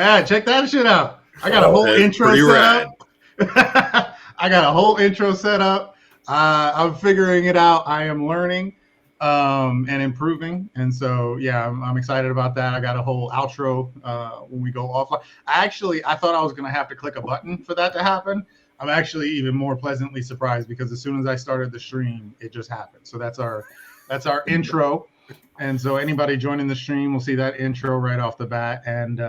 Yeah, check that shit out. I got a whole intro set up. I got a whole intro set up. I'm figuring it out. I am learning and improving. And so, yeah, I'm excited about that. I got a whole outro when we go offline. I thought I was going to have to click a button for that to happen. I'm actually even more pleasantly surprised because as soon as I started the stream, it just happened. So that's our intro. And so anybody joining the stream will see that intro right off the bat, and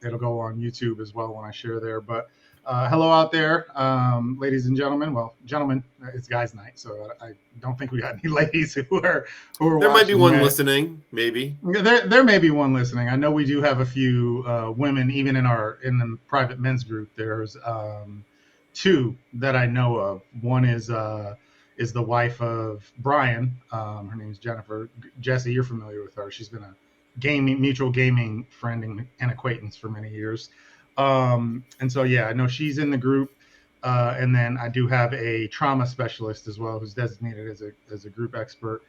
it'll go on YouTube as well when I share there. But hello out there, ladies and gentlemen. Well, gentlemen, it's guys' night, so I don't think we got any ladies who are There might be one listening, maybe. There may be one listening. I know we do have a few women, even in the private men's group. There's two that I know of. One is the wife of Brian. Her name is Jennifer. Jesse, you're familiar with her. She's been a mutual gaming friend and acquaintance for many years. And so, yeah, I know she's in the group. And then I do have a trauma specialist as well, who's designated as a group expert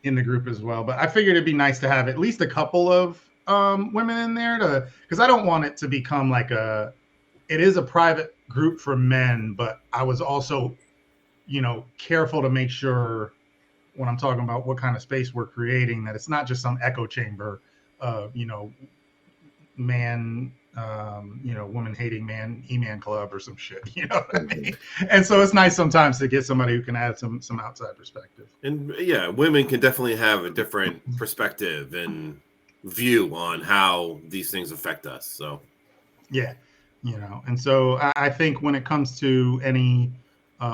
in the group as well. But I figured it'd be nice to have at least a couple of women in there because I don't want it to become it is a private group for men, but I was also careful to make sure when I'm talking about what kind of space we're creating, that it's not just some echo chamber of, man, woman hating man, E-man club or some shit, you know what I mean? And so it's nice sometimes to get somebody who can add some outside perspective. And yeah, women can definitely have a different perspective and view on how these things affect us. So, yeah, and so I think when it comes to any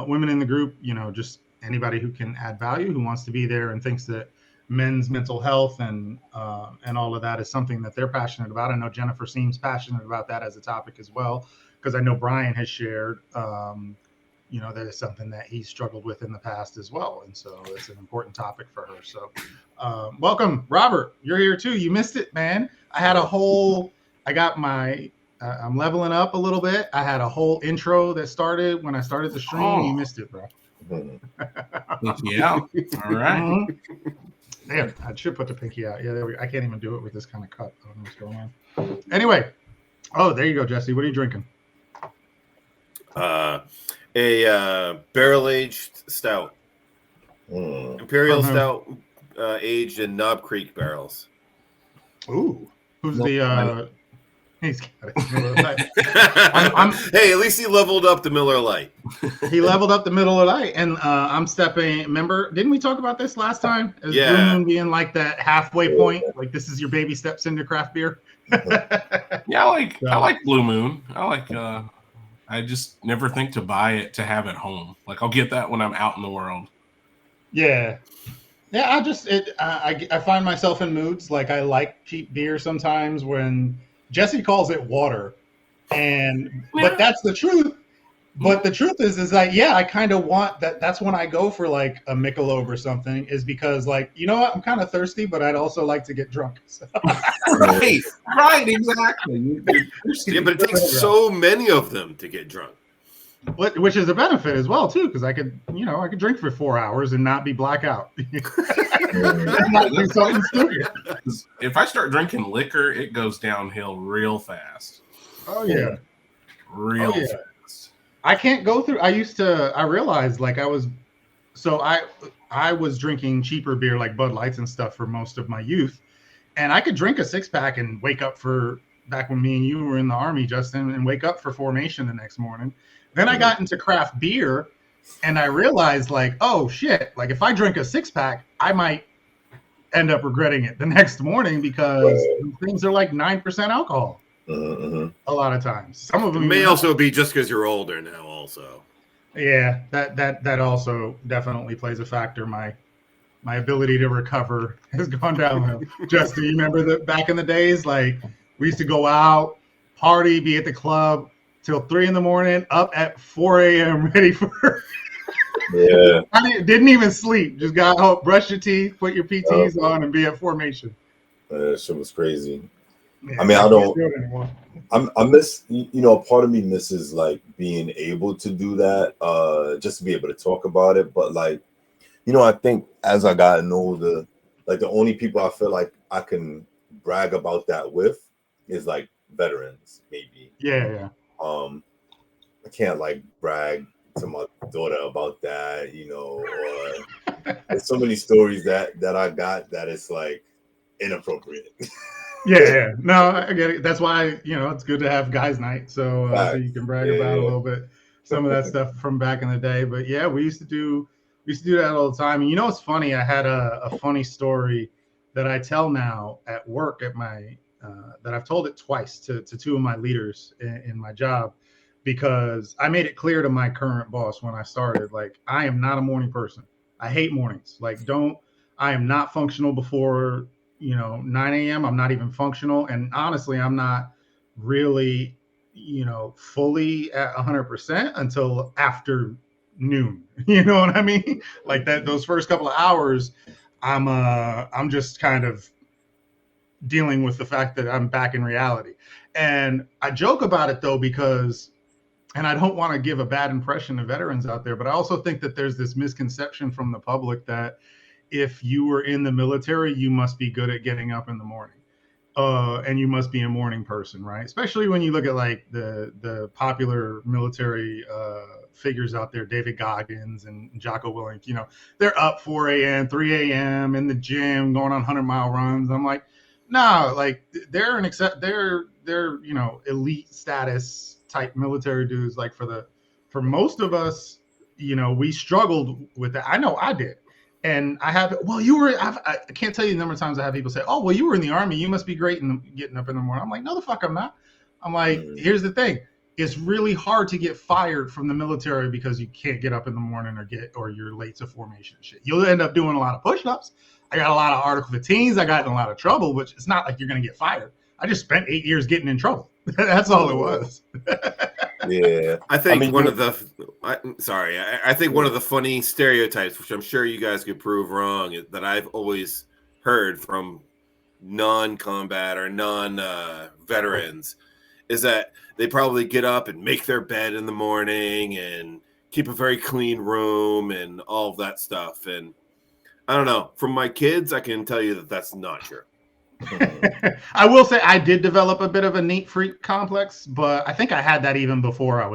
women in the group, just anybody who can add value, who wants to be there and thinks that men's mental health and all of that is something that they're passionate about. I know Jennifer seems passionate about that as a topic as well, because I know Brian has shared, that is something that he struggled with in the past as well. And so it's an important topic for her. So welcome, Robert. You're here too. You missed it, man. I'm leveling up a little bit. I had a whole intro that started when I started the stream. Oh. You missed it, bro. Pinky out. All right. Mm-hmm. Damn, I should put the pinky out. Yeah, there we go. I can't even do it with this kind of cut. I don't know what's going on. Anyway. Oh, there you go, Jesse. What are you drinking? A barrel-aged stout. Imperial stout aged in Knob Creek barrels. Ooh. Who's the... He's got it. Hey, at least he leveled up the Miller Lite. He leveled up the Miller Lite, and I'm stepping. Remember, didn't we talk about this last time? As Blue Moon being like that halfway point, like this is your baby steps into craft beer. Yeah, I like Blue Moon. I just never think to buy it to have at home. Like I'll get that when I'm out in the world. Yeah. Yeah, I find myself in moods like I like cheap beer sometimes when Jesse calls it water, but that's the truth. But the truth is like, yeah, I kind of want that. That's when I go for like a Michelob or something, is because like, you know what, I'm kind of thirsty, but I'd also like to get drunk. So. Right, exactly. Yeah, but it takes so many of them to get drunk. Which is a benefit as well too, because I could drink for 4 hours and not be blackout. Not do something stupid. If I start drinking liquor, it goes downhill real fast. Oh yeah, real fast. I can't go through. I realized like I was drinking cheaper beer like Bud Lights and stuff for most of my youth, and I could drink a 6-pack and wake up for back when me and you were in the Army, Justin, and wake up for formation the next morning. Then I got into craft beer, and I realized, like, oh, shit, like, if I drink a 6-pack, I might end up regretting it the next morning because things are like 9% alcohol a lot of times. Some of them may also be just because you're older now also. Yeah, that also definitely plays a factor. My ability to recover has gone downhill. Justin, you remember that back in the days, like, we used to go out, party, be at the club, till 3 a.m, up at 4 a.m, ready for. Yeah. I didn't even sleep. Just got home, brush your teeth, put your PTs on, and be at formation. That shit was crazy. Yeah, I mean, I miss, part of me misses like being able to do that, just to be able to talk about it. But like, I think as I gotten older, like the only people I feel like I can brag about that with is like veterans, maybe. Yeah. I can't like brag to my daughter about that, or there's so many stories that I got that it's like inappropriate. Yeah. No, I get it. That's why, it's good to have guys' night. So you can brag about a little bit some of that stuff from back in the day. But yeah, we used to do that all the time. And it's funny. I had a funny story that I tell now at work at my that I've told it twice to two of my leaders in my job, because I made it clear to my current boss when I started, like, I am not a morning person. I hate mornings. Like, I am not functional before 9 a.m. I'm not even functional. And honestly, I'm not really, fully at 100% until after noon. You know what I mean? Like those first couple of hours, I'm just kind of dealing with the fact that I'm back in reality. And I joke about it though, because, and I don't want to give a bad impression to veterans out there, but I also think that there's this misconception from the public that if you were in the military, you must be good at getting up in the morning. And you must be a morning person, right? Especially when you look at like the popular military figures out there, David Goggins and Jocko Willink, they're up 4 a.m., 3 a.m. in the gym, going on 100-mile runs. I'm like, no, like they're elite status type military dudes. Like for most of us, we struggled with that. I know I did. And I can't tell you the number of times I have people say, oh, well, you were in the Army, you must be great in getting up in the morning. I'm like, no, the fuck I'm not. I'm like, here's the thing. It's really hard to get fired from the military because you can't get up in the morning or you're late to formation and shit. You'll end up doing a lot of push-ups. I got a lot of Article 15s. I got in a lot of trouble, which it's not like you're going to get fired. I just spent 8 years getting in trouble. That's all it was. Yeah. I think one of the funny stereotypes, which I'm sure you guys could prove wrong, that I've always heard from non-combat or non-veterans is that they probably get up and make their bed in the morning and keep a very clean room and all of that stuff. And I don't know. From my kids, I can tell you that that's not true. I will say I did develop a bit of a neat freak complex, but I think I had that even before I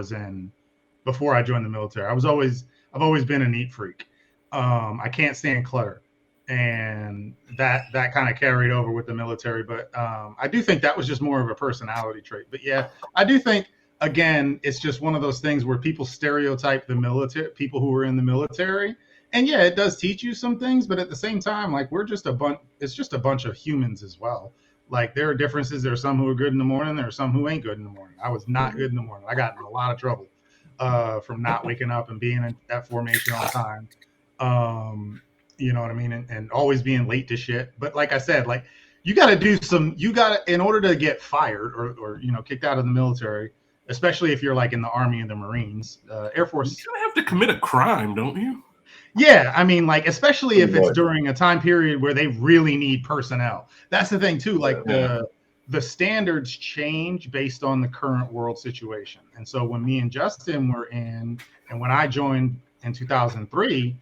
joined the military. I've always been a neat freak. I can't stand clutter, and that kind of carried over with the military. But I do think that was just more of a personality trait. But yeah, I do think, again, it's just one of those things where people stereotype the military, people who are in the military. And yeah, it does teach you some things, but at the same time, like it's just a bunch of humans as well. Like there are differences. There are some who are good in the morning. There are some who ain't good in the morning. I was not good in the morning. I got in a lot of trouble from not waking up and being at formation on time. You know what I mean? And always being late to shit. But like I said, like in order to get fired or kicked out of the military, especially if you're like in the Army and the Marines, Air Force. You have to commit a crime, don't you? Yeah, I mean, like, especially if it's during a time period where they really need personnel. That's the thing, too. Like, the standards change based on the current world situation. And so when me and Justin were in, and when I joined in 2003,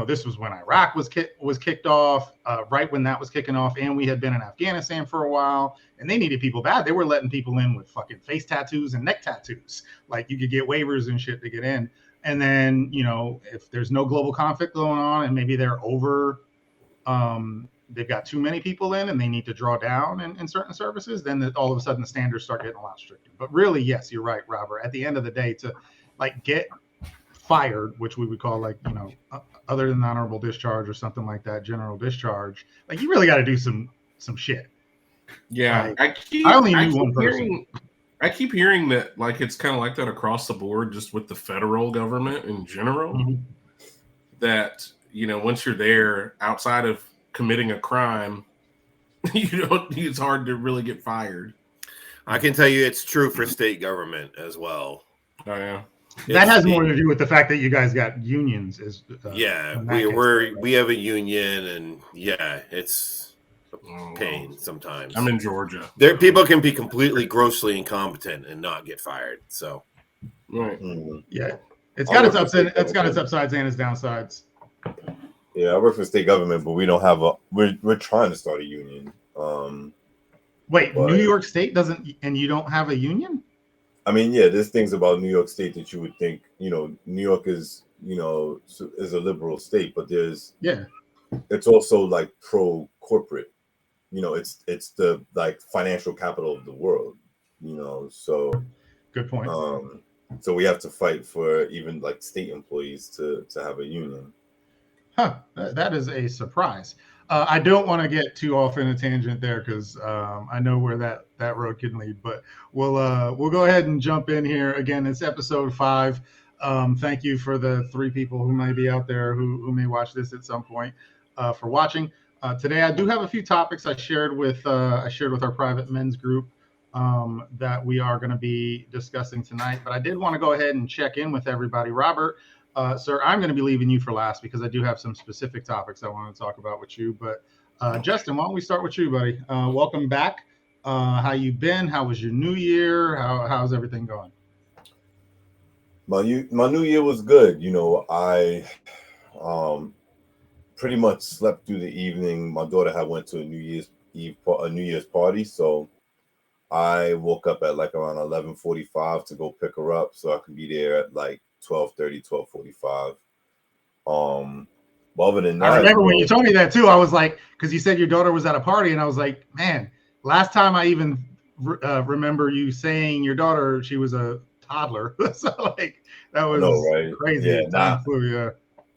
this was when Iraq was kicked off, right when that was kicking off, and we had been in Afghanistan for a while, and they needed people bad. They were letting people in with fucking face tattoos and neck tattoos. Like, you could get waivers and shit to get in. And then, if there's no global conflict going on and maybe they're over, they've got too many people in and they need to draw down in certain services, then all of a sudden the standards start getting a lot stricter. But really, yes, you're right, Robert. At the end of the day, to like get fired, which we would call like, other than honorable discharge or something like that, general discharge, like you really got to do some shit. Yeah. Like, I only knew one person. I keep hearing that like it's kind of like that across the board, just with the federal government in general. Mm-hmm. That once you're there, outside of committing a crime, it's hard to really get fired. I can tell you, it's true for state government as well. Oh yeah, that has more to do with the fact that you guys got unions. We have a union, and yeah, it's pain sometimes. I'm in Georgia. There, people can be completely grossly incompetent and not get fired. So, right. Yeah, it's got its upsides and its downsides. Yeah, I work for state government, but we don't have we're trying to start a union. Wait, But New York State doesn't, and you don't have a union? I mean, yeah, there's things about New York State that you would think, New York is, is a liberal state, but it's also like pro corporate. It's the like financial capital of the world. So Good point. So we have to fight for even like state employees to have a union. Huh, that is a surprise. I don't want to get too off in a tangent there because I know where that road can lead. But we'll go ahead and jump in here. Again, it's episode 5. Thank you for the 3 people who may be out there who may watch this at some point for watching. Today, I do have a few topics I shared with our private men's group that we are going to be discussing tonight. But I did want to go ahead and check in with everybody. Robert. Sir, I'm going to be leaving you for last because I do have some specific topics I want to talk about with you. But Justin, why don't we start with you, buddy? Welcome back. How you been? How was your New Year? How's everything going? My New Year was good. I pretty much slept through the evening. My daughter had went to a New Year's party, so I woke up at like around 11:45 to go pick her up, so I could be there at like 12:30, 12:45. But other than that, I remember when you told me that too. I was like, because you said your daughter was at a party, and I was like, man, last time I even remember you saying your daughter, she was a toddler. So like that was crazy. Yeah, Time flew, yeah.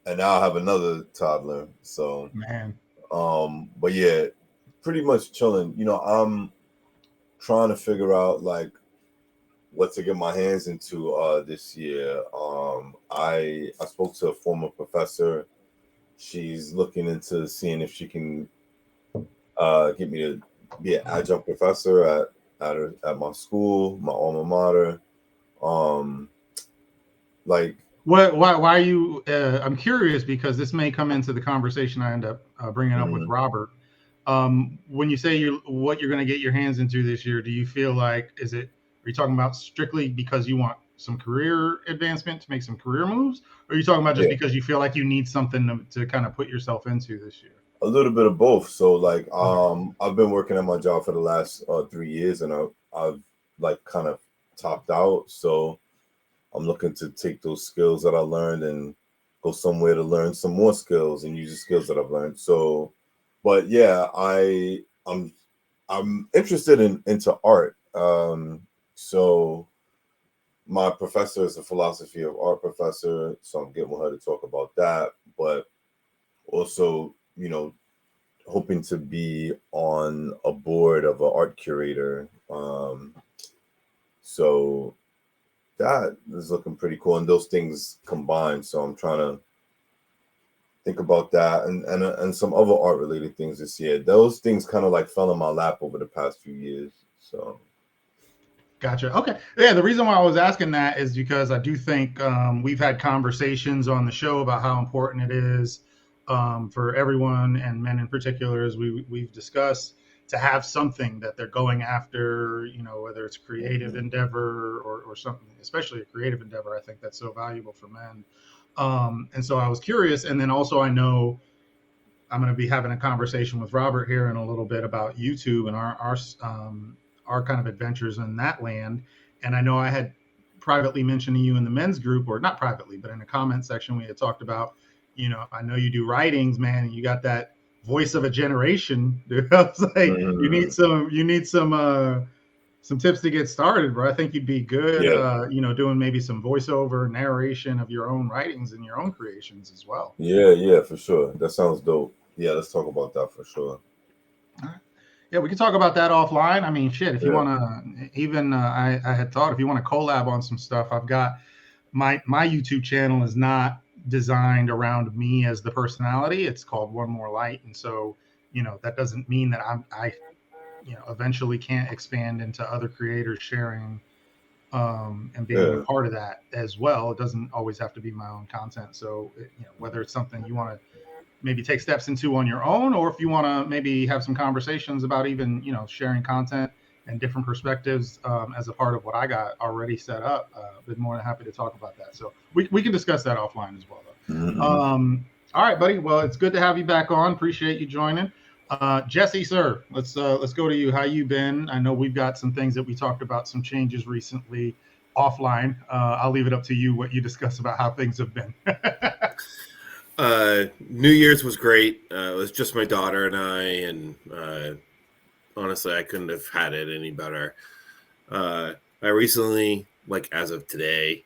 And now I have another toddler. So man, but yeah, pretty much chilling. I'm trying to figure out like what to get my hands into this year. I spoke to a former professor. She's looking into seeing if she can get me to be an adjunct professor at my school, my alma mater. Like why are you? I'm curious because this may come into the conversation I end up bringing up with Robert. When you say what you're going to get your hands into this year, do you feel like are you talking about strictly because you want some career advancement to make some career moves, or are you talking about just because you feel like you need something to kind of put yourself into this year? A little bit of both. So like I've been working at my job for the last 3 years, and I've like kind of topped out. So I'm looking to take those skills that I learned and go somewhere to learn some more skills and use the skills that I've learned. So, but yeah, I'm interested into art. So my professor is a philosophy of art professor, so I'm getting with her to talk about that. But also, hoping to be on a board of an art curator. So that is looking pretty cool, and those things combined. So I'm trying to think about that and some other art related things this year. Those things kind of like fell in my lap over the past few years. So. Gotcha. Okay. Yeah. The reason why I was asking that is because I do think we've had conversations on the show about how important it is for everyone, and men in particular, as we've discussed, to have something that they're going after, whether it's creative endeavor or something, especially a creative endeavor. I think that's so valuable for men. And so I was curious. And then also I know I'm going to be having a conversation with Robert here in a little bit about YouTube and our kind of adventures in that land. And I know I had privately mentioned to you in the men's group, or not privately, but in the comment section, we had talked about, I know you do writings, man, and you got that voice of a generation, dude. I was like, you need some tips to get started, bro. I think you'd be good, doing maybe some voiceover narration of your own writings and your own creations as well. Yeah, for sure. That sounds dope. Yeah, let's talk about that for sure. All right. Yeah, we can talk about that offline. I mean, shit, if you want to, even I had thought if you want to collab on some stuff, I've got my YouTube channel is not designed around me as the personality. It's called One More Light. And so, that doesn't mean that I eventually can't expand into other creators sharing and being a part of that as well. It doesn't always have to be my own content. So, whether it's something you want to maybe take steps into on your own, or if you want to maybe have some conversations about even, sharing content and different perspectives as a part of what I got already set up, been more than happy to talk about that. So we can discuss that offline as well, though. All right, buddy. Well, it's good to have you back on. Appreciate you joining. Jesse, sir, let's go to you. How you been? I know we've got some things that we talked about, some changes recently offline. I'll leave it up to you what you discuss about how things have been. New Year's was great. It was just my daughter and I, and honestly, I couldn't have had it any better. I recently, like as of today,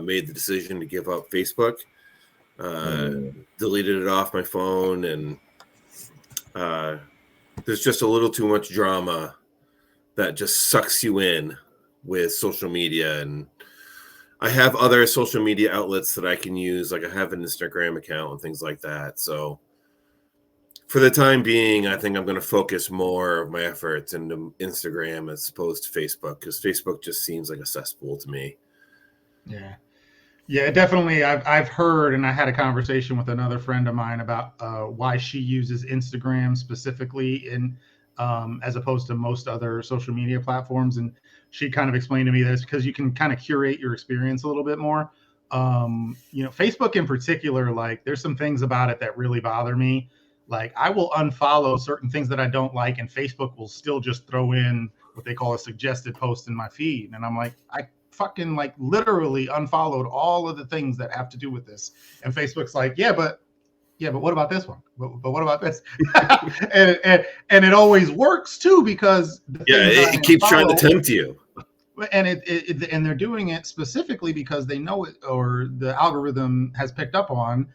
made the decision to give up Facebook. Deleted it off my phone, and there's just a little too much drama that just sucks you in with social media. And I have other social media outlets that I can use, like I have an Instagram account and things like that. So for the time being, I think I'm going to focus more of my efforts into Instagram as opposed to Facebook, because Facebook just seems like a cesspool to me. Yeah, definitely. I've heard, and I had a conversation with another friend of mine about why she uses Instagram specifically in as opposed to most other social media platforms. And she kind of explained to me that it's because you can kind of curate your experience a little bit more. Facebook in particular, like there's some things about it that really bother me. Like I will unfollow certain things that I don't like, and Facebook will still just throw in what they call a suggested post in my feed. And I'm like, I fucking like literally unfollowed all of the things that have to do with this. And Facebook's like, yeah, but what about this one? But what about this? and it always works too, because it keeps trying to tempt you. And and they're doing it specifically because they know it, or the algorithm has picked up on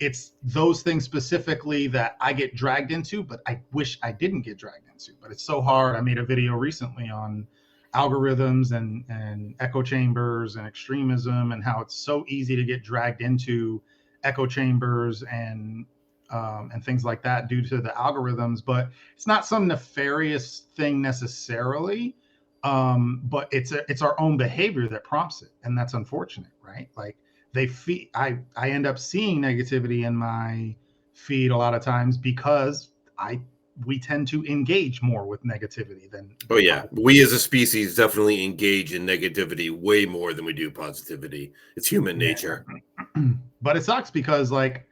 it's those things specifically that I get dragged into, but I wish I didn't get dragged into. But it's so hard. I made a video recently on algorithms and echo chambers and extremism, and how it's so easy to get dragged into echo chambers and things like that due to the algorithms. But it's not some nefarious thing necessarily. But it's our own behavior that prompts it, and that's unfortunate, right? Like I end up seeing negativity in my feed a lot of times because we tend to engage more with negativity than. Oh yeah, we as a species definitely engage in negativity way more than we do positivity. It's human nature. But it sucks because like,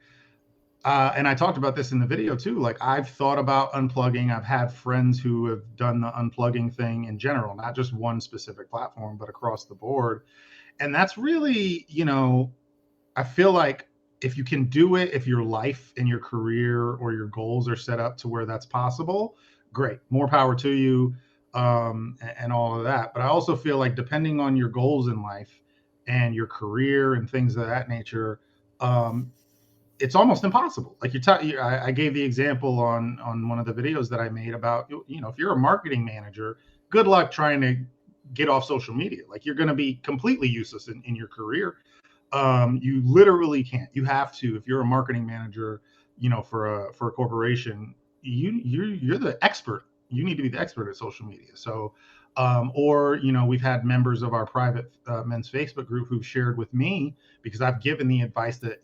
and I talked about this in the video too. Like I've thought about unplugging. I've had friends who have done the unplugging thing in general, not just one specific platform, but across the board. And that's really, I feel like if you can do it, if your life and your career or your goals are set up to where that's possible, great, more power to you, and all of that. But I also feel like depending on your goals in life and your career and things of that nature, it's almost impossible. Like I gave the example on one of the videos that I made about, if you're a marketing manager, good luck trying to get off social media. Like you're going to be completely useless in your career. You literally can't. You have to. If you're a marketing manager, for a corporation, you're the expert. You need to be the expert at social media. So, or we've had members of our private men's Facebook group who've shared with me, because I've given the advice that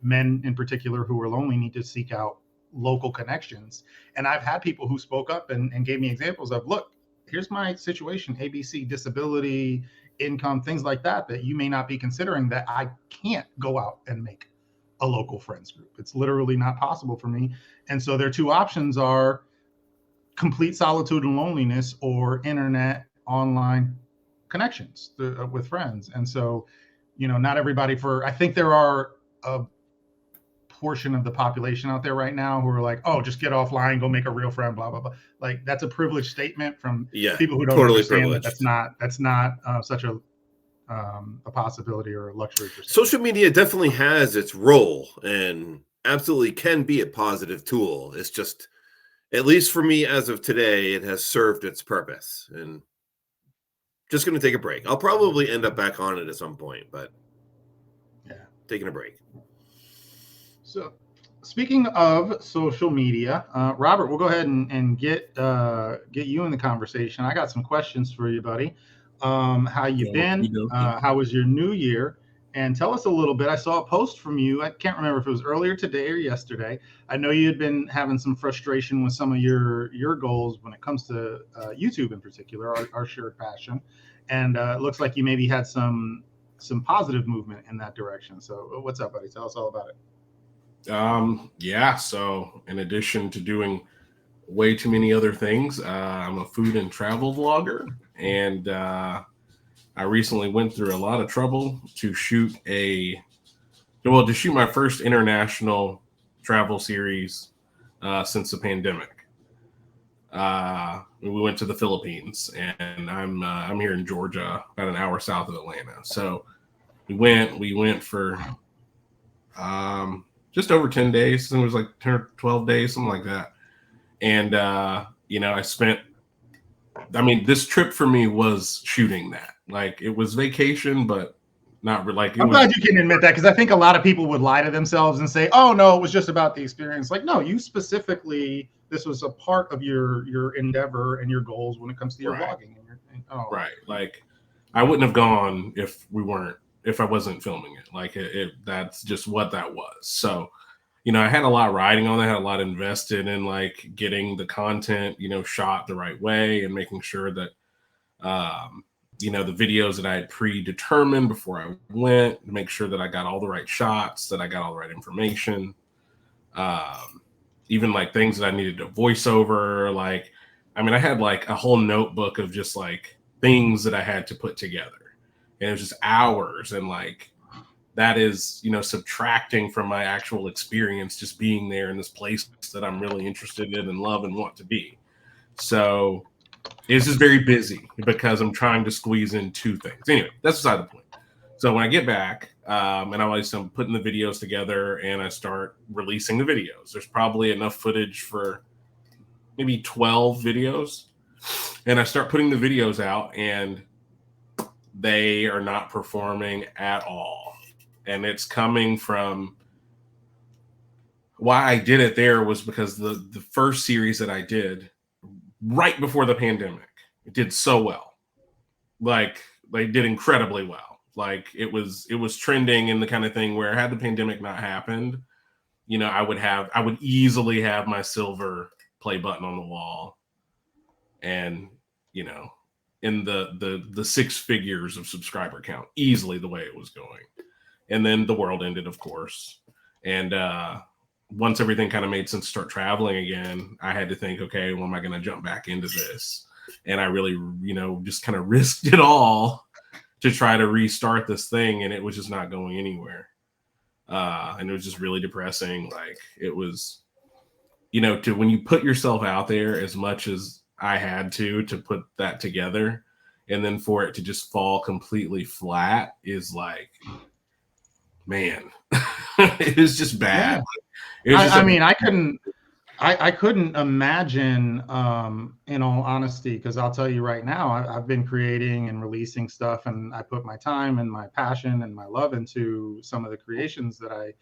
men in particular who are lonely need to seek out local connections. And I've had people who spoke up and gave me examples of, look, here's my situation, ABC, disability, income, things like that you may not be considering, that I can't go out and make a local friends group. It's literally not possible for me. And so their two options are complete solitude and loneliness, or internet online connections with friends. And so, not everybody, I think there are a portion of the population out there right now who are like, oh, just get offline, go make a real friend, blah, blah, blah. Like that's a privileged statement from people who don't understand that that's not such a possibility or a luxury. Social media definitely has its role and absolutely can be a positive tool. It's just, at least for me as of today, it has served its purpose. And just going to take a break. I'll probably end up back on it at some point, but taking a break. So, speaking of social media, Robert, we'll go ahead and get you in the conversation. I got some questions for you, buddy. How you been? How was your new year? And tell us a little bit. I saw a post from you. I can't remember if it was earlier today or yesterday. I know you had been having some frustration with some of your goals when it comes to YouTube in particular, our shared passion. And it looks like you maybe had some positive movement in that direction. So what's up, buddy? Tell us all about it. So in addition to doing way too many other things. I'm a food and travel vlogger, and I recently went through a lot of trouble to shoot my first international travel series since the pandemic. We went to the Philippines, and I'm here in Georgia, about an hour south of Atlanta. So we went for just over 10 days. I think it was like 10 or 12 days, something like that. And this trip for me was shooting that. Like, it was vacation, but not like. I'm glad you can admit that, because I think a lot of people would lie to themselves and say, "Oh no, it was just about the experience." Like, no, you specifically, this was a part of your endeavor and your goals when it comes to your vlogging. Right. Like, I wouldn't have gone if I wasn't filming it. Like, that's just what that was. So, I had a lot riding on it. I had a lot invested in like getting the content, shot the right way and making sure that, the videos that I had predetermined before I went, to make sure that I got all the right shots, that I got all the right information. Even like things that I needed to voice over. Like, I had like a whole notebook of just like things that I had to put together. And it was just hours, and like, that is, subtracting from my actual experience, just being there in this place that I'm really interested in and love and want to be. So it's just very busy because I'm trying to squeeze in two things. Anyway, that's beside the point. So when I get back, and I'm putting the videos together and I start releasing the videos, there's probably enough footage for maybe 12 videos. And I start putting the videos out, and they are not performing at all. And it's coming from, why I did it there was because the first series that I did right before the pandemic, it did so well. Like, they did incredibly well. Like, it was trending in the kind of thing where, had the pandemic not happened, I would easily have my silver play button on the wall, and in the six figures of subscriber count, easily, the way it was going. And then the world ended, of course. And once everything kind of made sense to start traveling again, I had to think, okay, well, am I going to jump back into this? And I really, just kind of risked it all to try to restart this thing. And it was just not going anywhere. And it was just really depressing. Like, it was, when you put yourself out there as much as I had to put that together, and then for it to just fall completely flat is like, man, it was just bad. Yeah. I couldn't imagine, in all honesty, because I'll tell you right now, I've been creating and releasing stuff, and I put my time and my passion and my love into some of the creations that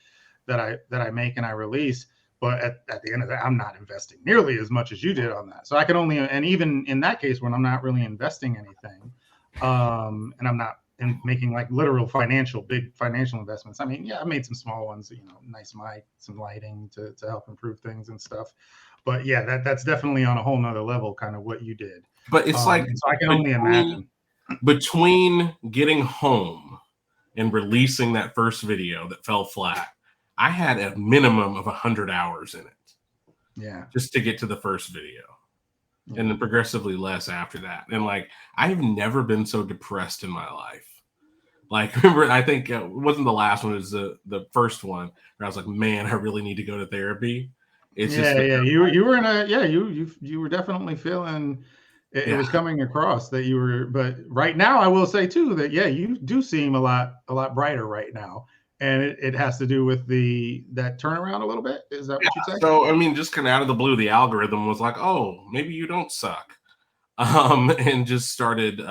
I make and I release. But at the end of that, I'm not investing nearly as much as you did on that. So I can only, and even in that case, when I'm not really investing anything, and I'm not making like literal big financial investments. I made some small ones, nice mic, some lighting to help improve things and stuff. But yeah, that's definitely on a whole nother level, kind of what you did. But it's like, so I can only imagine. Between getting home and releasing that first video that fell flat, I had a minimum of 100 hours in it. Yeah. Just to get to the first video. Yeah. And then progressively less after that. And like, I've never been so depressed in my life. Like, remember, I think it wasn't the last one, it was the first one where I was like, man, I really need to go to therapy. It's you were in you were definitely feeling it was coming across that you were, but right now I will say too that you do seem a lot brighter right now. And it has to do with that turnaround a little bit. Is that what you'd say? So, just kind of out of the blue, the algorithm was like, oh, maybe you don't suck. And just started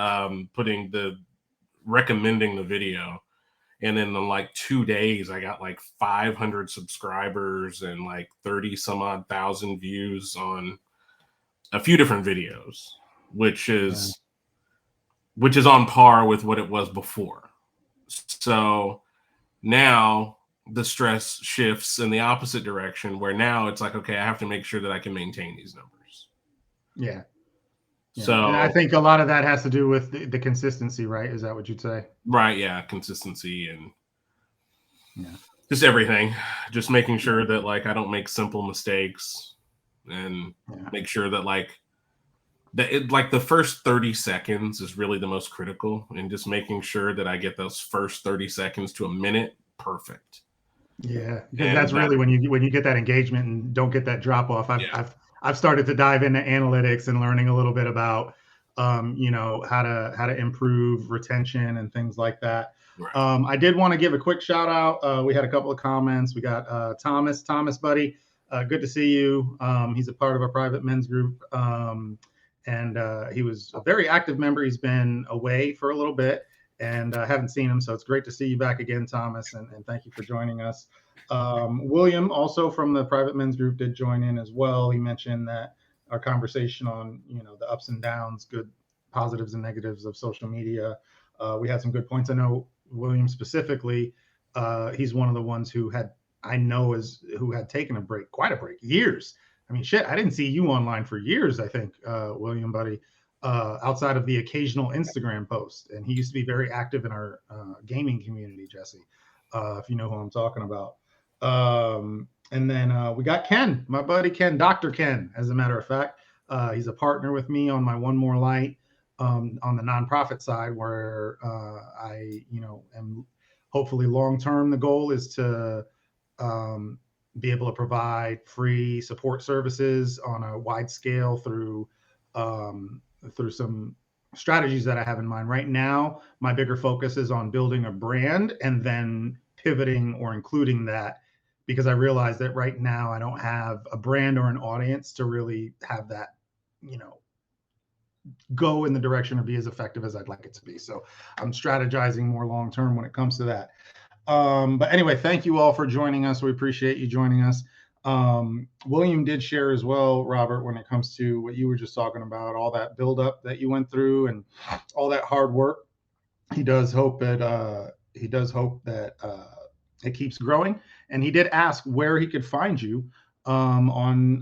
recommending the video. And then in like 2 days, I got like 500 subscribers and like 30 some odd thousand views on a few different videos, which is on par with what it was before. So now the stress shifts in the opposite direction, where now it's like, okay, I have to make sure that I can maintain these numbers. Yeah. So and I think a lot of that has to do with the consistency, right? Is that what you'd say? Right. Yeah. Consistency and just everything, just making sure that like I don't make simple mistakes. and Yeah. make sure that like the first 30 seconds is really the most critical, and just making sure that I get those first 30 seconds to a minute perfect. Yeah, because And that's really when you get that engagement and don't get that drop off. I've started to dive into analytics and learning a little bit about how to improve retention and things like that. Right. I did want to give a quick shout out. We had a couple of comments. We got Thomas, buddy. Good to see you. He's a part of our private men's group. And he was a very active member. He's been away for a little bit and haven't seen him. So it's great to see you back again, Thomas. And thank you for joining us. William, also from the private men's group, did join in as well. He mentioned that our conversation on, the ups and downs, good positives and negatives of social media. We had some good points. I know William specifically, he's one of the ones who had taken quite a break, years. I mean, shit, I didn't see you online for years, I think, William, buddy, outside of the occasional Instagram post. And he used to be very active in our gaming community, Jesse, if you know who I'm talking about. And then we got Ken, my buddy Ken, Dr. Ken, as a matter of fact. He's a partner with me on my One More Light on the nonprofit side, where I, am hopefully long-term. The goal is to be able to provide free support services on a wide scale through some strategies that I have in mind. Right now, my bigger focus is on building a brand and then pivoting or including that, because I realize that right now I don't have a brand or an audience to really have that, go in the direction or be as effective as I'd like it to be. So I'm strategizing more long-term when it comes to that. But anyway, thank you all for joining us. We appreciate you joining us. William did share as well, Robert, when it comes to what you were just talking about, all that buildup that you went through and all that hard work. He does hope that it keeps growing. And he did ask where he could find you on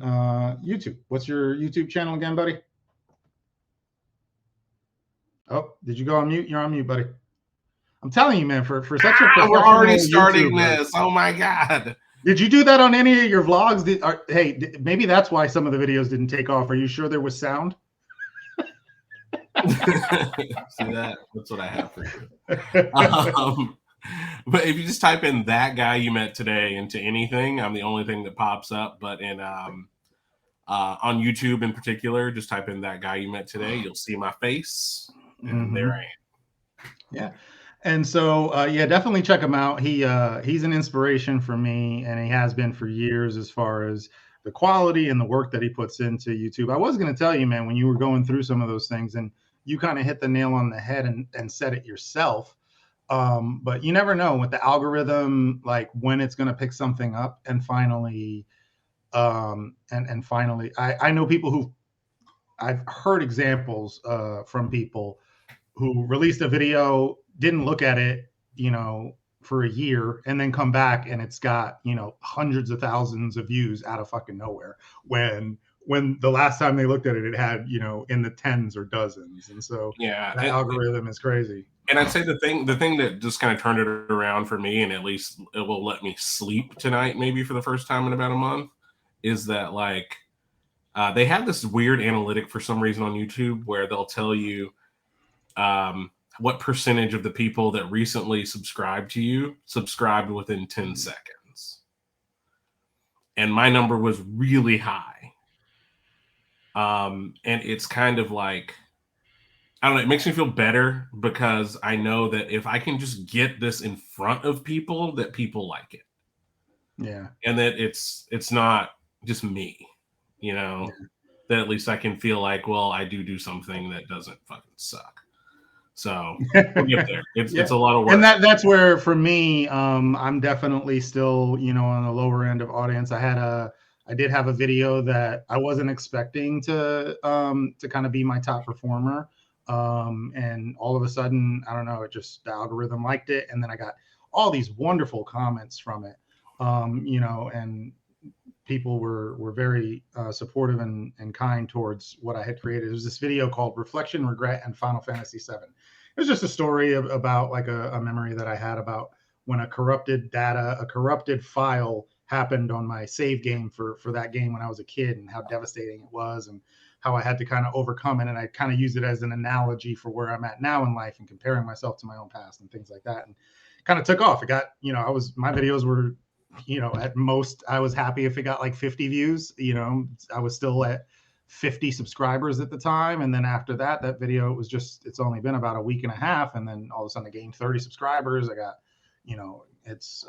YouTube. What's your YouTube channel again, buddy? Oh, did you go on mute? You're on mute, buddy. I'm telling you, man, for such a professional we're already starting YouTuber, this. Oh my God. Did you do that on any of your vlogs? Maybe that's why some of the videos didn't take off. Are you sure there was sound? See that? That's what I have for you. But if you just type in "that guy you met today" into anything, I'm the only thing that pops up. But in on YouTube in particular, just type in "that guy you met today." You'll see my face, and there I am. Yeah. And so, definitely check him out. He's an inspiration for me, and he has been for years as far as the quality and the work that he puts into YouTube. I was going to tell you, man, when you were going through some of those things, and you kind of hit the nail on the head and said it yourself. But you never know with the algorithm, like when it's going to pick something up. And finally, I know people I've heard examples from people who released a video, didn't look at it, for a year, and then come back and it's got, hundreds of thousands of views out of fucking nowhere. When the last time they looked at it, it had, in the tens or dozens. And so yeah, the algorithm is crazy. And I'd say the thing that just kind of turned it around for me, and at least it will let me sleep tonight, maybe for the first time in about a month, is that like they have this weird analytic for some reason on YouTube where they'll tell you what percentage of the people that recently subscribed to you subscribed within 10 seconds. And my number was really high. And it's kind of like, I don't know, it makes me feel better because I know that if I can just get this in front of people, that people like it. Yeah. And that it's not just me, that at least I can feel like, well, I do something that doesn't fucking suck. So we'll get there. It's a lot of work. And that's where, for me, I'm definitely still, on the lower end of audience. I did have a video that I wasn't expecting to kind of be my top performer. And all of a sudden, I don't know, the algorithm liked it. And then I got all these wonderful comments from it, and people were very supportive and kind towards what I had created. It was this video called Reflection, Regret, and Final Fantasy VII. It was just a story about like a memory that I had about when a corrupted file happened on my save game for that game when I was a kid, and how devastating it was, and how I had to kind of overcome it. And I kind of use it as an analogy for where I'm at now in life and comparing myself to my own past and things like that. And kind of took off. It got, my videos were, at most I was happy if it got like 50 views. I was still at 50 subscribers at the time. And then after that video, it's only been about a week and a half. And then all of a sudden I gained 30 subscribers. I got, it's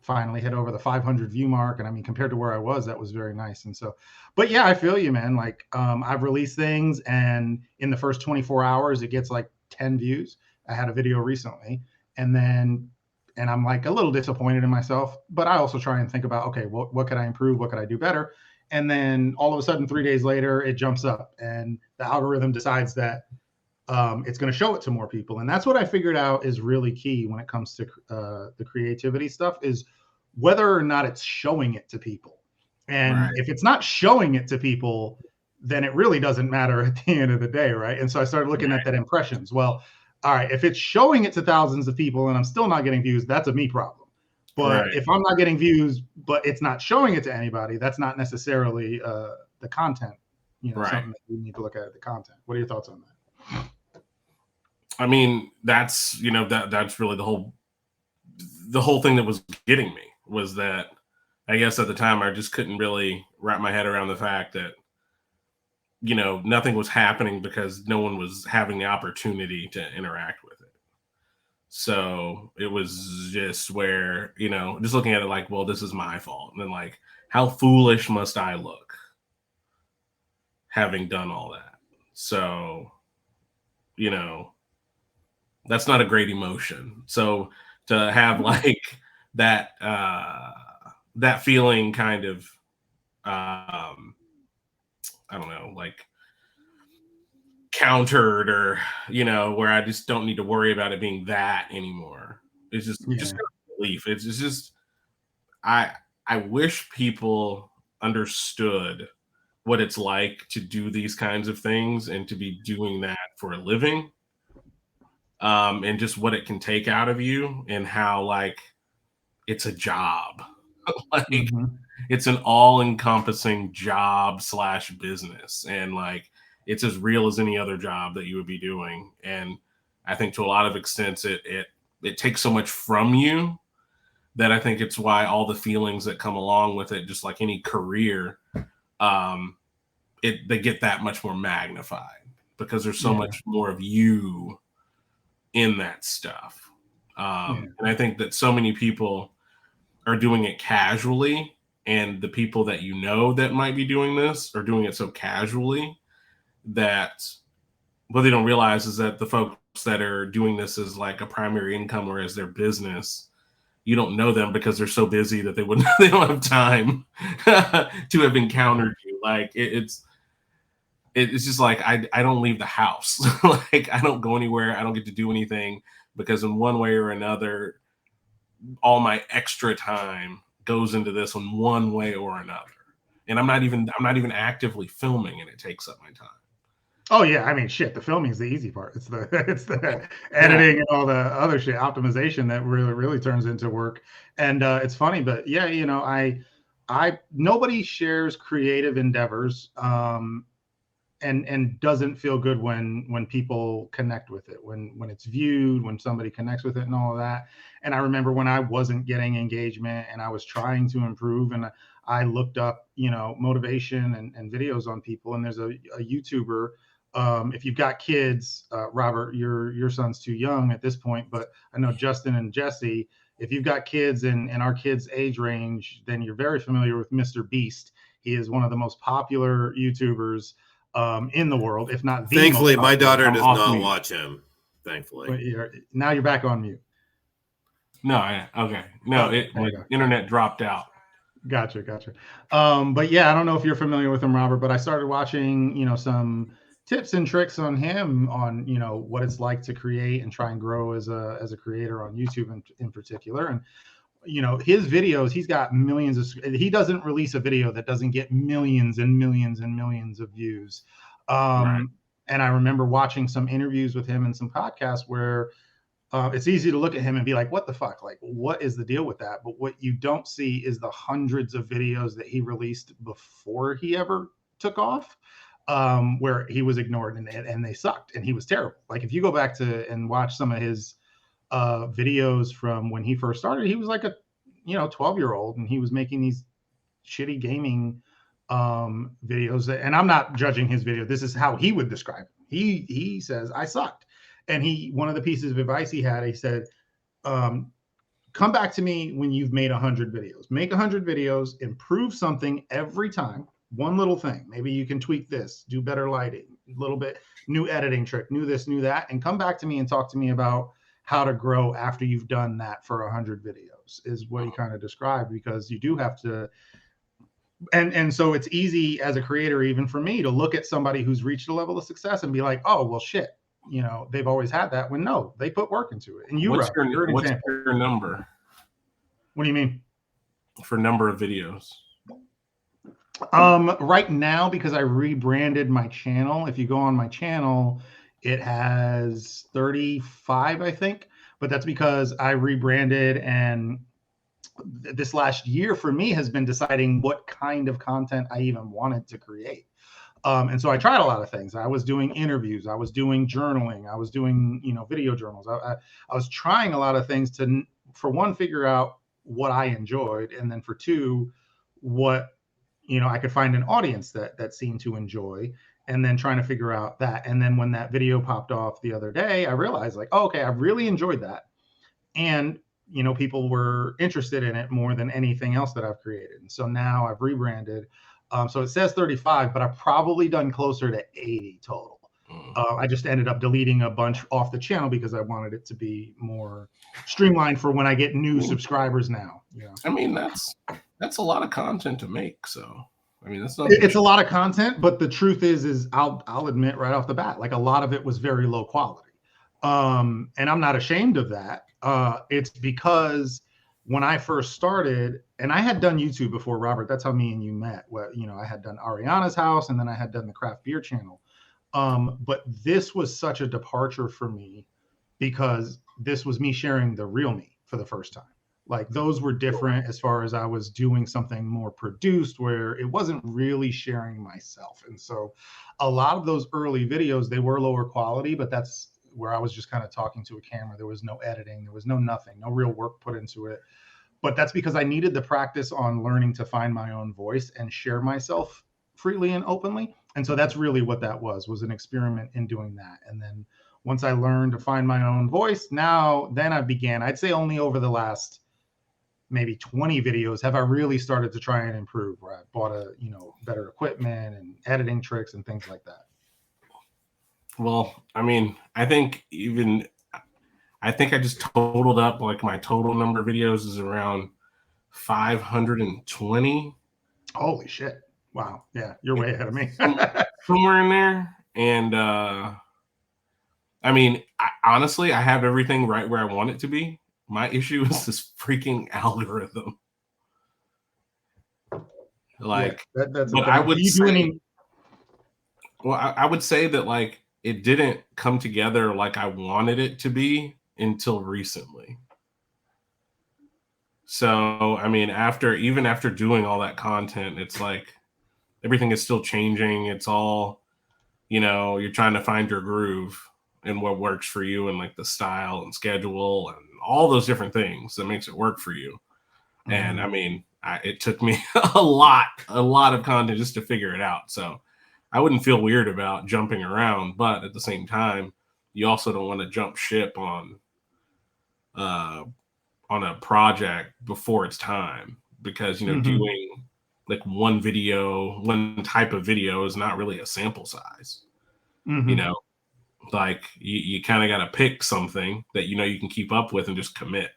finally hit over the 500 view mark. And I mean, compared to where I was, that was very nice. And so, but yeah, I feel you, man. Like, I've released things, and in the first 24 hours, it gets like 10 views. I had a video recently, and I'm like a little disappointed in myself, but I also try and think about, okay, what could I improve? What could I do better? And then all of a sudden, 3 days later, it jumps up, and the algorithm decides that it's going to show it to more people. And that's what I figured out is really key when it comes to the creativity stuff, is whether or not it's showing it to people. And if it's not showing it to people, then it really doesn't matter at the end of the day, right? And so I started looking at that impressions. Well, all right, if it's showing it to thousands of people and I'm still not getting views, that's a me problem. But if I'm not getting views, but it's not showing it to anybody, that's not necessarily the content, something that you need to look at the content. What are your thoughts on that? I mean, that's, that's really the whole thing that was getting me, was that I guess at the time I just couldn't really wrap my head around the fact that, nothing was happening because no one was having the opportunity to interact with it. So it was just where, just looking at it like, well, this is my fault. And then like, how foolish must I look having done all that? So, that's not a great emotion. So to have like that feeling kind of, I don't know, like countered, or, where I just don't need to worry about it being that anymore. It's just kind of relief. It's just, I wish people understood what it's like to do these kinds of things and to be doing that for a living. And just what it can take out of you, and how like it's a job. Like it's an all-encompassing job / business, and like it's as real as any other job that you would be doing. And I think to a lot of extents it takes so much from you that I think it's why all the feelings that come along with it, just like any career, they get that much more magnified because there's so much more of you in that stuff. And I think that so many people are doing it casually, and the people that that might be doing this are doing it so casually that what they don't realize is that the folks that are doing this as like a primary income or as their business, you don't know them because they're so busy that they don't have time to have encountered you. Like it's just like, I don't leave the house. Like I don't go anywhere. I don't get to do anything because in one way or another, all my extra time goes into this in one way or another. And I'm not even actively filming, and it takes up my time. Oh yeah, I mean, shit. The filming is the easy part. It's the editing and all the other shit, optimization that really turns into work. And it's funny, but yeah, I nobody shares creative endeavors, and doesn't feel good when people connect with it, when it's viewed, when somebody connects with it, and all of that. And I remember when I wasn't getting engagement and I was trying to improve, and I looked up, motivation and videos on people. And there's a YouTuber. If you've got kids, Robert, your son's too young at this point, but I know Justin and Jesse, if you've got kids in our kids' age range, then you're very familiar with Mr. Beast. He is one of the most popular YouTubers in the world, if not the Thankfully, most my daughter does not mute. watch him. Thankfully. Now you're back on mute. No, okay. No, the internet dropped out. Gotcha. But yeah, I don't know if you're familiar with him, Robert, but I started watching, some tips and tricks on him on, what it's like to create and try and grow as a creator on YouTube in particular. And, his videos, he's got millions he doesn't release a video that doesn't get millions and millions and millions of views. And I remember watching some interviews with him and some podcasts where it's easy to look at him and be like, what the fuck? Like, what is the deal with that? But what you don't see is the hundreds of videos that he released before he ever took off, where he was ignored and they sucked and he was terrible. Like, if you go back to and watch some of his videos from when he first started, he was like a 12-year-old, and he was making these shitty gaming videos. And I'm not judging his video. This is how he would describe it. He says, I sucked. And one of the pieces of advice he said, come back to me when you've made 100 videos. Make 100 videos, improve something every time. One little thing. Maybe you can tweak this, do better lighting, a little bit, new editing trick, new this, new that, and come back to me and talk to me about how to grow after you've done that for 100 videos, is what he kind of described, because you do have to. And so it's easy as a creator, even for me, to look at somebody who's reached a level of success and be like, oh, well, shit. They've always had that, when no, they put work into it. And what's you're an what's example. your number? What do you mean? For number of videos? Right now, because I rebranded my channel, if you go on my channel, it has 35, I think. But that's because I rebranded, and this last year for me has been deciding what kind of content I even wanted to create. And so I tried a lot of things. I was doing interviews, I was doing journaling, I was doing, video journals. I was trying a lot of things to, for one, figure out what I enjoyed, and then for two, what, I could find an audience that seemed to enjoy, and then trying to figure out that. And then when that video popped off the other day, I realized, like, oh, okay, I really enjoyed that. And, people were interested in it more than anything else that I've created. And so now I've rebranded. So it says 35, but I've probably done closer to 80 total. I just ended up deleting a bunch off the channel because I wanted it to be more streamlined for when I get new subscribers now. I mean, that's a lot of content to make. So, I mean, it's a lot of content, but the truth is I'll admit right off the bat, like, a lot of it was very low quality. And I'm not ashamed of that. It's because when I first started, and I had done YouTube before, Robert, that's how me and you met. Well, I had done Ariana's house, and then I had done the craft beer channel. But this was such a departure for me, because this was me sharing the real me for the first time. Like, those were different as far as I was doing something more produced, where it wasn't really sharing myself. And so a lot of those early videos, they were lower quality, but that's where I was just kind of talking to a camera. There was no editing, there was no nothing, no real work put into it. But that's because I needed the practice on learning to find my own voice and share myself freely and openly. And so that's really what that was an experiment in doing that. And then once I learned to find my own voice, then I began, I'd say only over the last maybe 20 videos have I really started to try and improve, where I bought better equipment and editing tricks and things like that. Well, I mean, I think I just totaled up, like, my total number of videos is around 520. Holy shit. Wow. Yeah, you're way ahead of me. Somewhere in there. And I mean, honestly, I have everything right where I want it to be. My issue is this freaking algorithm. Like, yeah, but I would say, I would say that, like, it didn't come together like I wanted it to be until recently. So, I mean, even after doing all that content, it's like everything is still changing. It's all, you're trying to find your groove and what works for you, and, like, the style and schedule and all those different things that makes it work for you. Mm-hmm. And I mean, it took me a lot of content just to figure it out. So I wouldn't feel weird about jumping around, but at the same time, you also don't want to jump ship on a project before it's time, because doing like one type of video is not really a sample size. Like, you kind of got to pick something that you can keep up with and just commit.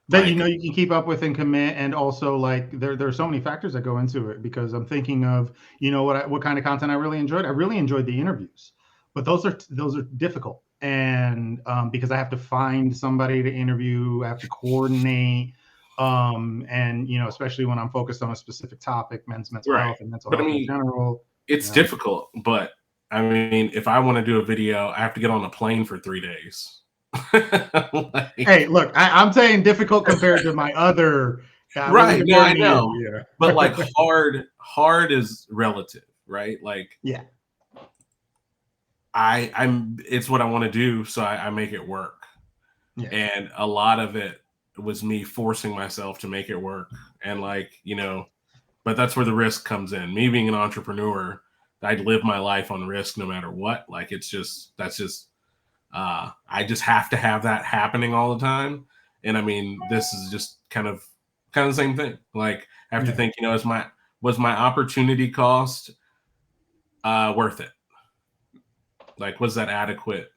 That you can keep up with and commit. And also, like, there are so many factors that go into it, because I'm thinking of, what kind of content I really enjoyed. I really enjoyed the interviews, but those are difficult. And because I have to find somebody to interview, I have to coordinate. And, especially when I'm focused on a specific topic, men's mental health and mental health in general. It's difficult, but I mean, if I want to do a video, I have to get on a plane for 3 days. Like, Hey, look, I'm saying difficult compared to my other. right? No, I comparing to you, know, yeah. but like hard is relative, right? Like Yeah. I'm it's what I want to do, so I make it work. Yeah. And a lot of it was me forcing myself to make it work. And like, but that's where the risk comes in. Me being an entrepreneur, I'd live my life on risk no matter what. Like I just have to have that happening all the time. And I mean, this is just kind of the same thing. Like I have to think, was my opportunity cost worth it? Like, was that adequate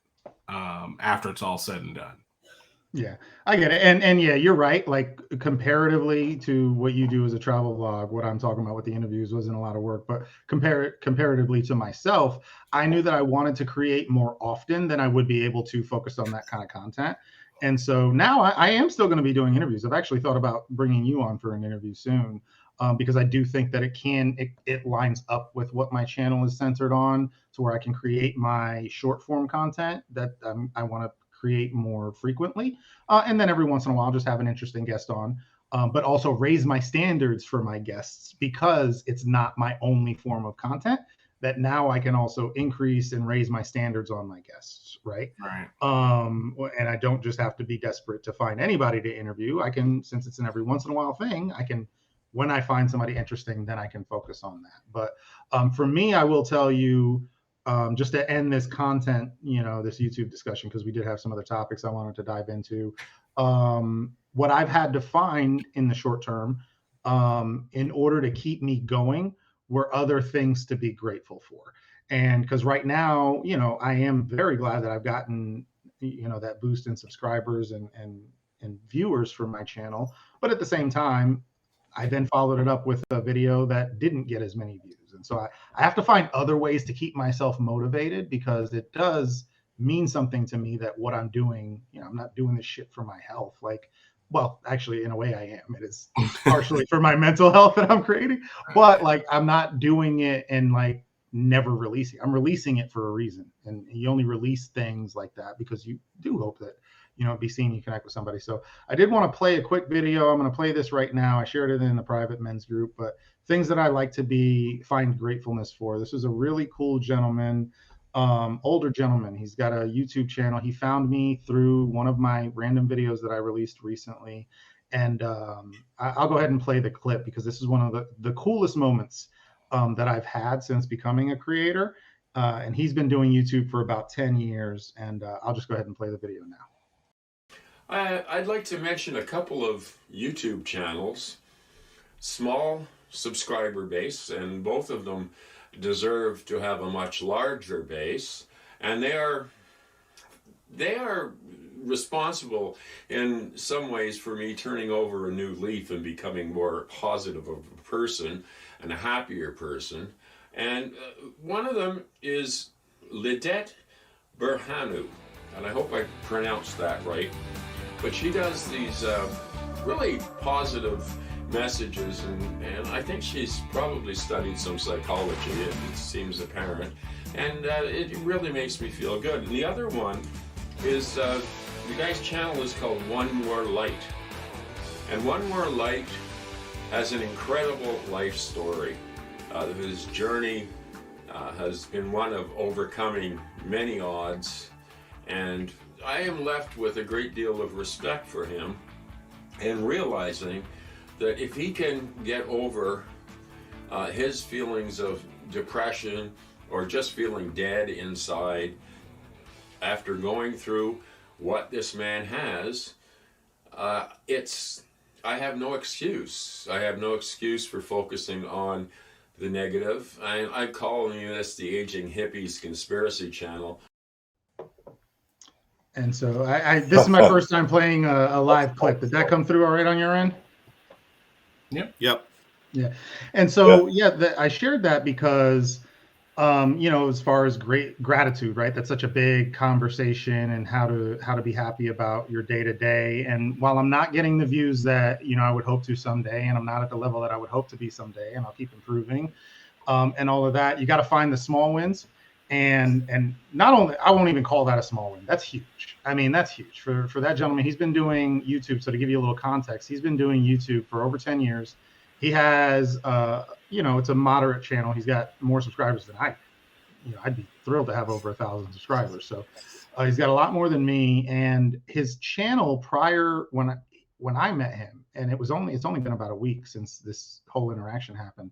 after it's all said and done? Yeah, I get it. And yeah, you're right. Like comparatively to what you do as a travel vlog, what I'm talking about with the interviews wasn't a lot of work, but comparatively to myself, I knew that I wanted to create more often than I would be able to focus on that kind of content. And so now I am still going to be doing interviews. I've actually thought about bringing you on for an interview soon, because I do think that it lines up with what my channel is centered on, to where I can create my short form content that I want to create more frequently, and then every once in a while just have an interesting guest on, but also raise my standards for my guests, because it's not my only form of content, that now I can also increase and raise my standards on my guests, right? Right. And I don't just have to be desperate to find anybody to interview. I can, since it's an every once in a while thing, I can, when I find somebody interesting, then I can focus on that. But for me, I will tell you, just to end this content, this YouTube discussion, because we did have some other topics I wanted to dive into. What I've had to find in the short term, in order to keep me going, were other things to be grateful for. And because right now, I am very glad that I've gotten, that boost in subscribers and viewers for my channel. But at the same time, I then followed it up with a video that didn't get as many views. And so I have to find other ways to keep myself motivated, because it does mean something to me that what I'm doing, I'm not doing this shit for my health. Like, well, actually, in a way I am. It is partially for my mental health that I'm creating, but like, I'm not doing it and like never releasing. I'm releasing it for a reason. And you only release things like that because you do hope that, be seen, you connect with somebody. So I did want to play a quick video. I'm going to play this right now. I shared it in the private men's group, but things that I like to find gratefulness for. This is a really cool gentleman, older gentleman. He's got a YouTube channel. He found me through one of my random videos that I released recently. And I'll go ahead and play the clip, because this is one of the coolest moments that I've had since becoming a creator. And he's been doing YouTube for about 10 years. And I'll just go ahead and play the video now. I'd like to mention a couple of YouTube channels, small subscriber base, and both of them deserve to have a much larger base, and they are responsible in some ways for me turning over a new leaf and becoming more positive of a person and a happier person. And one of them is Lidet Berhanu, and I hope I pronounced that right. But she does these really positive messages, and I think she's probably studied some psychology, it seems apparent, and it really makes me feel good. And the other one is, the guy's channel is called One More Light, and One More Light has an incredible life story. His journey has been one of overcoming many odds, and I am left with a great deal of respect for him, and realizing that if he can get over his feelings of depression or just feeling dead inside after going through what this man has, I have no excuse. I have no excuse for focusing on the negative. I'm calling this the Aging Hippies Conspiracy Channel. And so this is my first time playing a live clip. Did that come through all right on your end? Yep. Yeah. And so, I shared that because, as far as great gratitude, right? That's such a big conversation, and how to be happy about your day to day. And while I'm not getting the views that, I would hope to someday, and I'm not at the level that I would hope to be someday, and I'll keep improving, and all of that, you got to find the small wins. And not only, I won't even call that a small win. That's huge. I mean, that's huge for that gentleman. He's been doing YouTube. So to give you a little context, he's been doing YouTube for over 10 years. He has, it's a moderate channel. He's got more subscribers than I. I'd be thrilled to have over 1,000 subscribers. So he's got a lot more than me. And his channel prior, when I met him, and it's only been about a week since this whole interaction happened.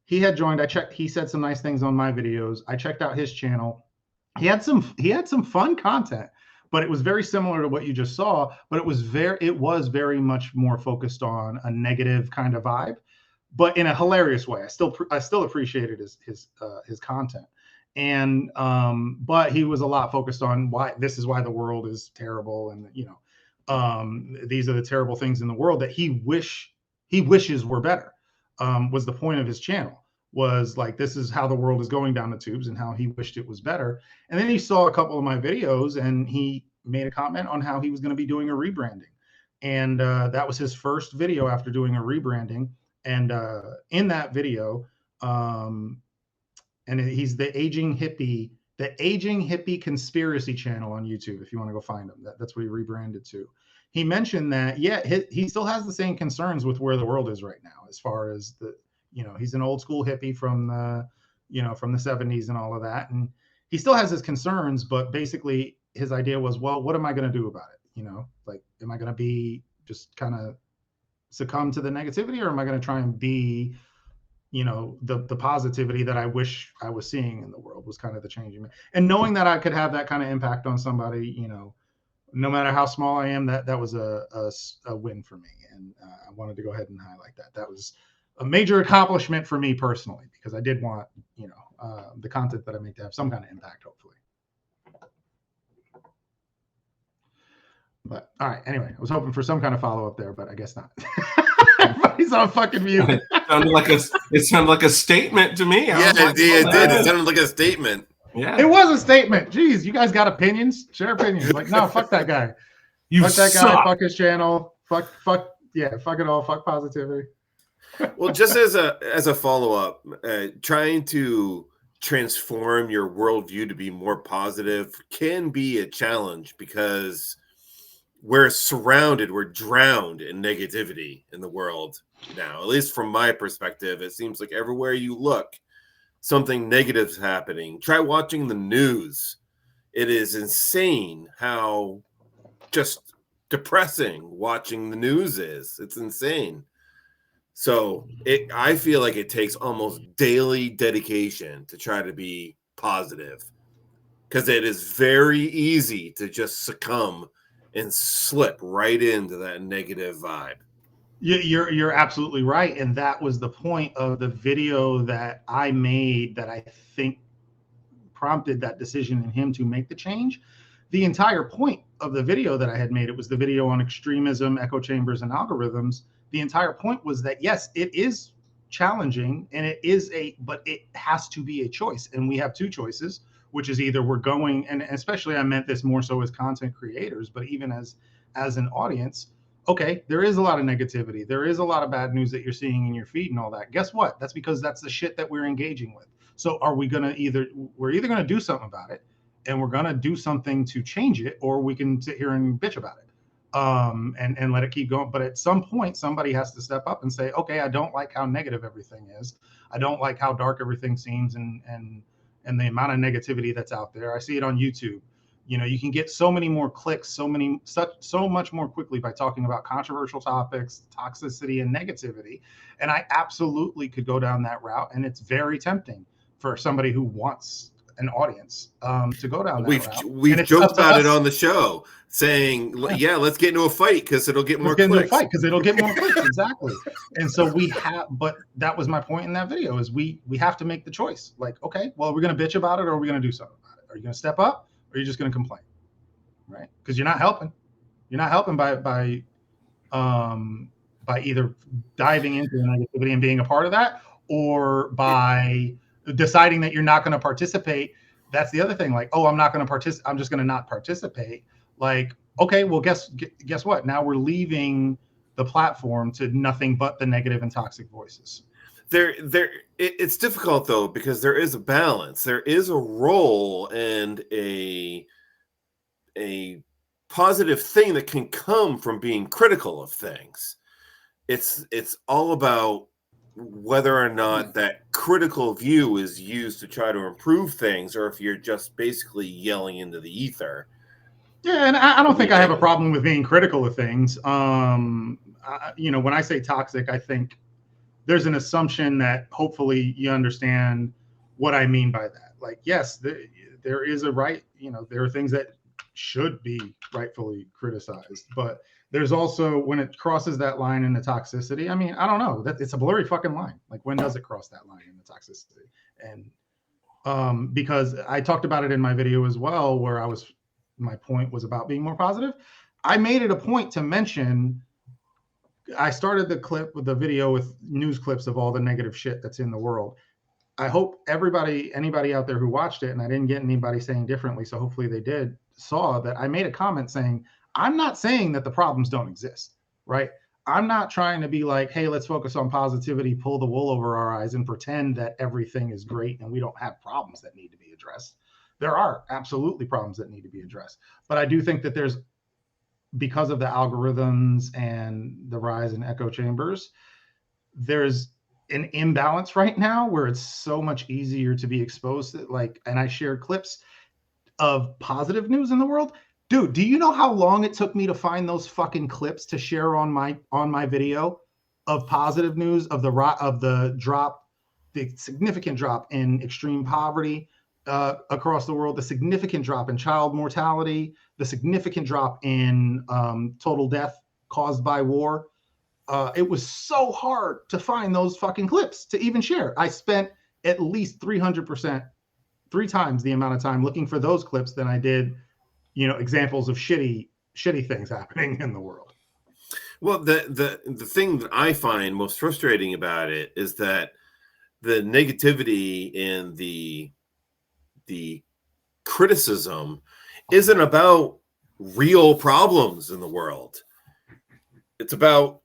He had joined. I checked. He said some nice things on my videos. I checked out his channel. He had some fun content, but it was very similar to what you just saw. But it was very much more focused on a negative kind of vibe, but in a hilarious way. I still appreciated his content, and but he was a lot focused on why the world is terrible, and these are the terrible things in the world that he wishes were better. Was the point of his channel, was like, this is how the world is going down the tubes and how he wished it was better. And then he saw a couple of my videos and he made a comment on how he was going to be doing a rebranding. And that was his first video after doing a rebranding. And in that video, and he's the Aging Hippie Conspiracy channel on YouTube, if you want to go find him. That's what he rebranded to. He mentioned that, he still has the same concerns with where the world is right now, as far as he's an old school hippie from the 70s and all of that. And he still has his concerns, but basically his idea was, well, what am I going to do about it? Like, am I going to be just kind of succumb to the negativity, or am I going to try and be, the positivity that I wish I was seeing in the world, was kind of the changing. And knowing that I could have that kind of impact on somebody, no matter how small I am, that was a win for me. And I wanted to go ahead and highlight that. That was a major accomplishment for me personally, because I did want, the content that I make to have some kind of impact, hopefully. But all right, anyway, I was hoping for some kind of follow-up there, but I guess not. Everybody's on fucking mute. It sounded like a statement to me. Yeah, it did. It sounded like a statement. Yeah, it was a statement. Jeez, you guys got opinions? Share opinions. Like, no, fuck that guy. Fuck that guy. Fuck his channel. Fuck it all. Fuck positivity. Well, just as a follow-up, trying to transform your worldview to be more positive can be a challenge, because we're drowned in negativity in the world now. At least from my perspective, it seems like everywhere you look, something negative is happening. Try watching the news. It is insane how just depressing watching the news is. It's insane. So I feel like it takes almost daily dedication to try to be positive, because it is very easy to just succumb and slip right into that negative vibe. You're absolutely right. And that was the point of the video that I made, that I think prompted that decision in him to make the change. The entire point of the video that I had made, it was the video on extremism, echo chambers, and algorithms. The entire point was that, yes, it is challenging, and but it has to be a choice. And we have two choices, which is either we're going, and especially I meant this more so as content creators, but even as an audience, okay, there is a lot of negativity. There is a lot of bad news that you're seeing in your feed and all that. Guess what? That's because that's the shit that we're engaging with. So are we going to we're either going to do something about it, and we're going to do something to change it, or we can sit here and bitch about it. And let it keep going. But at some point, somebody has to step up and say, okay, I don't like how negative everything is. I don't like how dark everything seems, and the amount of negativity that's out there. I see it on YouTube. You can get so many more clicks, so much more quickly by talking about controversial topics, toxicity, and negativity. And I absolutely could go down that route, and it's very tempting for somebody who wants an audience to go down that route. We've joked about it on the show, saying, yeah, let's get into a fight because it'll get more clicks. Exactly. And so but that was my point in that video, is we have to make the choice. Like, okay, well, we're going to bitch about it, or are we going to do something about it? Are you going to step up, or are you just going to complain? Right? Because you're not helping. You're not helping by either diving into the negativity and being a part of that, or by deciding that you're not going to participate. That's the other thing. Like, oh, I'm not going to participate. I'm just going to not participate. Like, okay, well, guess what? Now we're leaving the platform to nothing but the negative and toxic voices. it's difficult though, because there is a balance. There is a role and a positive thing that can come from being critical of things. It's all about whether or not that critical view is used to try to improve things, or if you're just basically yelling into the ether. Yeah, and I don't think I have a problem with being critical of things. When I say toxic, I think there's an assumption that hopefully you understand what I mean by that. Like, yes, there is a right, there are things that should be rightfully criticized, but there's also, when it crosses that line into toxicity, I mean, I don't know, that it's a blurry fucking line. Like, when does it cross that line into toxicity? And because I talked about it in my video as well, where my point was about being more positive. I made it a point to mention, I started the video with news clips of all the negative shit that's in the world. I hope anybody out there who watched it, and I didn't get anybody saying differently, so hopefully they did, saw that I made a comment saying, I'm not saying that the problems don't exist, right? I'm not trying to be like, hey, let's focus on positivity, pull the wool over our eyes, and pretend that everything is great and we don't have problems that need to be addressed. There are absolutely problems that need to be addressed. But I do think that because of the algorithms and the rise in echo chambers, there's an imbalance right now where it's so much easier to be exposed to, and I shared clips of positive news in the world. Dude, do you know how long it took me to find those fucking clips to share on my video of positive news of the significant drop in extreme poverty across the world, the significant drop in child mortality, the significant drop in total death caused by war? It was so hard to find those fucking clips to even share. I spent at least 300%, 3 times the amount of time looking for those clips than I did, examples of shitty things happening in the world. Well, the thing that I find most frustrating about it is that the negativity and the criticism isn't about real problems in the world. It's about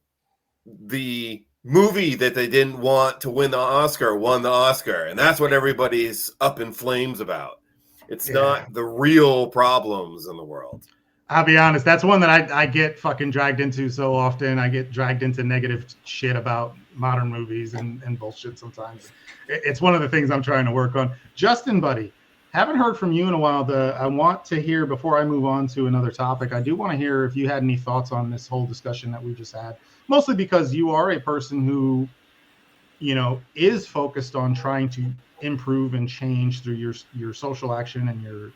the movie that they didn't want to win the Oscar won the Oscar, and that's what everybody's up in flames about. It's not the real problems in the world. I'll be honest, that's one that I get fucking dragged into so often. I get dragged into negative shit about modern movies and bullshit sometimes. It's one of the things I'm trying to work on. Justin, buddy, haven't heard from you in a while. I want to hear, before I move on to another topic, I do want to hear if you had any thoughts on this whole discussion that we just had, mostly because you are a person who, is focused on trying to improve and change through your social action and your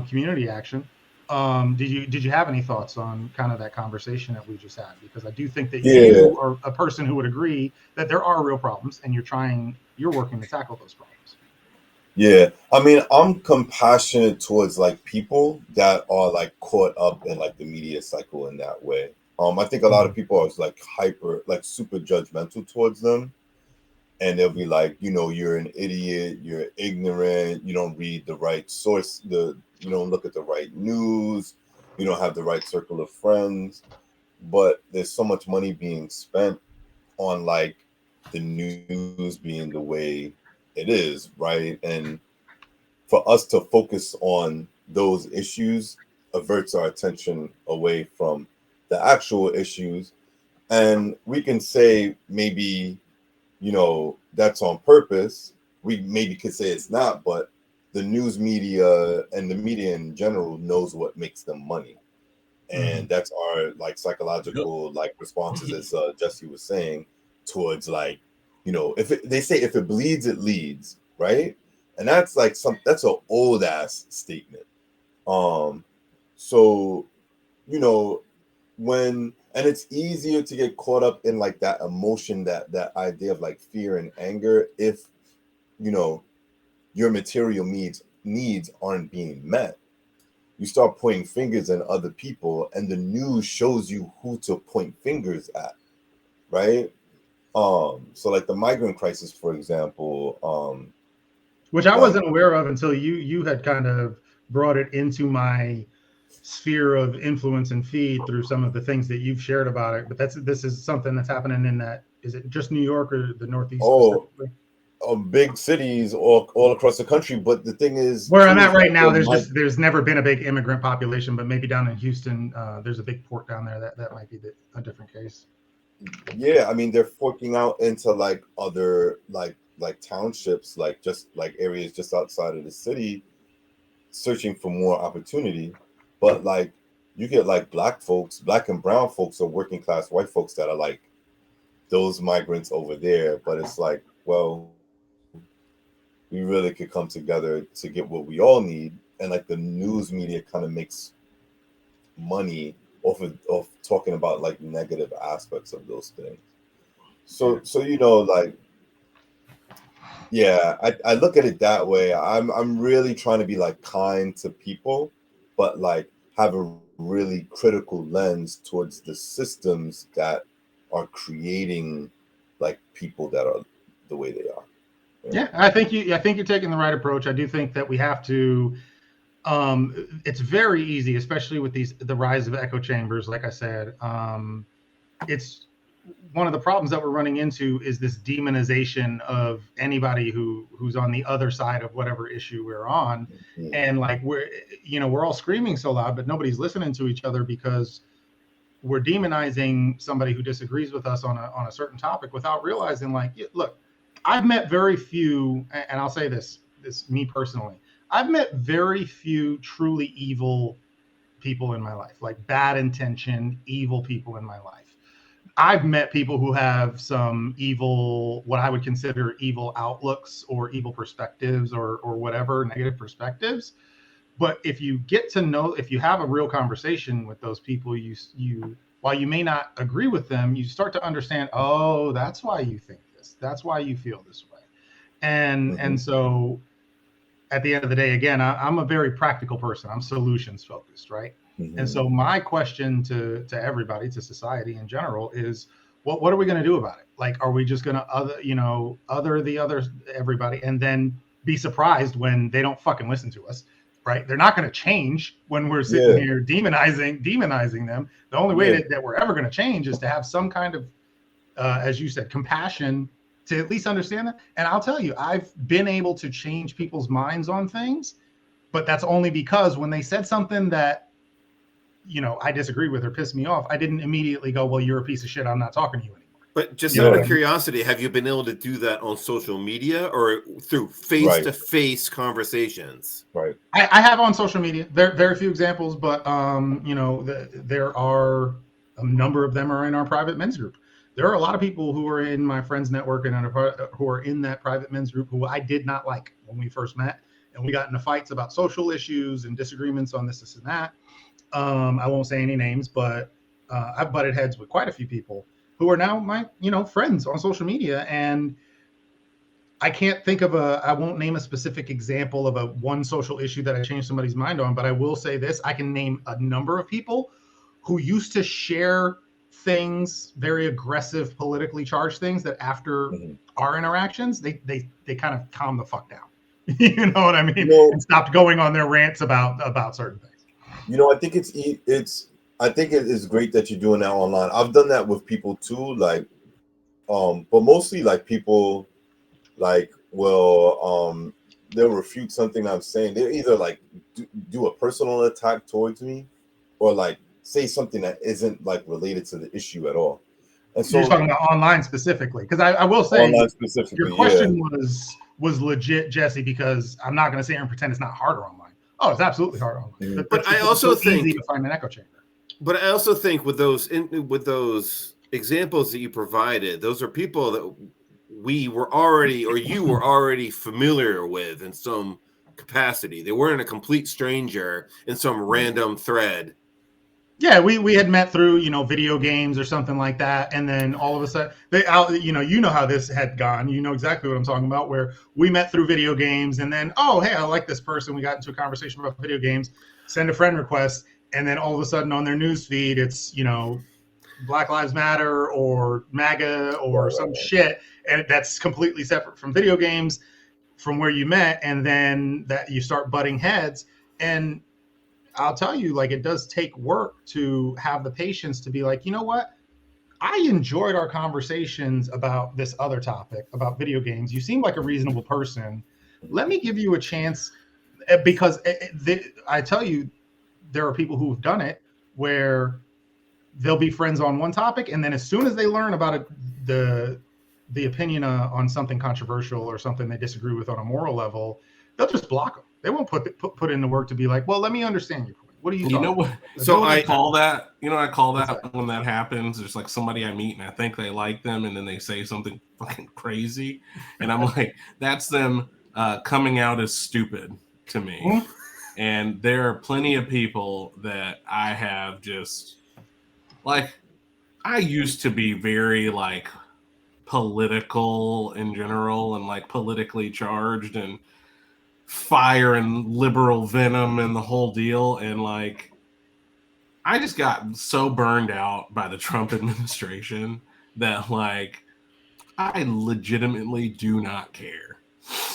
community action. Did you have any thoughts on kind of that conversation that we just had? Because I do think that you are a person who would agree that there are real problems and you're working to tackle those problems. Yeah, I mean, I'm compassionate towards people that are caught up in the media cycle in that way. I think a lot of people are super judgmental towards them, and they'll be like, you're an idiot, you're ignorant, you don't read the right source, you don't look at the right news, you don't have the right circle of friends. But there's so much money being spent on the news being the way it is, right? And for us to focus on those issues averts our attention away from the actual issues. And we can say maybe, that's on purpose. We maybe could say it's not, but the news media and the media in general knows what makes them money. And that's our psychological responses, as Jesse was saying, towards they say if it bleeds, it leads, right? And that's that's an old ass statement. So and it's easier to get caught up in that emotion, that idea of fear and anger, if your material needs aren't being met. You start pointing fingers at other people, and the news shows you who to point fingers at, right? So the migrant crisis, for example, which I wasn't aware of until you had kind of brought it into my sphere of influence and feed through some of the things that you've shared about it. But this is something that's happening in Is it just New York or the Northeast Oh, specifically? big cities all across the country. But the thing is, Where too, I'm is at right that now, there might, there's never been a big immigrant population, but maybe down in Houston, there's a big port down there that might be a different case. yeah, I mean, they're forking out into like other like townships, like just like areas just outside of the city, searching for more opportunity. But like you get like black folks, black and brown folks, or working class white folks that are like those migrants over there. But it's like, well, we really could come together to get what we all need. And like the news media kind of makes money of talking about like negative aspects of those things. So like, yeah, I look at it that way. I'm really trying to be like kind to people, but like have a really critical lens towards the systems that are creating like people that are the way they are. Yeah, I think you're taking the right approach. I do think that we have to. It's very easy, especially with the rise of echo chambers. Like I said, it's one of the problems that we're running into is this demonization of anybody who's on the other side of whatever issue we're on, and like we're all screaming so loud, but nobody's listening to each other because we're demonizing somebody who disagrees with us on a certain topic without realizing, like, look, I've met very few, and I'll say this me personally, I've met very few truly evil people in my life, like bad intention, evil people in my life. I've met people who have some evil, what I would consider evil outlooks or evil perspectives or whatever, negative perspectives. But if you get to know, if you have a real conversation with those people, you while you may not agree with them, you start to understand, oh, that's why you think this. That's why you feel this way. And so at the end of the day, again, I'm a very practical person. I'm solutions focused, right? And so my question to everybody, to society in general, is what are we going to do about it? Like, are we just going to other everybody and then be surprised when they don't fucking listen to us, right? They're not going to change when we're sitting here demonizing them. The only way that we're ever going to change is to have some kind of, as you said, compassion to at least understand that. And I'll tell you, I've been able to change people's minds on things, but that's only because when they said something that, I disagree with or pissed me off, I didn't immediately go, well, you're a piece of shit, I'm not talking to you anymore. But just out of curiosity, have you been able to do that on social media or through face-to-face conversations? Right. I have on social media. There are a few examples, but there are a number of them are in our private men's group. There are a lot of people who are in my friends network and who are in that private men's group who I did not like when we first met, and we got into fights about social issues and disagreements on this and that. I won't say any names, but I've butted heads with quite a few people who are now my, friends on social media. And I can't think of I won't name a specific example of one social issue that I changed somebody's mind on, but I will say this. I can name a number of people who used to share things, very aggressive, politically charged things, that after our interactions, they kind of calm the fuck down. You know what I mean? And stopped going on their rants about certain things. I think I think it is great that you're doing that online. I've done that with people too, like, but mostly like people like will they'll refute something I'm saying. They'll either like do a personal attack towards me, or like say something that isn't like related to the issue at all. And so you're talking about online specifically, because I will say online specifically, your question was legit, Jesse, because I'm not going to sit here and pretend it's not harder online. Oh, it's absolutely hard online. But I also think easy to find an echo chamber. But I also think with those examples that you provided, those are people that we were already, or you were already familiar with in some capacity. They weren't a complete stranger in some random thread. Yeah, we had met through, video games or something like that. And then all of a sudden, you know how this had gone. You know exactly what I'm talking about, where we met through video games and then, oh, hey, I like this person. We got into a conversation about video games, send a friend request. And then all of a sudden on their news feed, it's, Black Lives Matter or MAGA or some shit. And that's completely separate from video games, from where you met. And then that you start butting heads. And I'll tell you, like, it does take work to have the patience to be like, you know what? I enjoyed our conversations about this other topic, about video games. You seem like a reasonable person. Let me give you a chance because I tell you, there are people who have done it where they'll be friends on one topic, and then as soon as they learn about it, the opinion on something controversial or something they disagree with on a moral level, they'll just block them. They won't put in the work to be like, well, let me understand your point. What are you talking what? about? So I call that. I call What's that that? when that happens. There's like somebody I meet and I think they like them, and then they say something fucking crazy, and I'm like, that's them coming out as stupid to me. Mhm. And there are plenty of people that I have just like. I used to be very like political in general and like politically charged and fire and liberal venom and the whole deal. And like, I just got so burned out by the Trump administration that like, I legitimately do not care.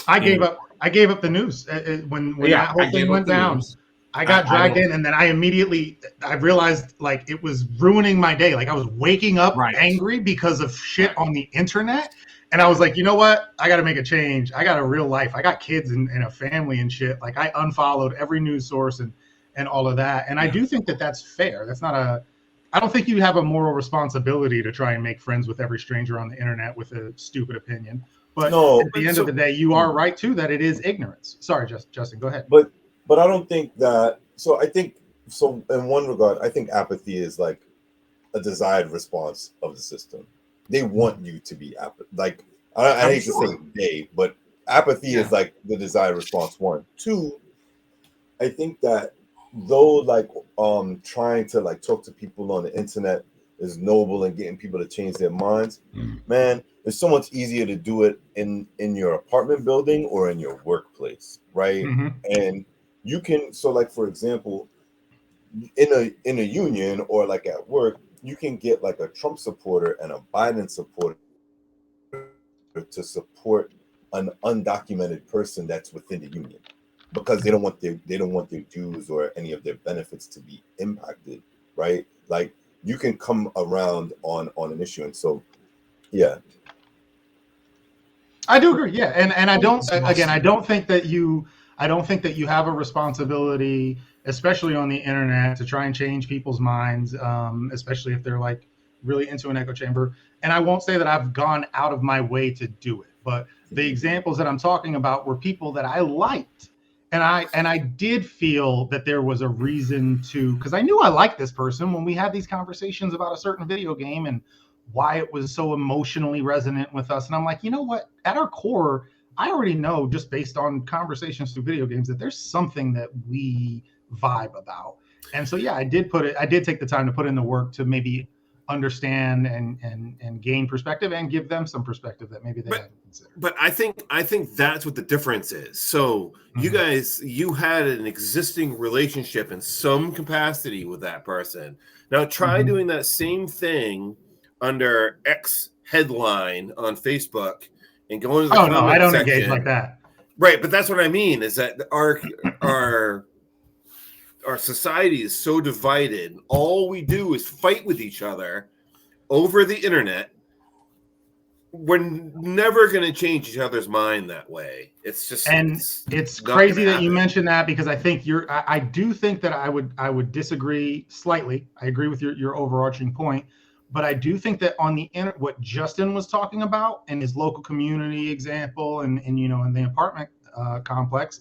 I gave And up. I gave up the news when yeah, that whole I thing gave up went the down. news. I got I dragged don't. in, and then I realized like it was ruining my day. Like I was waking up Right. angry because of shit Right. on the internet, and I was like, you know what? I got to make a change. I got a real life. I got kids and a family and shit. Like I unfollowed every news source and all of that. And I do think that that's fair. That's not a. I don't think you have a moral responsibility to try and make friends with every stranger on the internet with a stupid opinion. But No, at the end of the day, you are right too that it is ignorance. Sorry, Justin, go ahead. but I don't think that. So I think so. In one regard, I think apathy is like a desired response of the system. They want you to be like I hate to say they, but apathy is like the desired response. One, two. I think that though like trying to like talk to people on the internet is noble and getting people to change their minds, man, it's so much easier to do it in your apartment building or in your workplace, right? Mm-hmm. And you can, so like for example, in a union or like at work, you can get like a Trump supporter and a Biden supporter to support an undocumented person that's within the union because they don't want their dues or any of their benefits to be impacted, right? Like you can come around on an issue, and so yeah, I do agree. Yeah, and I don't again. I don't think that you have a responsibility, especially on the internet, to try and change people's minds, especially if they're like really into an echo chamber. And I won't say that I've gone out of my way to do it, but the examples that I'm talking about were people that I liked, and I did feel that there was a reason to, because I knew I liked this person when we had these conversations about a certain video game and why it was so emotionally resonant with us. And I'm like, you know what? At our core, I already know just based on conversations through video games that there's something that we vibe about. And so yeah, I did take the time to put in the work to maybe understand and gain perspective and give them some perspective that maybe they hadn't considered. But I think that's what the difference is. So you guys, you had an existing relationship in some capacity with that person. Now try doing that same thing under X headline on Facebook and go into the comment I don't section. engage like that. Right, but that's what I mean is that our society is so divided. All we do is fight with each other over the internet. We're never going to change each other's mind that way. It's just, and it's crazy that you mentioned that, because I think I do think that I would disagree slightly. I agree with your overarching point, but I do think that on the internet, what Justin was talking about in his local community example and in the apartment complex,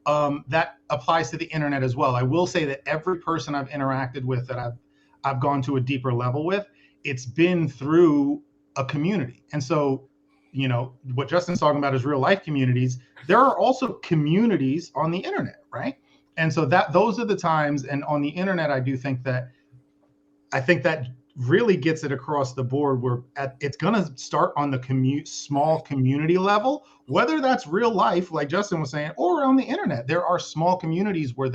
that applies to the internet as well. I will say that every person I've interacted with that I've gone to a deeper level with, it's been through a community. And so, what Justin's talking about is real life communities. There are also communities on the internet, right? And so those are the times. And on the internet, I think that really gets it across the board where it's going to start on the small community level, whether that's real life, like Justin was saying, or on the internet. There are small communities where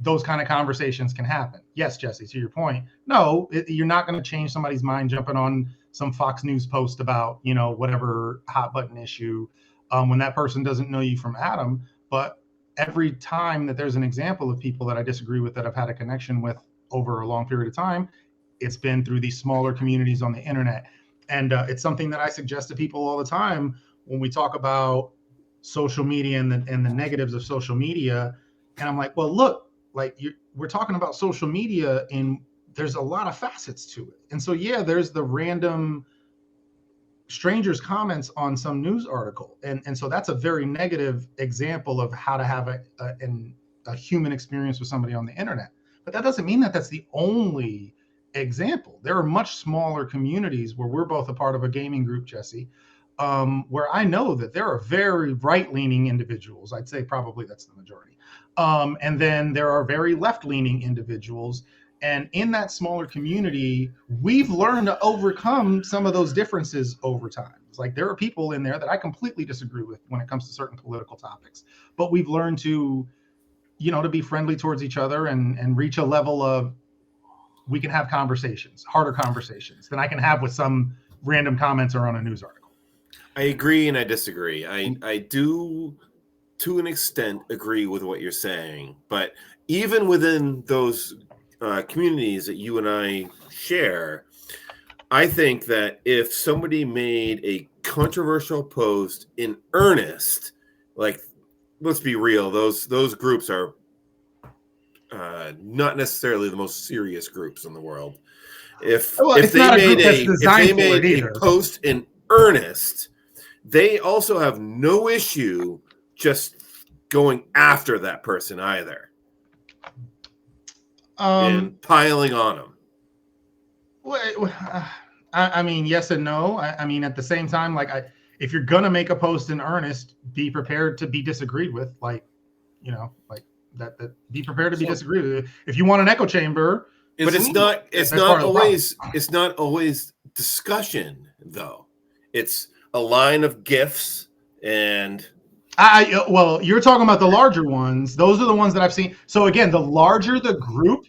those kind of conversations can happen. Yes, Jesse, to your point, no, you're not going to change somebody's mind jumping on some Fox News post about, whatever hot button issue when that person doesn't know you from Adam. But every time that there's an example of people that I disagree with that I've had a connection with over a long period of time, it's been through these smaller communities on the internet. And it's something that I suggest to people all the time when we talk about social media and the negatives of social media. And I'm like, well, look, like we're talking about social media, and there's a lot of facets to it. And so, yeah, there's the random strangers' comments on some news article. And so that's a very negative example of how to have a human experience with somebody on the internet. But that doesn't mean that that's the only example. There are much smaller communities where we're both a part of a gaming group, Jesse, where I know that there are very right-leaning individuals. I'd say probably that's the majority. And then there are very left-leaning individuals. And in that smaller community, we've learned to overcome some of those differences over time. It's like there are people in there that I completely disagree with when it comes to certain political topics, but we've learned to, to be friendly towards each other and reach a level of, we can have conversations, harder conversations than I can have with some random comments or on a news article. I agree and I disagree. I do, to an extent, agree with what you're saying, but even within those communities that you and I share, I think that if somebody made a controversial post in earnest, like, let's be real, those groups are not necessarily the most serious groups in the world. If they made a post in earnest, they also have no issue just going after that person either. And piling on them. I mean, yes and no. I mean, at the same time, like, if you're gonna make a post in earnest, be prepared to be disagreed with. Like, that be prepared to be disagreed with. If you want an echo chamber, but it's not always discussion though. It's a line of GIFs and. Well, you're talking about the larger ones. Those are the ones that I've seen. So again, the larger the group,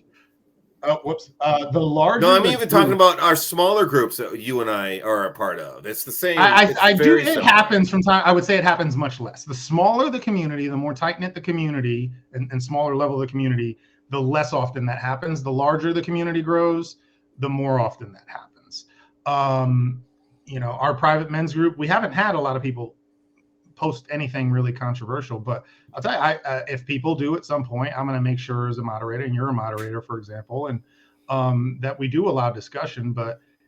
the larger. No, I'm even talking about our smaller groups that you and I are a part of. It's the same. It happens from time. I would say it happens much less. The smaller the community, the more tight knit the community, and smaller level of the community, the less often that happens. The larger the community grows, the more often that happens. Our private men's group, we haven't had a lot of people post anything really controversial, but I'll tell you, if people do at some point, I'm going to make sure as a moderator, and you're a moderator, for example, and that we do allow discussion.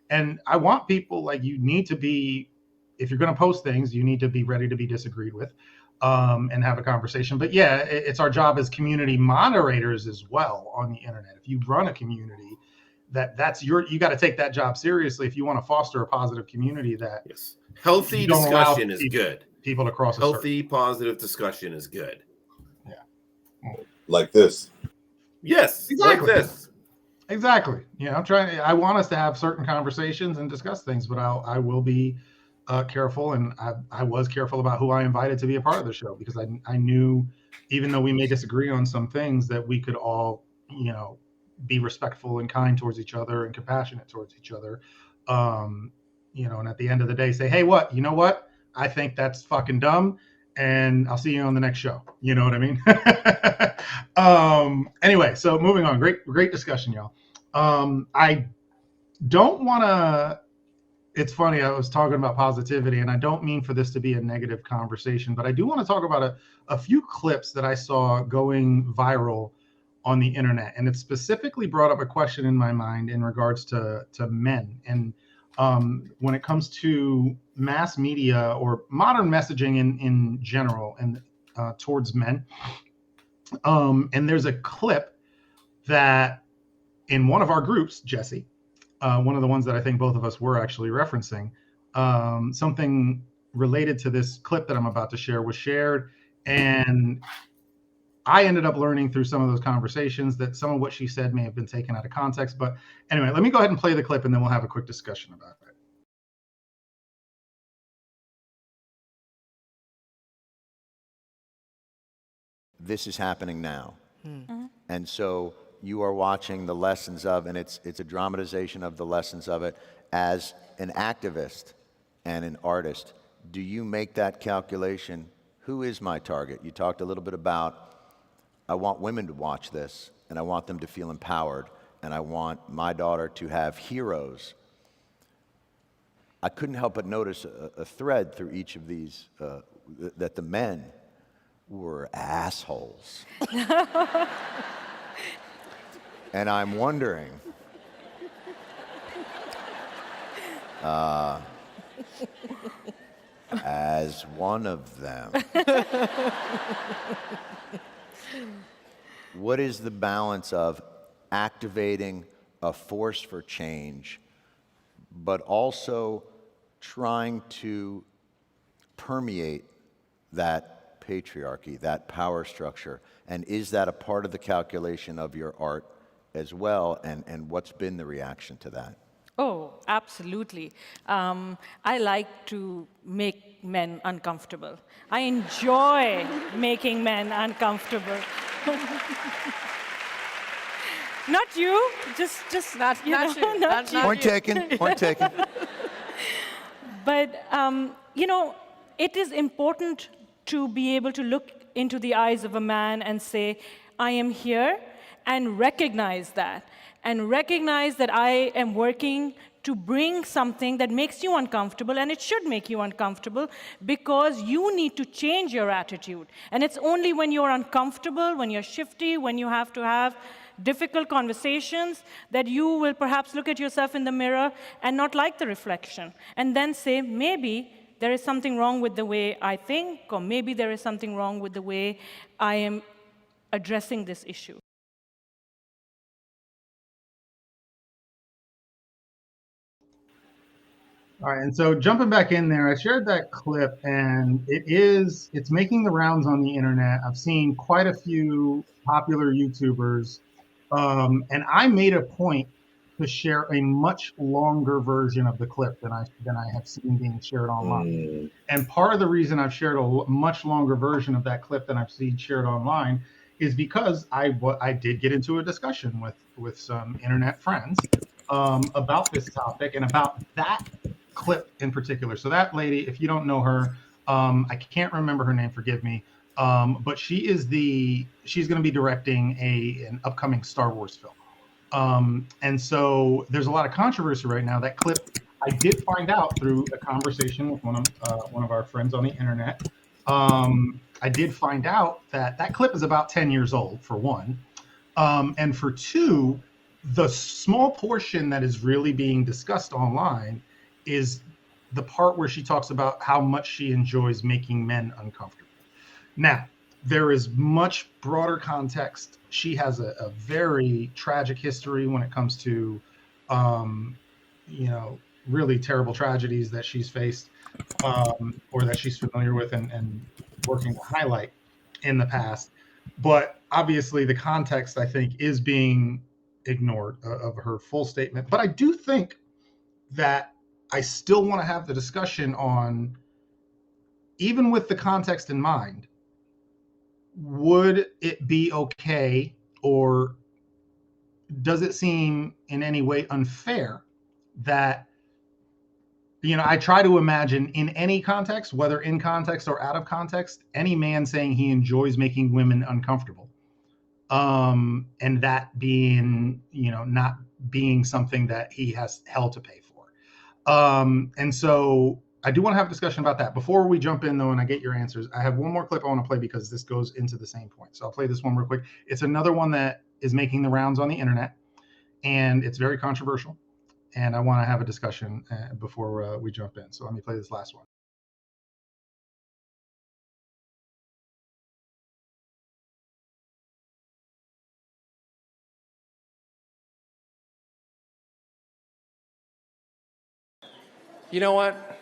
And I want people, like, you need to be, if you're going to post things, you need to be ready to be disagreed with and have a conversation. But yeah, it's our job as community moderators as well on the internet. If you run a community, you got to take that job seriously if you want to foster a positive community. That yes. Healthy discussion is good. People to cross healthy, positive discussion is good. Yeah, like this. Yes, exactly. Like this. Exactly. I want us to have certain conversations and discuss things, but I will be careful, and I was careful about who I invited to be a part of the show, because I knew, even though we may disagree on some things, that we could all, be respectful and kind towards each other and compassionate towards each other. And at the end of the day, say, hey, what? I think that's fucking dumb, and I'll see you on the next show. You know what I mean? Anyway, so moving on. Great discussion, y'all. I don't want to. It's funny. I was talking about positivity, and I don't mean for this to be a negative conversation, but I do want to talk about a few clips that I saw going viral on the internet, and it specifically brought up a question in my mind in regards to men. And when it comes to mass media or modern messaging in general and towards men. And there's a clip that in one of our groups, Jesse, one of the ones that I think both of us were actually referencing, something related to this clip that I'm about to share was shared. And I ended up learning through some of those conversations that some of what she said may have been taken out of context. But anyway, let me go ahead and play the clip, and then we'll have a quick discussion about it. This is happening now. And so you are watching the lessons of, and it's a dramatization of the lessons of it. As an activist and an artist, do you make that calculation? Who is my target? You talked a little bit about, I want women to watch this, and I want them to feel empowered. and I want my daughter to have heroes, I couldn't help but notice a thread through each of these, that the men were assholes. And I'm wondering, as one of them, what is the balance of activating a force for change, but also trying to permeate that patriarchy, that power structure? And is that a part of the calculation of your art as well? And what's been the reaction to that? Oh, absolutely. I like to make men uncomfortable. I enjoy making men uncomfortable. Not you, just Not you. not you. Point taken, point taken. But, it is important to be able to look into the eyes of a man and say, I am here, and recognize that. And recognize that I am working to bring something that makes you uncomfortable, and it should make you uncomfortable because you need to change your attitude. And it's only when you're uncomfortable, when you're shifty, when you have to have difficult conversations, that you will perhaps look at yourself in the mirror and not like the reflection, and then say, maybe there is something wrong with the way I think, or maybe there is something wrong with the way I am addressing this issue. All right, and so jumping back in there, I shared that clip, and it's making the rounds on the internet. I've seen quite a few popular YouTubers, and I made a point to share a much longer version of the clip than I have seen being shared online. And part of the reason I've shared a much longer version of that clip than I've seen shared online is because I did get into a discussion with some internet friends about this topic and about that clip in particular. So that lady, if you don't know her, I can't remember her name, forgive me, but she's going to be directing an upcoming Star Wars film. And so there's a lot of controversy right now. That clip, I did find out through a conversation with one of our friends on the internet. I did find out that clip is about 10 years old, for one. And for two, the small portion that is really being discussed online is the part where she talks about how much she enjoys making men uncomfortable. Now, there is much broader context. She has a very tragic history when it comes to, really terrible tragedies that she's faced, or that she's familiar with and working to highlight in the past. But obviously the context, I think, is being ignored of her full statement. But I do think that I still want to have the discussion on, even with the context in mind, would it be okay, or does it seem in any way unfair that, I try to imagine in any context, whether in context or out of context, any man saying he enjoys making women uncomfortable, and that being, not being something that he has hell to pay for. And so I do want to have a discussion about that. Before we jump in, though, and I get your answers, I have one more clip I want to play because this goes into the same point. So I'll play this one real quick. It's another one that is making the rounds on the internet, and it's very controversial. And I want to have a discussion before we jump in. So let me play this last one. You know what?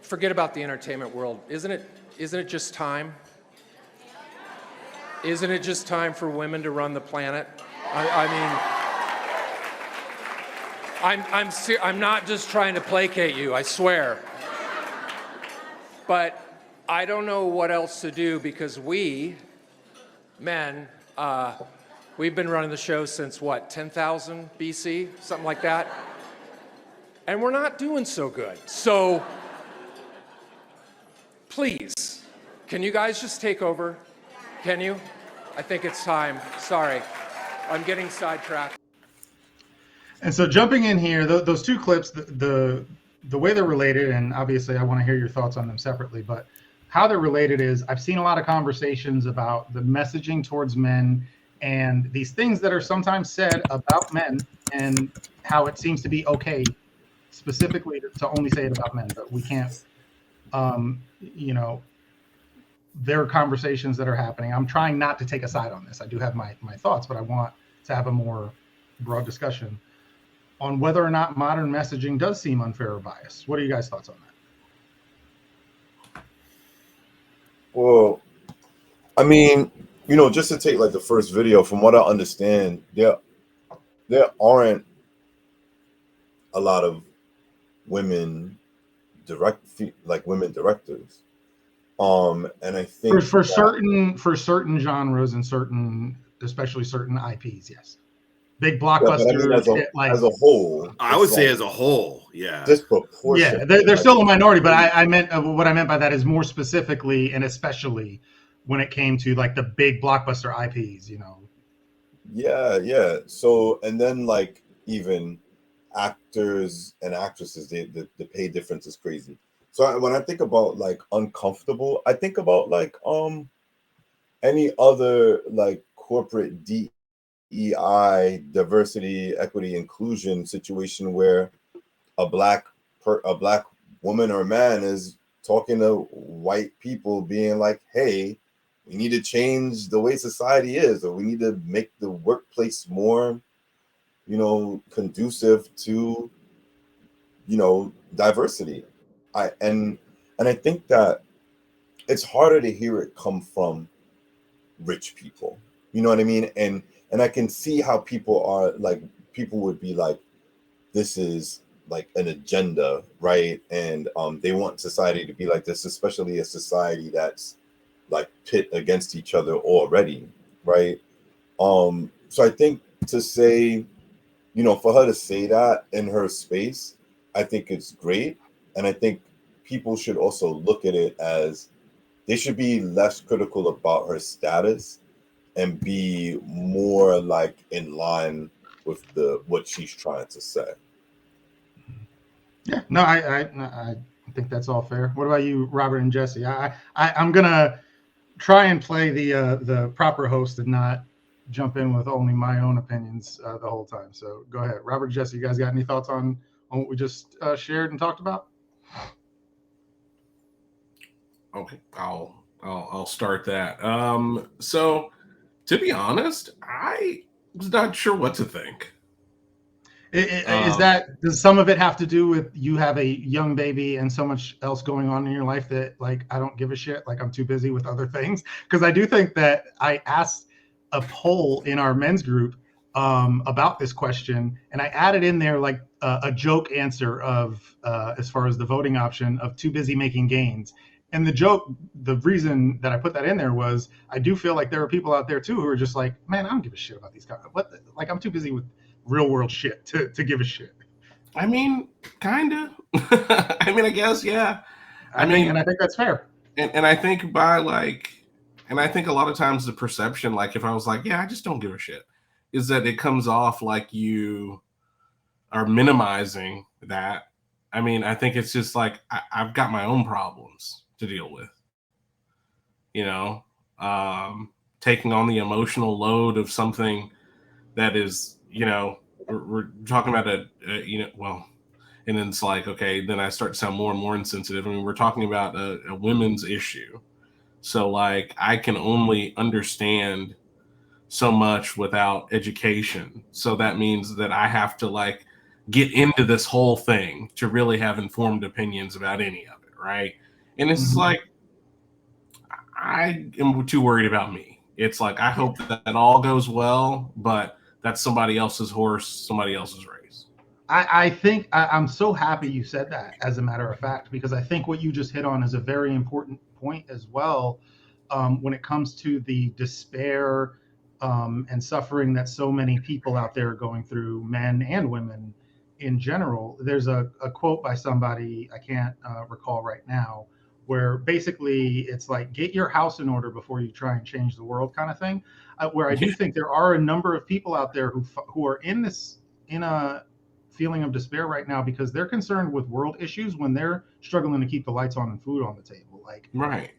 Forget about the entertainment world. Isn't it just time? Isn't it just time for women to run the planet? I'm not just trying to placate you, I swear. But I don't know what else to do, because we, men, we've been running the show since what, 10,000 BC? Something like that. And we're not doing so good. So please, can you guys just take over? Can you? I think it's time. Sorry, I'm getting sidetracked. And so jumping in here, those two clips, the way they're related, and obviously I want to hear your thoughts on them separately, but how they're related is I've seen a lot of conversations about the messaging towards men and these things that are sometimes said about men and how it seems to be okay specifically to only say it about men, but we can't, you know, there are conversations that are happening. I'm trying not to take a side on this. I do have my thoughts, but I want to have a more broad discussion on whether or not modern messaging does seem unfair or biased. What are you guys' thoughts on that? Well, I mean, just to take like the first video, from what I understand, there aren't a lot of women women directors. And I think For certain genres and especially certain IPs, yes. Big blockbusters, as a whole, I would say as a whole, yeah. Disproportionate. Yeah, they're still a minority, but I meant what I meant by that is more specifically and especially when it came to like the big blockbuster IPs, Yeah. So, and then like even actors and actresses, the pay difference is crazy. So when I think about like uncomfortable, I think about like any other like corporate DEI, diversity, equity, inclusion situation where a black woman or man is talking to white people, being like, "Hey, we need to change the way society is, or we need to make the workplace more, conducive to, diversity." And I think that it's harder to hear it come from rich people. You know what I mean? And I can see how people would be like, this is like an agenda, right? And they want society to be like this, especially a society that's like pit against each other already, right? So I think to say, for her to say that in her space, I think it's great. And I think people should also look at it as they should be less critical about her status and be more like in line with what she's trying to say. Yeah, no, I think that's all fair. What about you, Robert and Jesse? I'm gonna try and play the proper host and not jump in with only my own opinions the whole time. So go ahead, Robert, Jesse. You guys got any thoughts on what we just shared and talked about? Okay, I'll start that. So to be honest, I was not sure what to think. Does some of it have to do with you have a young baby and so much else going on in your life that like I don't give a shit, like I'm too busy with other things? Because I do think that I asked a poll in our men's group about this question, and I added in there like a joke answer of as far as the voting option of too busy making gains. And the reason that I put that in there was I do feel like there are people out there too who are just like, man, I don't give a shit about these guys. Like I'm too busy with real world shit to give a shit. I mean, kind of. I mean, I guess, yeah. I mean, and I think that's fair. And I think and I think a lot of times the perception, like if I was like, yeah, I just don't give a shit, is that it comes off like you are minimizing that. I mean, I think it's just like I've got my own problems to deal with. Taking on the emotional load of something that is, we're talking about and then it's like, okay, then I start to sound more and more insensitive. I mean, we're talking about a women's issue. So like, I can only understand so much without education. So that means that I have to like get into this whole thing to really have informed opinions about any of it. Right. And it's like, I am too worried about me. It's like, I hope that all goes well, but that's somebody else's horse, somebody else's race. I think I'm so happy you said that, as a matter of fact, because I think what you just hit on is a very important point as well when it comes to the despair and suffering that so many people out there are going through, men and women in general. There's a quote by somebody, I can't recall right now, where basically it's like, get your house in order before you try and change the world kind of thing. Where I do think there are a number of people out there who are in feeling of despair right now because they're concerned with world issues when they're struggling to keep the lights on and food on the table. Like, right.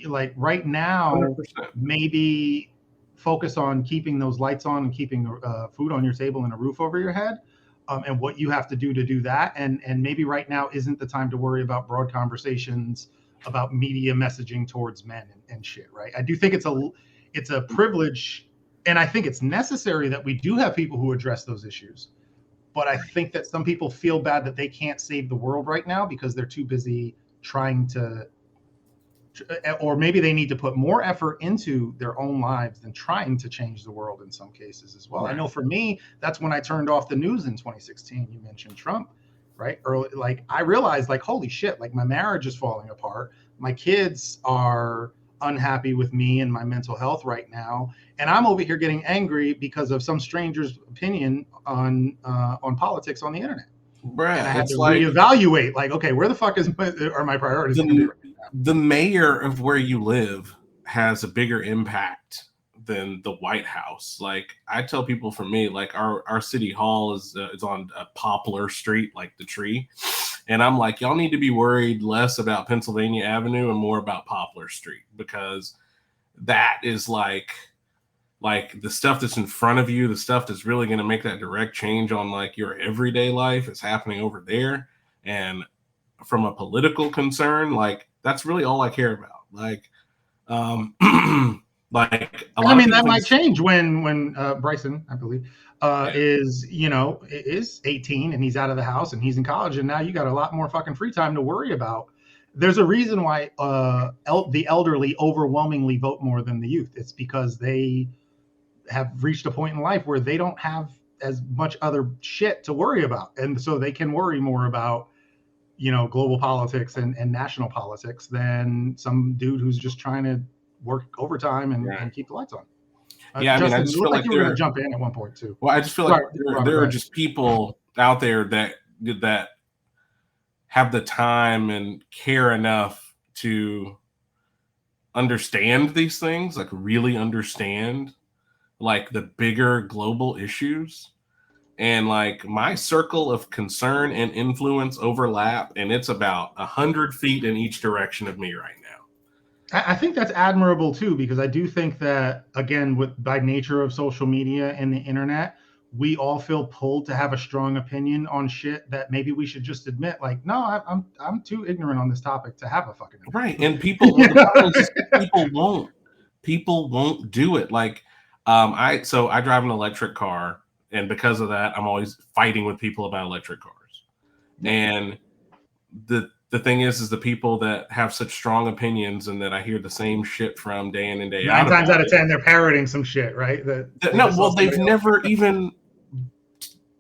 Like right now, 100%. maybe focus on keeping those lights on and keeping food on your table and a roof over your head, and what you have to do that. And maybe right now isn't the time to worry about broad conversations about media messaging towards men and shit, right? I do think it's a privilege, and I think it's necessary that we do have people who address those issues. But I think that some people feel bad that they can't save the world right now because they're too busy trying to, or maybe they need to put more effort into their own lives than trying to change the world in some cases as well. Right. I know for me, that's when I turned off the news in 2016. You mentioned Trump, right? Early, like I realized, like, holy shit, like my marriage is falling apart. My kids are unhappy with me and my mental health right now, and I'm over here getting angry because of some stranger's opinion on politics on the internet. Bruh, And I had it's to like reevaluate, like, okay, where the fuck are my priorities going to be right now? the mayor of where you live has a bigger impact than the White House. Like I tell people, for me, like our city hall is on a Poplar Street, like the tree, and I'm like, y'all need to be worried less about Pennsylvania Avenue and more about Poplar Street, because that is like the stuff that's in front of you, the stuff that's really going to make that direct change on like your everyday life is happening over there. And from a political concern, like that's really all I care about. Like, like a lot I mean, of that people might change when Bryson, I believe, is 18 and he's out of the house and he's in college, and now you got a lot more fucking free time to worry about. There's a reason why the elderly overwhelmingly vote more than the youth. It's because they have reached a point in life where they don't have as much other shit to worry about, and so they can worry more about global politics and national politics than some dude who's just trying to work overtime and keep the lights on. Yeah, I mean, I Justin, just you feel look like you were going to jump in at one point too. Well, I just feel like there are just people out there that have the time and care enough to understand these things, like really understand like the bigger global issues. And like my circle of concern and influence overlap, and it's about 100 feet in each direction of me right now. I think that's admirable too, because I do think that, again, by nature of social media and the internet, we all feel pulled to have a strong opinion on shit that maybe we should just admit, like, no, I'm too ignorant on this topic to have a fucking opinion. Right. And people won't do it. Like I drive an electric car, and because of that, I'm always fighting with people about electric cars. And the thing is the people that have such strong opinions and that I hear the same shit from day in and day out. 9 times out of 10, they're parroting some shit, right? They've never even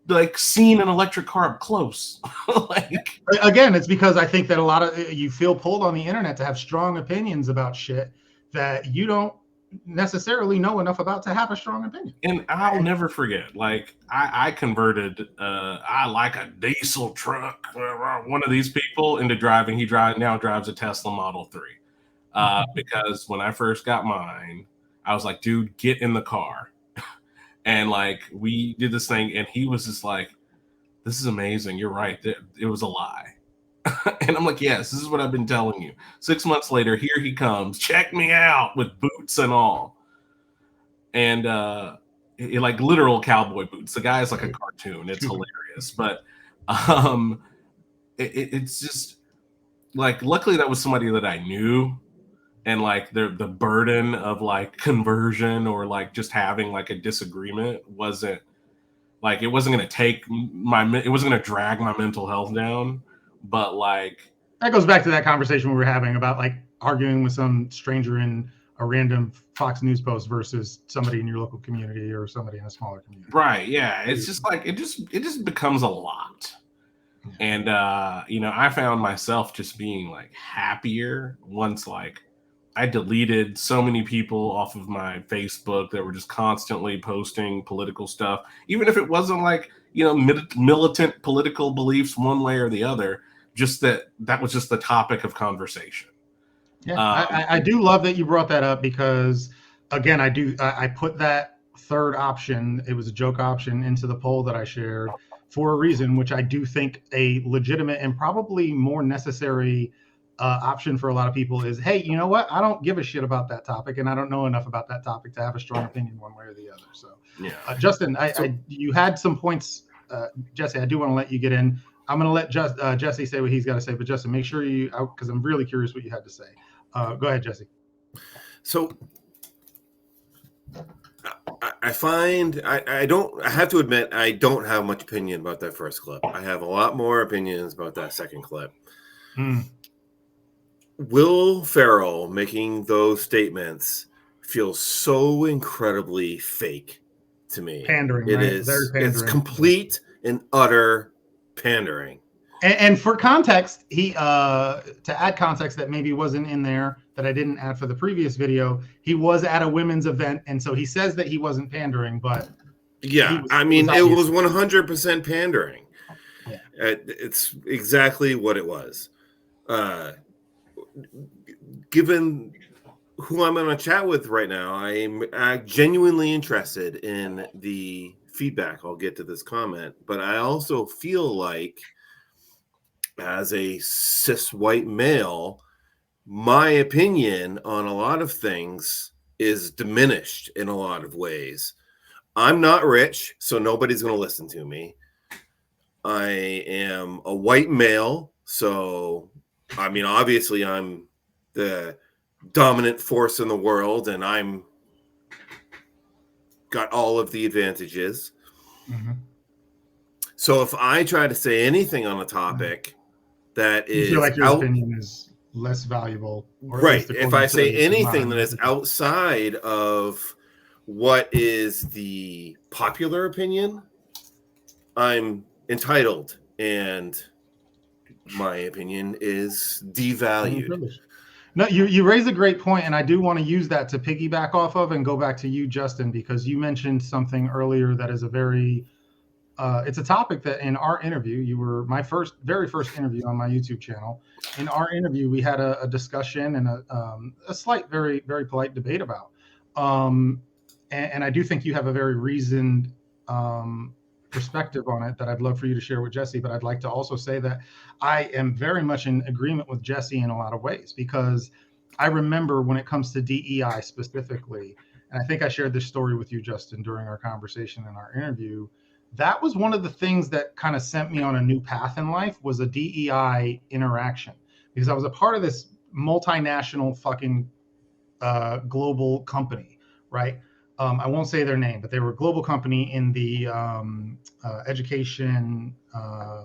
like seen an electric car up close. Like again, it's because I think that a lot of you feel pulled on the internet to have strong opinions about shit that you don't necessarily know enough about to have a strong opinion. And I'll never forget, like I converted I like a diesel truck, one of these people, into driving. He now drives a Tesla Model 3 because when I first got mine, I was like, dude, get in the car. And like we did this thing, and he was just like, this is amazing, you're right, it was a lie. And I'm like, yes, this is what I've been telling you. 6 months later, here he comes. Check me out, with boots and all. And like literal cowboy boots. The guy is like a cartoon. It's hilarious. But it's just like, luckily that was somebody that I knew. And like the burden of like conversion or like just having like a disagreement wasn't like, it wasn't going to drag my mental health down. But like that goes back to that conversation we were having about like arguing with some stranger in a random Fox News post versus somebody in your local community or somebody in a smaller community. Right. Yeah. It's just like, it just becomes a lot. And, I found myself just being like happier once like I deleted so many people off of my Facebook that were just constantly posting political stuff, even if it wasn't like, militant political beliefs one way or the other, just that was just the topic of conversation. Yeah, I do love that you brought that up, because again, I put that third option, it was a joke option, into the poll that I shared for a reason, which I do think a legitimate and probably more necessary option for a lot of people is, hey, you know what? I don't give a shit about that topic, and I don't know enough about that topic to have a strong opinion one way or the other. So, Justin, you had some points. Jesse, I do want to let you get in. I'm going to let Jesse say what he's got to say, but Justin, make sure you, because I'm really curious what you had to say. Go ahead, Jesse. So I find I have to admit I don't have much opinion about that first clip. I have a lot more opinions about that second clip. Will Ferrell making those statements feels so incredibly fake to me. Pandering, It right? is. Very pandering. It's complete and utter pandering. And for context, he to add context that maybe wasn't in there that I didn't add for the previous video, he was at a women's event, and so he says that he wasn't pandering, but yeah, I mean, it was 100% pandering. Yeah. It's exactly what it was. Given who I'm going to chat with right now, I'm genuinely interested in the feedback I'll get to this comment, but I also feel like as a cis white male, my opinion on a lot of things is diminished in a lot of ways. I'm not rich, so nobody's going to listen to me. I am a white male, so I mean, obviously I'm the dominant force in the world, and I'm got all of the advantages. Mm-hmm. So if I try to say anything on a topic that is, you feel like your opinion is less valuable, right? If I say anything that is outside of what is the popular opinion, I'm entitled, and my opinion is devalued. No, you raise a great point, and I do want to use that to piggyback off of and go back to you, Justin, because you mentioned something earlier that is a very, it's a topic that in our interview, you were my very first interview on my YouTube channel. In our interview, we had a discussion and a slight, very, very polite debate about. And I do think you have a very reasoned perspective on it that I'd love for you to share with Jesse, but I'd like to also say that I am very much in agreement with Jesse in a lot of ways, because I remember when it comes to DEI specifically, and I think I shared this story with you, Justin, during our conversation in our interview, that was one of the things that kind of sent me on a new path in life, was a DEI interaction, because I was a part of this multinational fucking global company, right? I won't say their name, but they were a global company in the education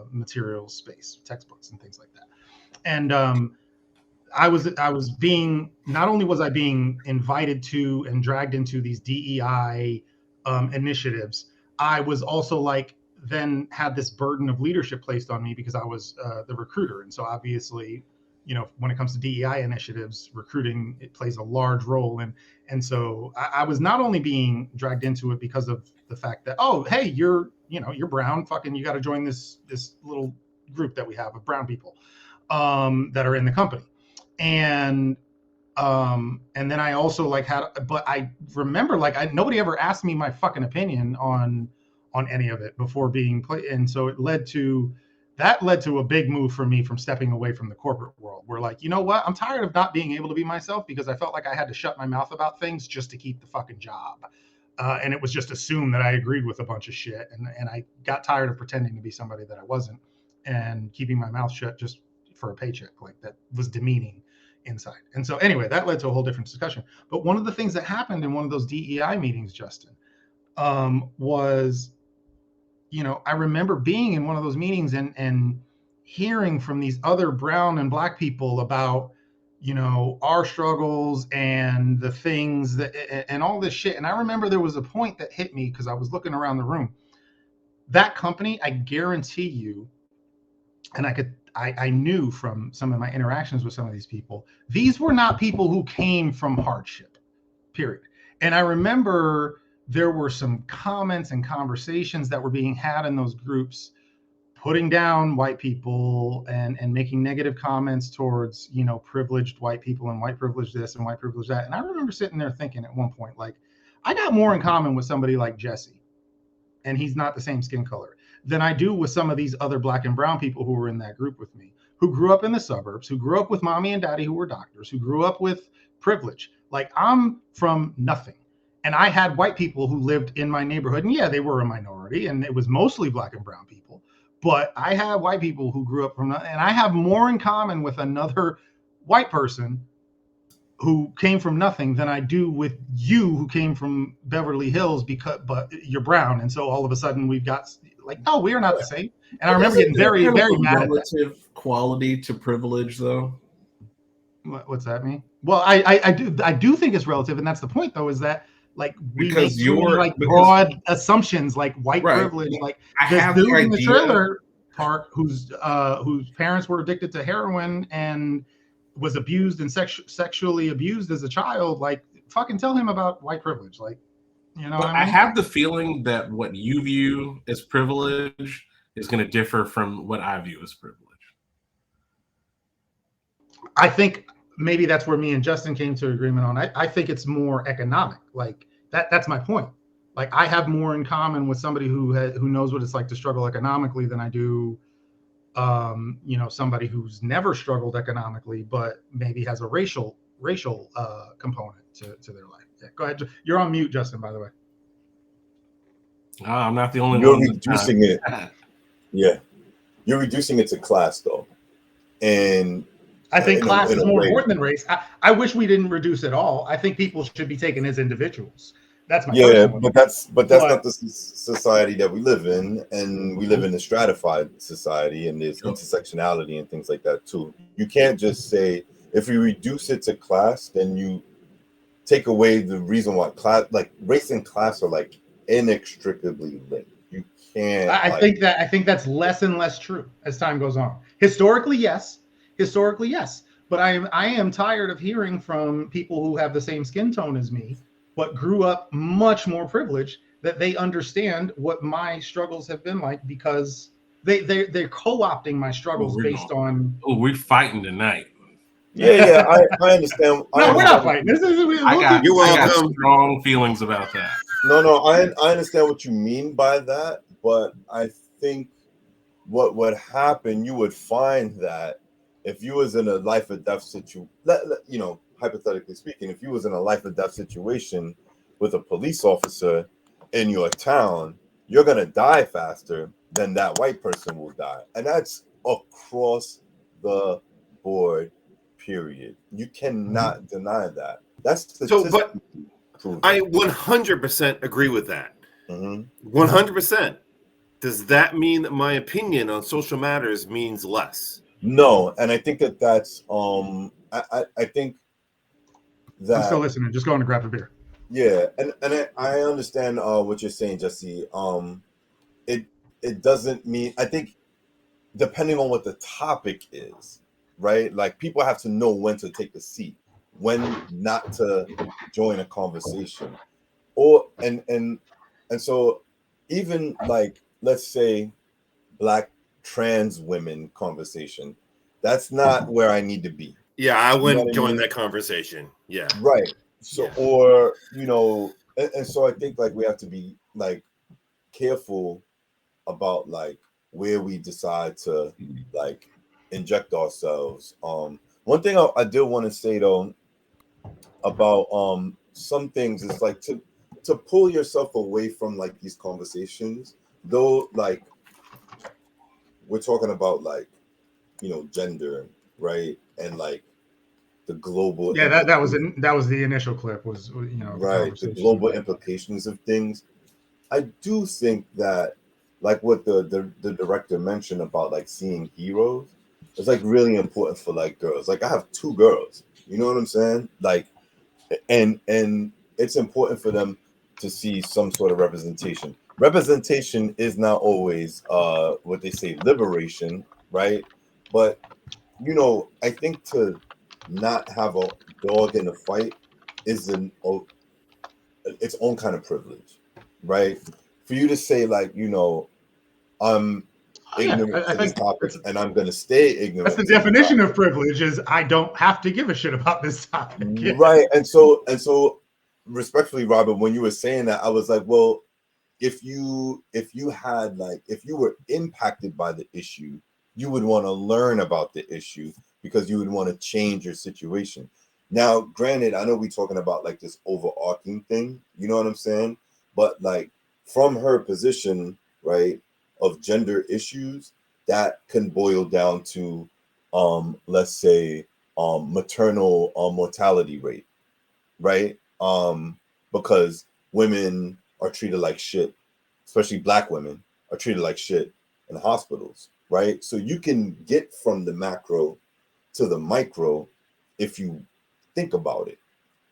materials space, textbooks and things like that. And I was being, not only was I being invited to and dragged into these DEI initiatives, I was also like then had this burden of leadership placed on me because I was the recruiter. And so obviously, you know, when it comes to DEI initiatives, recruiting, it plays a large role. And so I was not only being dragged into it because of the fact that, oh, hey, you're brown, fucking, you got to join this little group that we have of brown people that are in the company. And then I also but I remember nobody ever asked me my fucking opinion on any of it before being played. And so it led to a big move for me from stepping away from the corporate world. We're like, you know what? I'm tired of not being able to be myself, because I felt like I had to shut my mouth about things just to keep the fucking job. And it was just assumed that I agreed with a bunch of shit. And I got tired of pretending to be somebody that I wasn't and keeping my mouth shut just for a paycheck. Like, that was demeaning inside. And so anyway, that led to a whole different discussion. But one of the things that happened in one of those DEI meetings, Justin, was, you know, I remember being in one of those meetings and hearing from these other brown and black people about, you know, our struggles and the things that, and all this shit. And I remember there was a point that hit me because I was looking around the room. That company, I guarantee you, and I knew from some of my interactions with some of these people, these were not people who came from hardship, period. And I remember there were some comments and conversations that were being had in those groups, putting down white people and making negative comments towards, you know, privileged white people and white privilege this and white privilege that. And I remember sitting there thinking at one point, like, I got more in common with somebody like Jesse, and he's not the same skin color, than I do with some of these other black and brown people who were in that group with me, who grew up in the suburbs, who grew up with mommy and daddy who were doctors, who grew up with privilege. Like, I'm from nothing. And I had white people who lived in my neighborhood. And yeah, they were a minority, and it was mostly black and brown people. But I had white people who grew up from, and I have more in common with another white person who came from nothing than I do with you who came from Beverly Hills, but you're brown. And so all of a sudden we've got like, no, we are not the same. And I remember getting very, very mad at that. Relative quality to privilege, though. What's that mean? Well, I do think it's relative, and that's the point, though, is that like we Because make too many, like broad assumptions, like white privilege. Like this dude in the trailer park whose parents were addicted to heroin and was abused and sexually abused as a child. Like, fucking tell him about white privilege. Like, you know, I have the feeling that what you view as privilege is going to differ from what I view as privilege. I think maybe that's where me and Justin came to agreement on. I think it's more economic. Like that's my point. Like, I have more in common with somebody who knows what it's like to struggle economically than I do, you know, somebody who's never struggled economically, but maybe has a racial component to their life. Yeah, go ahead. You're on mute, Justin, by the way. I'm not the only You're one. reducing it. Yeah. You're reducing it to class, though. And I think class is more important than race. I wish we didn't reduce it all. I think people should be taken as individuals. That's my but that's not the society that we live in, and we live in a stratified society, and there's intersectionality and things like that too. You can't just say if you reduce it to class, then you take away the reason why class, like race and class, are like inextricably linked. You can't. I think that's less and less true as time goes on. Historically, yes, but I am tired of hearing from people who have the same skin tone as me, but grew up much more privileged, that they understand what my struggles have been like, because they're co-opting my struggles based on. Oh, we're fighting tonight. Yeah, I understand. No, we're not fighting. I got strong feelings about that. No, I understand what you mean by that, but I think what would happen, you would find that if you was in a life or death situation, you know, hypothetically speaking, if you was in a life or death situation with a police officer in your town, you're gonna die faster than that white person will die, and that's across the board. Period. You cannot deny that. That's so. But I 100% agree with that. 100%. Does that mean that my opinion on social matters means less? No, and I think that's I think that I'm still listening. Just going to grab a beer. Yeah, and I understand what you're saying, Jesse. It doesn't mean, I think, depending on what the topic is, right? Like, people have to know when to take a seat, when not to join a conversation, and so even like, let's say, Black trans women conversation, that's not where I need to be. Yeah, I wouldn't join that conversation. Yeah, right. So, or you know, and so I think like we have to be like careful about like where we decide to like inject ourselves. One thing I did want to say though about some things is like to pull yourself away from like these conversations, though, like we're talking about like, you know, gender, right, and like the global that was the initial clip, was, you know, right, the global implications of things. I do think that like what the director mentioned about like seeing heroes, it's like really important for like girls. Like I have 2 girls, you know what I'm saying? Like, and it's important for them to see some sort of representation. Representation is not always what they say liberation, right? But you know, I think to not have a dog in a fight is its own kind of privilege, right? For you to say like, you know, I'm ignorant to these topics and I'm going to stay ignorant. That's the definition of privilege, is I don't have to give a shit about this topic. Right. And so respectfully, Robert, when you were saying that, I was like, well, if you had like, if you were impacted by the issue, you would want to learn about the issue because you would want to change your situation. Now, granted, I know we're talking about like this overarching thing, you know what I'm saying? But like from her position, right, of gender issues, that can boil down to let's say maternal mortality rate, right? Because women are treated like shit, especially Black women are treated like shit in hospitals, right? So you can get from the macro to the micro if you think about it.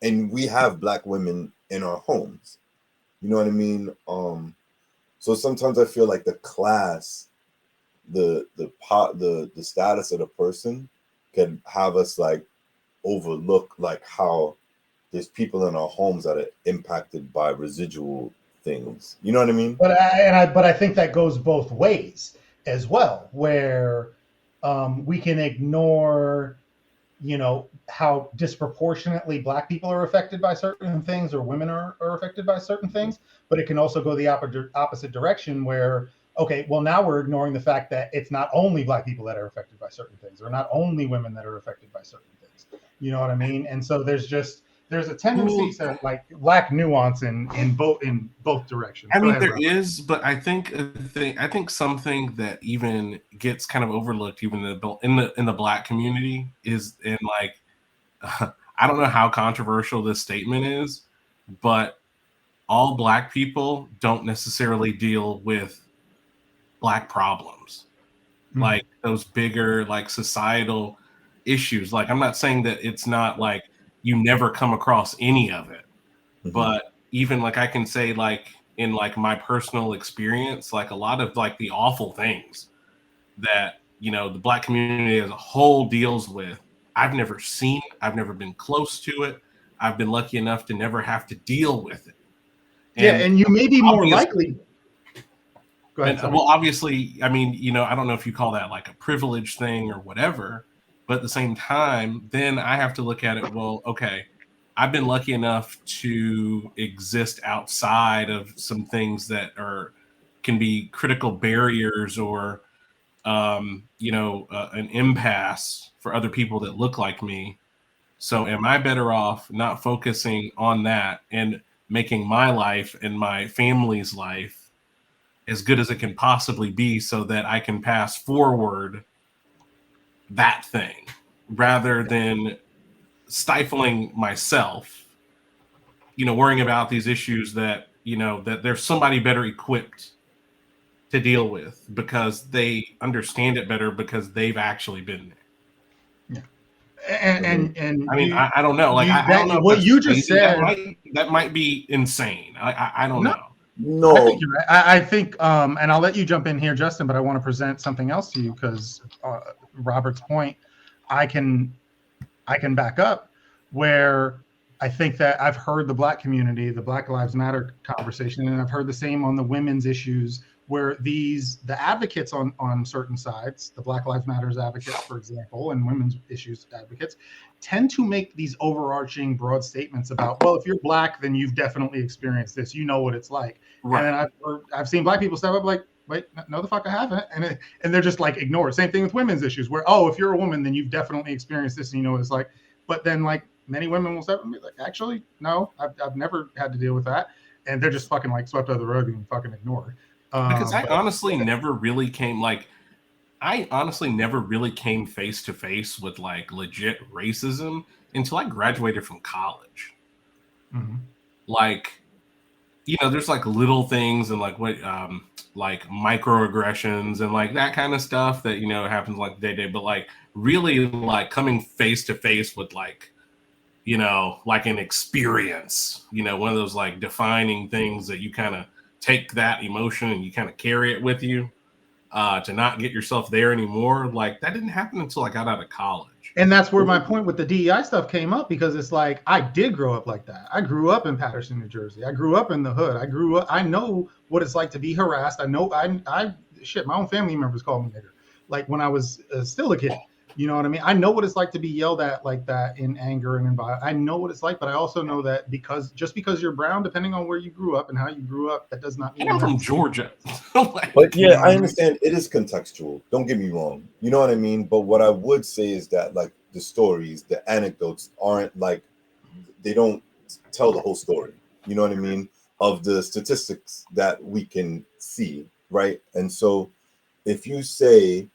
And we have Black women in our homes, you know what I mean? So sometimes I feel like the class, the status of the person can have us like overlook like how there's people in our homes that are impacted by residual things. You know what I mean? But I think that goes both ways as well, where we can ignore, how disproportionately Black people are affected by certain things, or women are affected by certain things. But it can also go the opposite direction, where, okay, well, now we're ignoring the fact that it's not only Black people that are affected by certain things, or not only women that are affected by certain things. You know what I mean? And so there's a tendency to like lack nuance in both directions. I Go mean, ahead, there Robert. is, but I think something that even gets kind of overlooked, even in the Black community, is in like I don't know how controversial this statement is, but all Black people don't necessarily deal with Black problems, like those bigger like societal issues. Like, I'm not saying that it's not like you never come across any of it, but even like I can say like in like my personal experience, like a lot of like the awful things that the Black community as a whole deals with, I've never seen, I've never been close to it, I've been lucky enough to never have to deal with it. And you may be more likely. Go ahead. Well, obviously, I mean, I don't know if you call that like a privilege thing or whatever, but at the same time, then I have to look at it, well, okay, I've been lucky enough to exist outside of some things that can be critical barriers or, an impasse for other people that look like me. So am I better off not focusing on that and making my life and my family's life as good as it can possibly be so that I can pass forward that thing rather than stifling myself, worrying about these issues that, that there's somebody better equipped to deal with because they understand it better because they've actually been there. Yeah. And I mean, I don't know. Like, I don't know what you just said. That might be insane. I don't know. No, I think you're right. I think, and I'll let you jump in here, Justin, but I want to present something else to you because Robert's point, I can back up, where I think that I've heard the Black community, the Black Lives Matter conversation, and I've heard the same on the women's issues, where the advocates on certain sides, the Black Lives Matters advocates, for example, and women's issues advocates, tend to make these overarching broad statements about, well, if you're Black, then you've definitely experienced this. You know what it's like. Right. And then I've seen Black people step up like, wait, no, the fuck I haven't. And they're just like, ignore it. Same thing with women's issues, where, oh, if you're a woman, then you've definitely experienced this and you know what it's like. But then like many women will step up and be like, actually, no, I've never had to deal with that. And they're just fucking like swept under the rug and fucking ignored. Because I honestly never really came face to face with like legit racism until I graduated from college. Mm-hmm. Like, there's like little things and like what, like microaggressions and like that kind of stuff that, happens like day to day, but like really like coming face to face with like, like an experience, one of those like defining things that you kind of take that emotion and you kind of carry it with you to not get yourself there anymore. Like that didn't happen until I got out of college. And that's where my point with the DEI stuff came up, because it's like, I did grow up like that. I grew up in Patterson, New Jersey. I grew up in the hood. I know what it's like to be harassed. I know, my own family members called me nigger, like when I was still a kid, You know what I mean? I know what it's like to be yelled at like that in anger and in violence. I know what it's like, but I also know that just because you're brown, depending on where you grew up and how you grew up, that does not mean And I'm from Georgia. Like, But You yeah, know what I I mean? understand it is contextual. Don't get me wrong. You know what I mean? But what I would say is that like the stories, the anecdotes aren't like, they don't tell the whole story. You know what I mean? Of the statistics that we can see, right? And so if you say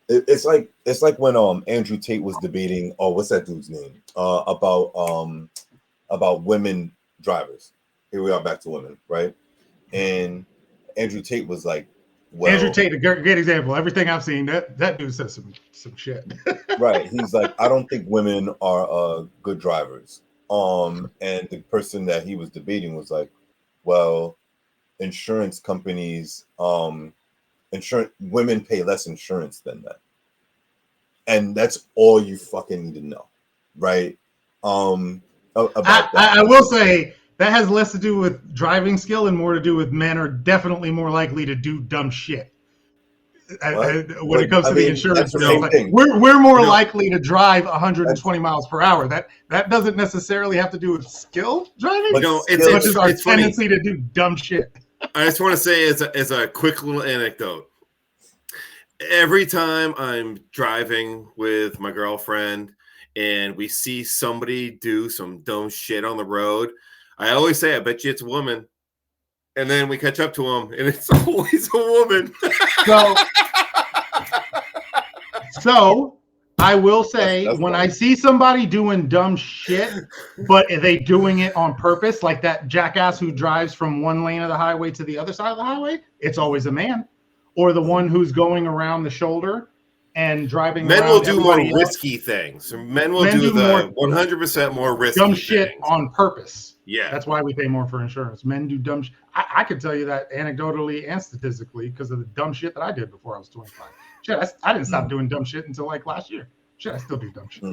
it's like when Andrew Tate was debating, oh, what's that dude's name? About women drivers. Here we are back to women, right? And Andrew Tate was like, well, Andrew Tate, a great example. Everything I've seen, that dude says some shit. right. He's like, I don't think women are good drivers. And the person that he was debating was like, well, insurance companies, insurance women pay less insurance than that. And that's all you fucking need to know, right? About that. I will say that has less to do with driving skill and more to do with men are definitely more likely to do dumb shit. When it comes to the insurance bill, like, we're more likely to drive 120 miles per hour. That doesn't necessarily have to do with skill driving, But no, as much as our it's funny. tendency to do dumb shit. I just want to say as a quick little anecdote. Every time I'm driving with my girlfriend and we see somebody do some dumb shit on the road, I always say, I bet you it's a woman. And then we catch up to them and it's always a woman. So I will say, when I see somebody doing dumb shit, but are they doing it on purpose, like that jackass who drives from one lane of the highway to the other side of the highway, it's always a man. Or the one who's going around the shoulder and driving Men around will do more everybody else. risky things. Men will do the 100% more risky dumb shit things. on purpose. Yeah. That's why we pay more for insurance. Men do dumb shit. I could tell you that anecdotally and statistically because of the dumb shit that I did before I was 25. Shit, I didn't stop doing dumb shit until like last year. Shit, I still do dumb shit.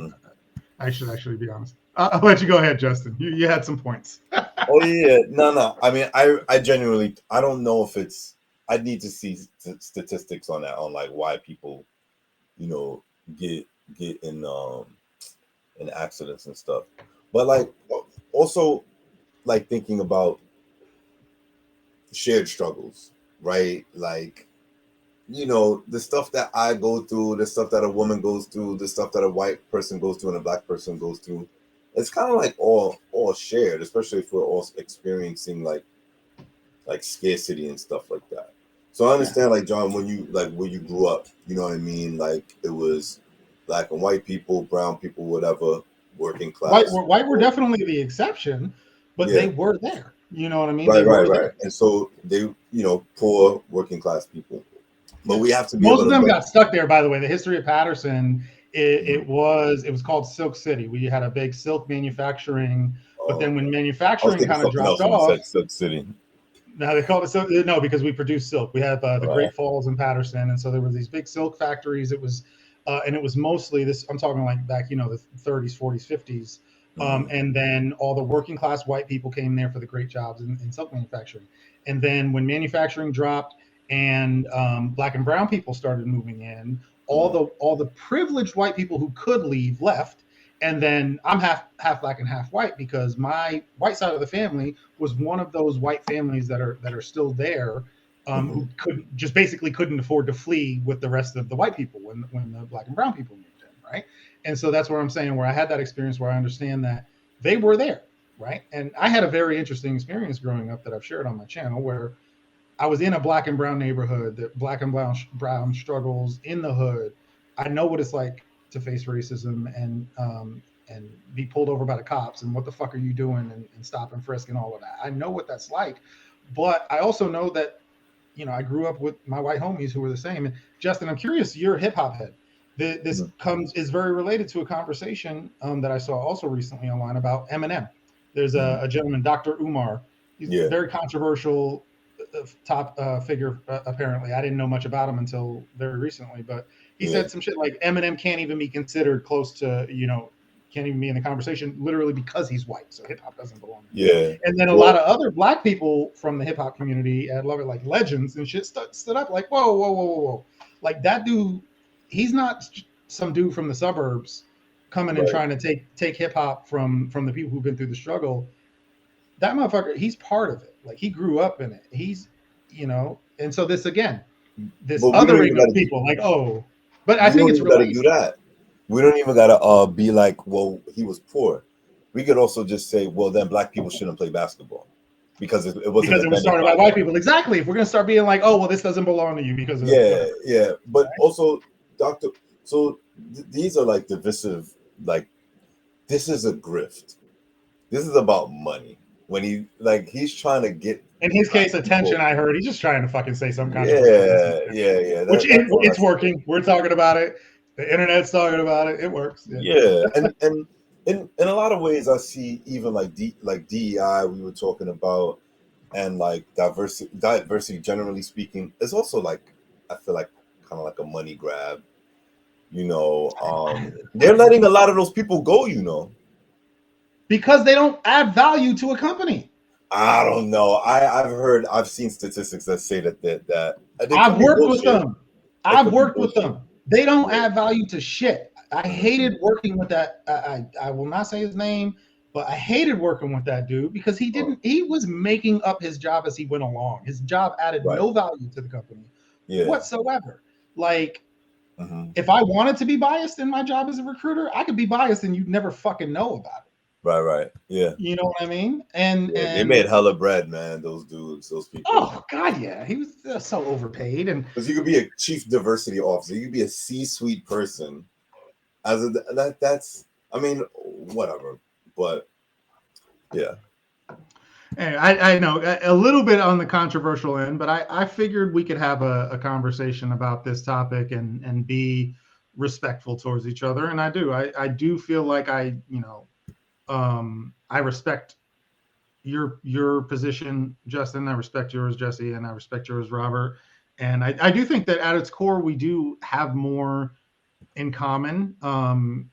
I should actually be honest. I'll let you go ahead, Justin. You had some points. Oh yeah, no. I mean, I genuinely, I don't know if it's. I need to see statistics on that, on like why people, you know, get in accidents and stuff. But like also like thinking about shared struggles, right? Like, you know, the stuff that I go through, the stuff that a woman goes through, the stuff that a white person goes through and a black person goes through, it's kind of like all shared, especially if we're all experiencing like scarcity and stuff like that. So I understand, like, John, when you like where you grew up, you know what I mean? Like it was black and white people, brown people, whatever, working class. White were definitely the exception, but they were there. You know what I mean? Right. And so they, you know, poor working class people. But we have to be. Most of them got stuck there, by the way. The history of Patterson, it was called Silk City. We had a big silk manufacturing, but then when manufacturing kind of dropped off, Silk City. Now they called it silk. No, because we produce silk. We have the Great Falls in Patterson, and so there were these big silk factories. It was, and it was mostly this. I'm talking like back, you know, the 30s, 40s, 50s, and then all the working class white people came there for the great jobs in silk manufacturing. And then when manufacturing dropped and black and brown people started moving in, all the privileged white people who could leave left. And then I'm half black and half white because my white side of the family was one of those white families that are still there, who couldn't afford to flee with the rest of the white people when the black and brown people moved in, right? And so that's where I'm saying, where I had that experience where I understand that they were there, right? And I had a very interesting experience growing up that I've shared on my channel where I was in a black and brown neighborhood, that black and brown struggles in the hood. I know what it's like to face racism and be pulled over by the cops and what the fuck are you doing and stop and frisk and all of that. I know what that's like, but I also know that, you know, I grew up with my white homies who were the same. And Justin, I'm curious, you're a hip hop head. This is very related to a conversation that I saw also recently online about Eminem. There's a gentleman, Dr. Umar. He's a very controversial top figure, apparently. I didn't know much about him until very recently, but he said some shit like Eminem can't even be considered close to, you know, can't even be in the conversation literally because he's white. So hip hop doesn't belong. Yeah. And then a lot of other black people from the hip hop community, I love it, like legends and shit, stood up like, whoa. Like that dude, he's not some dude from the suburbs coming and trying to take hip hop from the people who've been through the struggle. That motherfucker, he's part of it. Like he grew up in it. He's, and so this again, this othering of people, like, oh, but I think it's gotta do that. We don't even gotta be like, well, he was poor. We could also just say, well, then black people shouldn't play basketball because it was started by white people. Exactly. If we're gonna start being like, oh, well, this doesn't belong to you because of but also, Doctor. So these are like divisive. Like this is a grift. This is about money. When he's trying to get, in his case, attention. I heard he's just trying to fucking say some kind of Which it's working. We're talking about it. The internet's talking about it. It works. And in a lot of ways, I see even like DEI we were talking about, and like diversity generally speaking, is also like, I feel like kind of like a money grab. They're letting a lot of those people go. Because they don't add value to a company. I don't know. I've seen statistics that say that I've worked with them. They don't add value to shit. I hated working with that. I will not say his name, but I hated working with that dude because he was making up his job as he went along. His job added no value to the company whatsoever. Like, if I wanted to be biased in my job as a recruiter, I could be biased and you'd never fucking know about it. Right. Yeah. You know what I mean? And they made hella bread, man. Those dudes, those people. Oh God, yeah. He was so overpaid, and because you could be a chief diversity officer, you could be a C-suite person. That's. I mean, whatever. But yeah. Anyway, I know a little bit on the controversial end, but I figured we could have a conversation about this topic and be respectful towards each other, and I do. I do feel like I respect your position, Justin. I respect yours, Jesse, and I respect yours, Robert. And I do think that at its core, we do have more in common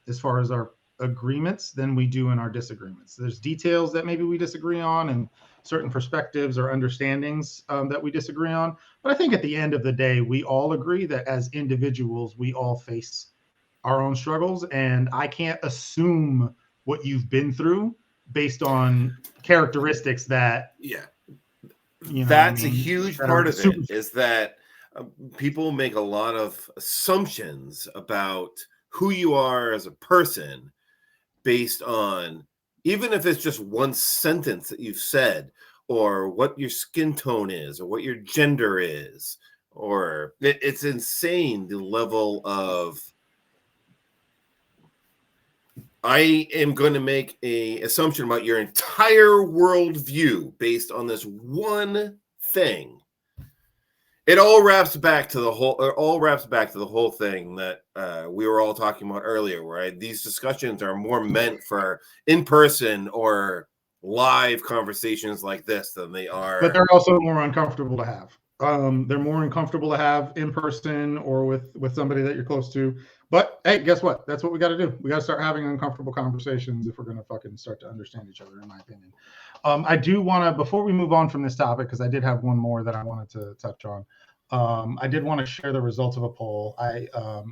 as far as our agreements than we do in our disagreements. There's details that maybe we disagree on and certain perspectives or understandings that we disagree on. But I think at the end of the day, we all agree that as individuals, we all face our own struggles. And I can't assume what you've been through based on characteristics that that's a huge part of it, is that people make a lot of assumptions about who you are as a person based on, even if it's just one sentence that you've said, or what your skin tone is, or what your gender is, or it's insane the level of, I am going to make an assumption about your entire worldview based on this one thing. It all wraps back to the whole thing that we were all talking about earlier, right? These discussions are more meant for in-person or live conversations like this than they are. But they're also more uncomfortable to have. They're more uncomfortable to have in person or with somebody that you're close to. But hey, guess what? That's what we got to do. We got to start having uncomfortable conversations if we're going to fucking start to understand each other, in my opinion. I do want to, before we move on from this topic, because I did have one more that I wanted to touch on. I did want to share the results of a poll.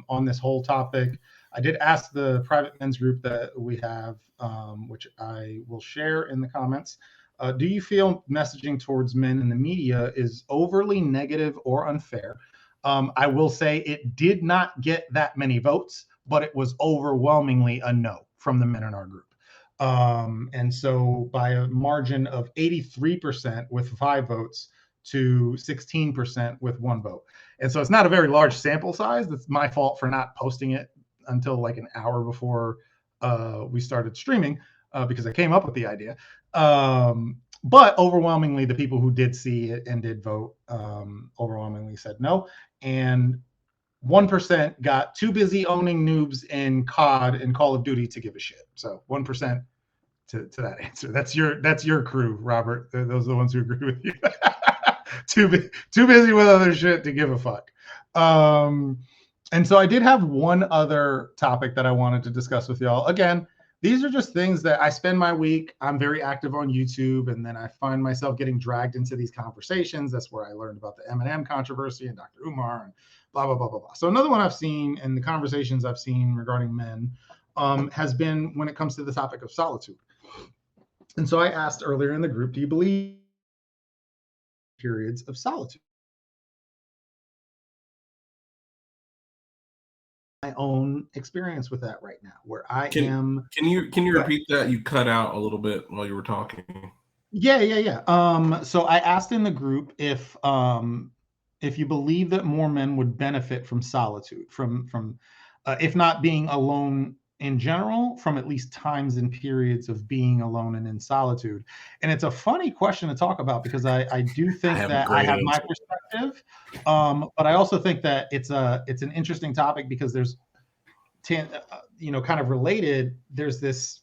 On this whole topic, I did ask the private men's group that we have, which I will share in the comments. Do you feel messaging towards men in the media is overly negative or unfair? I will say it did not get that many votes, but it was overwhelmingly a no from the men in our group. And so by a margin of 83% with 5 votes to 16% with 1 vote. And so it's not a very large sample size. That's my fault for not posting it until like an hour before we started streaming because I came up with the idea. But overwhelmingly, the people who did see it and did vote overwhelmingly said no. And 1% got too busy owning noobs in COD and Call of Duty to give a shit. So 1% to that answer. That's your crew, Robert. Those are the ones who agree with you. too busy with other shit to give a fuck. And so I did have one other topic that I wanted to discuss with y'all. Again, these are just things that I spend my week. I'm very active on YouTube, and then I find myself getting dragged into these conversations. That's where I learned about the Eminem controversy and Dr. Umar and blah, blah, blah, blah, blah. So another one I've seen and the conversations I've seen regarding men has been when it comes to the topic of solitude. And so I asked earlier in the group, do you believe periods of solitude? My own experience with that right now, where I am. Can you repeat that? You cut out a little bit while you were talking. Yeah. So I asked in the group if you believe that more men would benefit from solitude, from if not being alone in general, from at least times and periods of being alone and in solitude. And it's a funny question to talk about because I do think that I have my perspective, but I also think that it's an interesting topic because there's, kind of related. There's this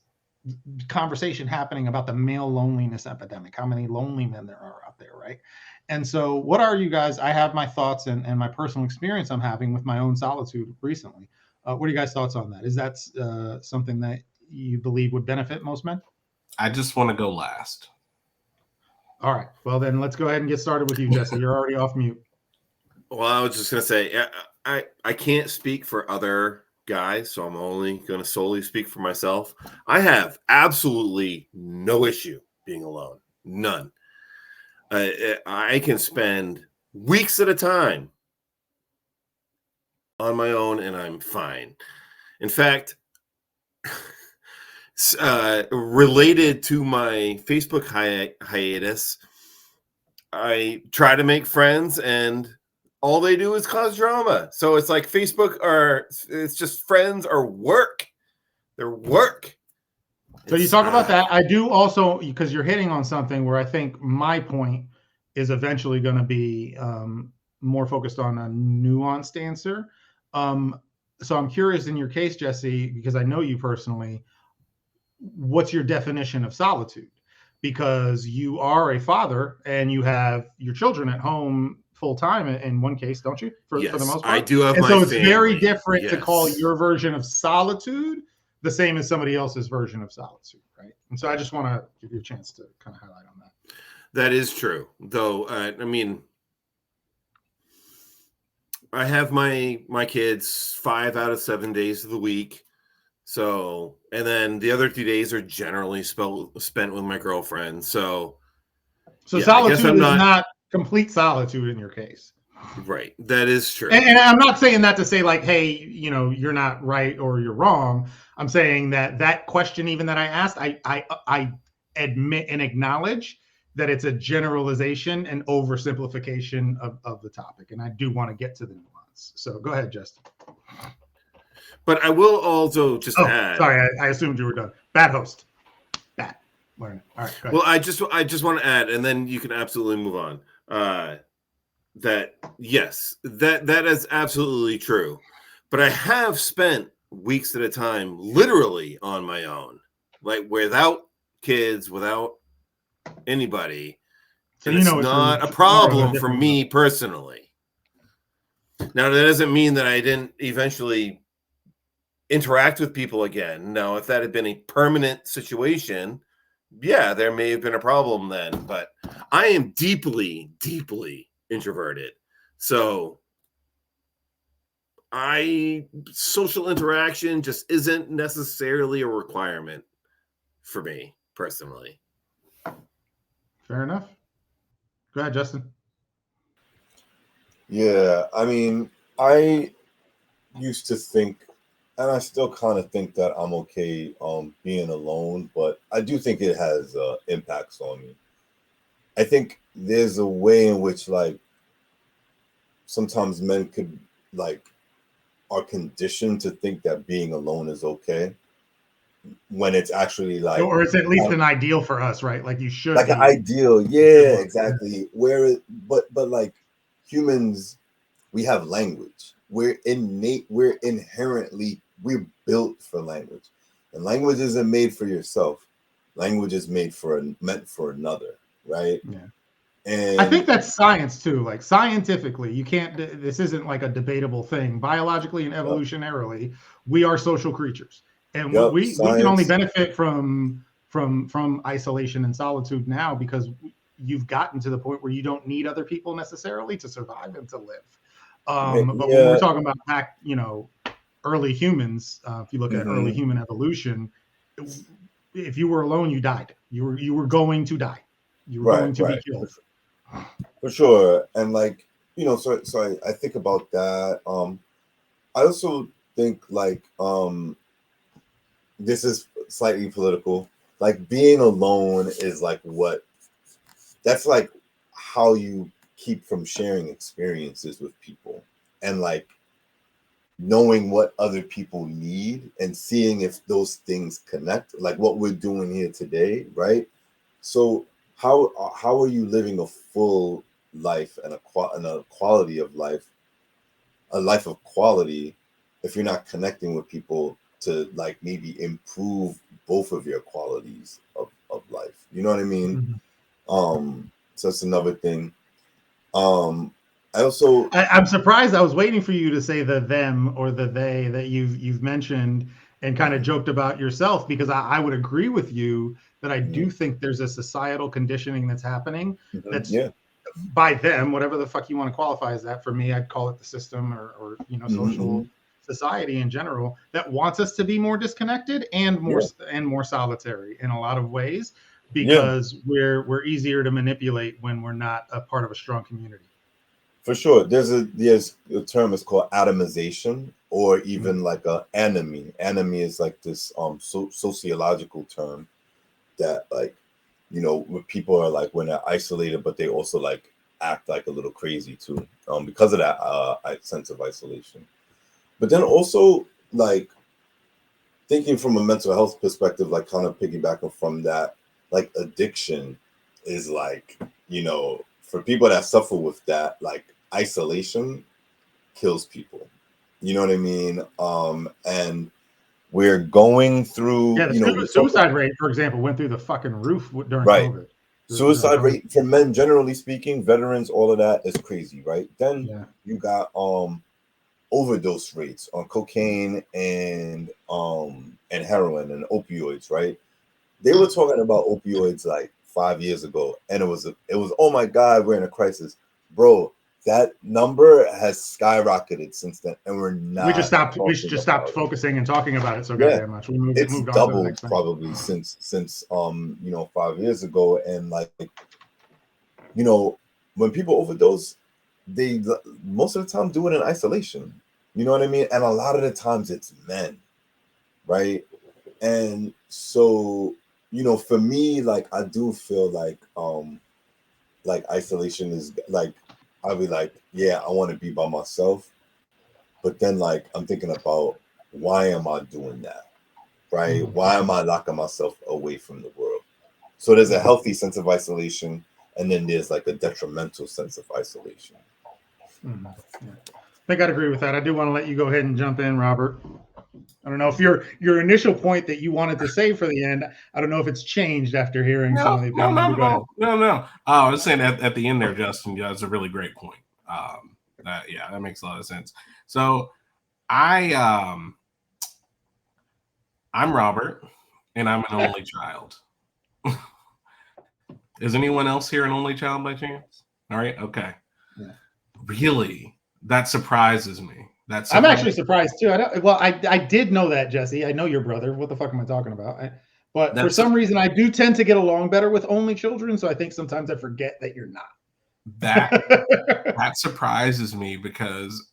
conversation happening about the male loneliness epidemic, how many lonely men there are out there, right? And so what are you guys, I have my thoughts and my personal experience I'm having with my own solitude recently. What are you guys' thoughts on that? Is that something that you believe would benefit most men? I just want to go last. All right, well then let's go ahead and get started with you, Jesse. You're already off mute. Well, I was just going to say, I can't speak for other guys, so I'm only going to solely speak for myself. I have absolutely no issue being alone. None. I can spend weeks at a time on my own and I'm fine. In fact, related to my Facebook hiatus, I try to make friends and all they do is cause drama. So it's like Facebook it's just friends or work. They're work. So you talk about that. I do also, because you're hitting on something where I think my point is eventually going to be more focused on a nuanced answer. So I'm curious in your case, Jesse, because I know you personally, what's your definition of solitude? Because you are a father and you have your children at home full time in one case, don't you? Yes, for the most part. I do have and my so it's family. very different Yes. to call your version of solitude the same as somebody else's version of solitude, right? And so I just want to give you a chance to kind of highlight on that. That is true, though. I mean, I have my kids 5 out of 7 days of the week. So, and then the other 2 days are generally spent with my girlfriend. So yeah, solitude is not complete solitude in your case. Right. That is true. And I'm not saying that to say like, hey, you're not right or you're wrong. I'm saying that question, even that I asked, I admit and acknowledge that it's a generalization and oversimplification of the topic. And I do want to get to the nuance. So go ahead, Justin. But I will also just add. Sorry, I assumed you were done. Bad host. Bad. All right. Go ahead. Well, I just want to add, and then you can absolutely move on. That yes, that is absolutely true. But I have spent weeks at a time, literally on my own, like without kids, without anybody. So and it's not a problem for me personally. Now that doesn't mean that I didn't eventually interact with people again. Now, if that had been a permanent situation, yeah, there may have been a problem then. But I am deeply, deeply introverted. So social interaction just isn't necessarily a requirement for me personally. Fair enough. Go ahead, Justin. Yeah, I mean, I used to think, and I still kind of think that I'm okay being alone, but I do think it has impacts on me. I think there's a way in which like sometimes men could are conditioned to think that being alone is okay when it's actually like, or it's at least an ideal for us, right? Like you should like an ideal. Yeah, exactly. But like humans, we have language. We're built for language, and language isn't made for yourself. Language is meant for another, right? Yeah. And I think that's science too. Like scientifically, you can't. This isn't like a debatable thing. Biologically and evolutionarily, we are social creatures, and we can only benefit from isolation and solitude now because you've gotten to the point where you don't need other people necessarily to survive and to live. But when we're talking about back, early humans, if you look at early human evolution, if you were alone, you died. You were going to die. You were going to be killed. For sure. And like, so I think about that. I also think like this is slightly political. Like being alone is like that's like how you keep from sharing experiences with people, and like knowing what other people need and seeing if those things connect, like what we're doing here today, right? So how are you living a full life and a quality of life, a life of quality, if you're not connecting with people to like maybe improve both of your qualities of life? You know what I mean? So that's another thing. I'm surprised. I was waiting for you to say the them or the they that you've mentioned and kind of joked about yourself, because I would agree with you that I do think there's a societal conditioning that's happening that's by them, whatever the fuck you want to qualify as that. For me, I'd call it the system or social society in general that wants us to be more disconnected and more solitary in a lot of ways, because we're easier to manipulate when we're not a part of a strong community. For sure. There's a term is called atomization, or even like a enemy. Enemy is like this sociological term that like, when people are like when they're isolated, but they also like act like a little crazy too, because of that sense of isolation. But then also like thinking from a mental health perspective, like kind of piggybacking from that, like addiction is like, for people that suffer with that, like isolation kills people. You know what I mean? And we're going through, the suicide rate, for example, went through the fucking roof during COVID. Suicide rate for men, generally speaking, veterans, all of that is crazy, right? Then you got overdose rates on cocaine and heroin and opioids, right? They were talking about opioids like 5 years ago, and it was oh my God, we're in a crisis, bro. That number has skyrocketed since then, and we're not. We just stopped focusing and talking about it so goddamn much. It's moved doubled on probably since 5 years ago, and like when people overdose, they most of the time do it in isolation. You know what I mean? And a lot of the times it's men, right? And so for me, like I do feel like isolation is like. I'll be like, I want to be by myself. But then like, I'm thinking about why am I doing that? Right? Why am I locking myself away from the world? So there's a healthy sense of isolation, and then there's like a detrimental sense of isolation. I think I'd agree with that. I do want to let you go ahead and jump in, Robert. I don't know if your initial point that you wanted to say for the end, I don't know if it's changed after hearing some of the opinions. No. I was saying at the end there, Justin, that's a really great point. That makes a lot of sense. So I'm Robert, and I'm an only child. Is anyone else here an only child by chance? All right. Okay. Yeah. Really? That surprises me. I'm actually surprised too. I did know that, Jesse. I know your brother. What the fuck am I talking about? But for some reason, I do tend to get along better with only children. So I think sometimes I forget that you're not. That surprises me because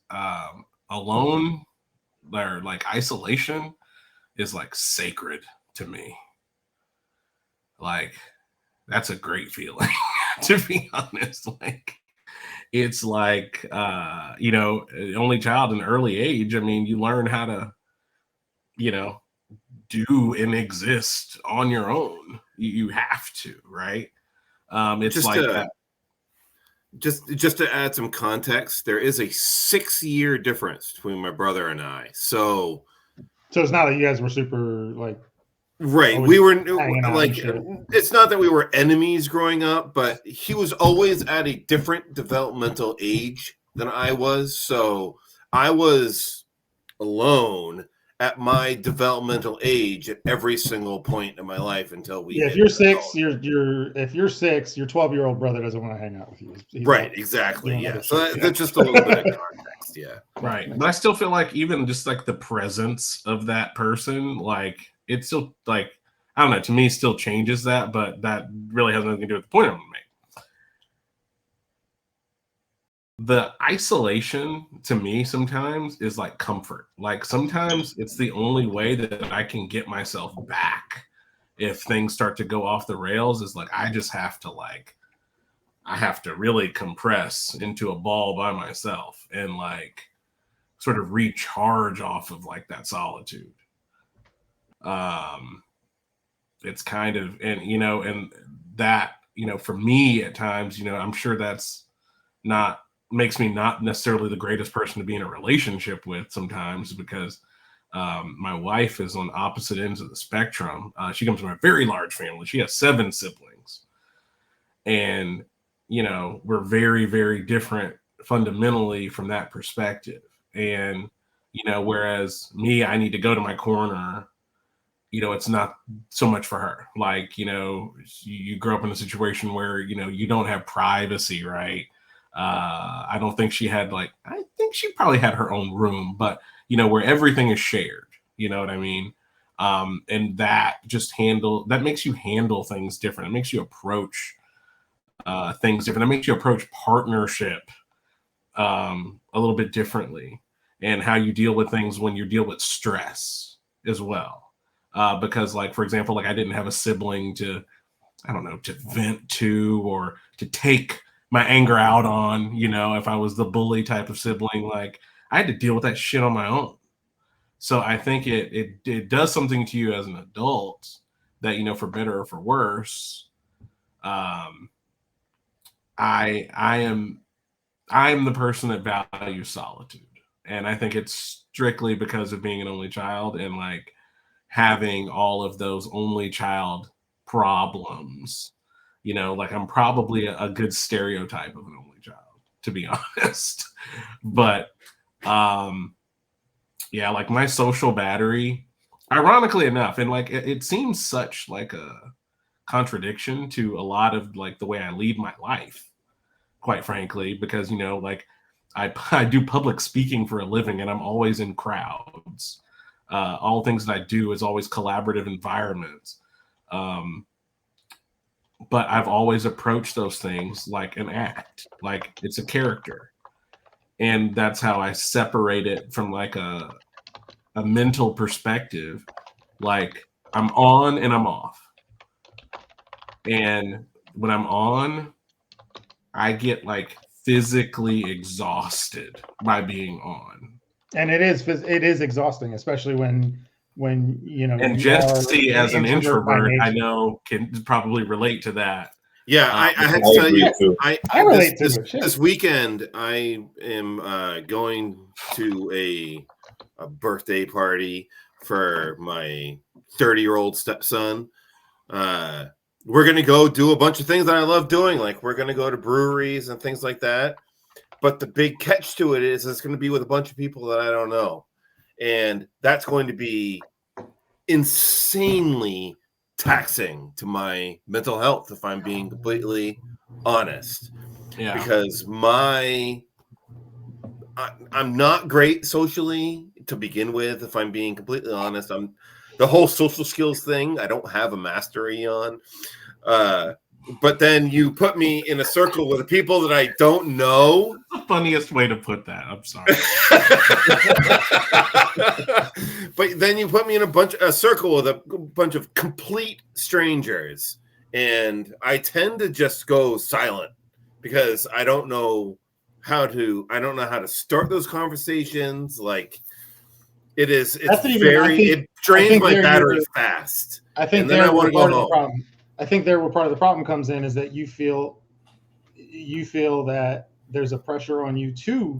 alone or like isolation is like sacred to me. Like that's a great feeling, to be honest. Like. It's like, only child in early age. I mean, you learn how to, do and exist on your own. You have to, right? It's just like that. Just to add some context, there is a 6-year difference between my brother and I. So it's not that you guys were super like. Right. We were like, it's not that we were enemies growing up, but he was always at a different developmental age than I was. So I was alone at my developmental age at every single point in my life until we. Yeah, if you're 6, if you're 6, your 12-year-old brother doesn't want to hang out with you. He's right, like, exactly. doing Yeah. other So shit. that's just a little bit of context. Yeah. Right. But I still feel like even just like the presence of that person, like it's still like, I don't know, to me still changes that, but that really has nothing to do with the point I'm gonna make. The isolation to me sometimes is like comfort. Like sometimes it's the only way that I can get myself back if things start to go off the rails, is like I just have to I have to really compress into a ball by myself and like sort of recharge off of like that solitude. It's kind of, and and that, for me at times, I'm sure that's not, makes me not necessarily the greatest person to be in a relationship with sometimes, because my wife is on opposite ends of the spectrum. She comes from a very large family. She has 7 siblings, and we're very, very different fundamentally from that perspective. And whereas me, I need to go to my corner, it's not so much for her. Like, you grow up in a situation where, you don't have privacy, right? I don't think she had I think she probably had her own room, but, where everything is shared, you know what I mean? And that that makes you handle things different. It makes you approach things different. It makes you approach partnership a little bit differently, and how you deal with things when you deal with stress as well. Because for example, I didn't have a sibling to, I don't know, to vent to or to take my anger out on, if I was the bully type of sibling, I had to deal with that shit on my own. So I think it does something to you as an adult that, for better or for worse, I'm the person that values solitude. And I think it's strictly because of being an only child and having all of those only child problems. I'm probably a good stereotype of an only child, to be honest. But yeah, my social battery, ironically enough, and it seems such a contradiction to a lot of the way I lead my life, quite frankly, because I do public speaking for a living, and I'm always in crowds. All things that I do is always collaborative environments. But I've always approached those things like an act, like it's a character. And that's how I separate it from a mental perspective. I'm on and I'm off. And when I'm on, I get physically exhausted by being on. And it is exhausting, especially when and Jesse, as an introvert, I know can probably relate to that. Yeah, I have to tell you, I relate to this weekend. I am going to a birthday party for my 30-year-old stepson. We're gonna go do a bunch of things that I love doing, we're gonna go to breweries and things like that. But the big catch to it is it's going to be with a bunch of people that I don't know. And that's going to be insanely taxing to my mental health, if I'm being completely honest. Yeah. Because I'm not great socially to begin with, if I'm being completely honest. The whole social skills thing, I don't have a mastery on. But then you put me in a circle with the people that I don't know. The funniest way to put that. I'm sorry. But then you put me in a circle with a bunch of complete strangers, and I tend to just go silent because I don't know how to start those conversations. It drains my battery fast. I think then I want to go home. I think where part of the problem comes in is that you feel that there's a pressure on you to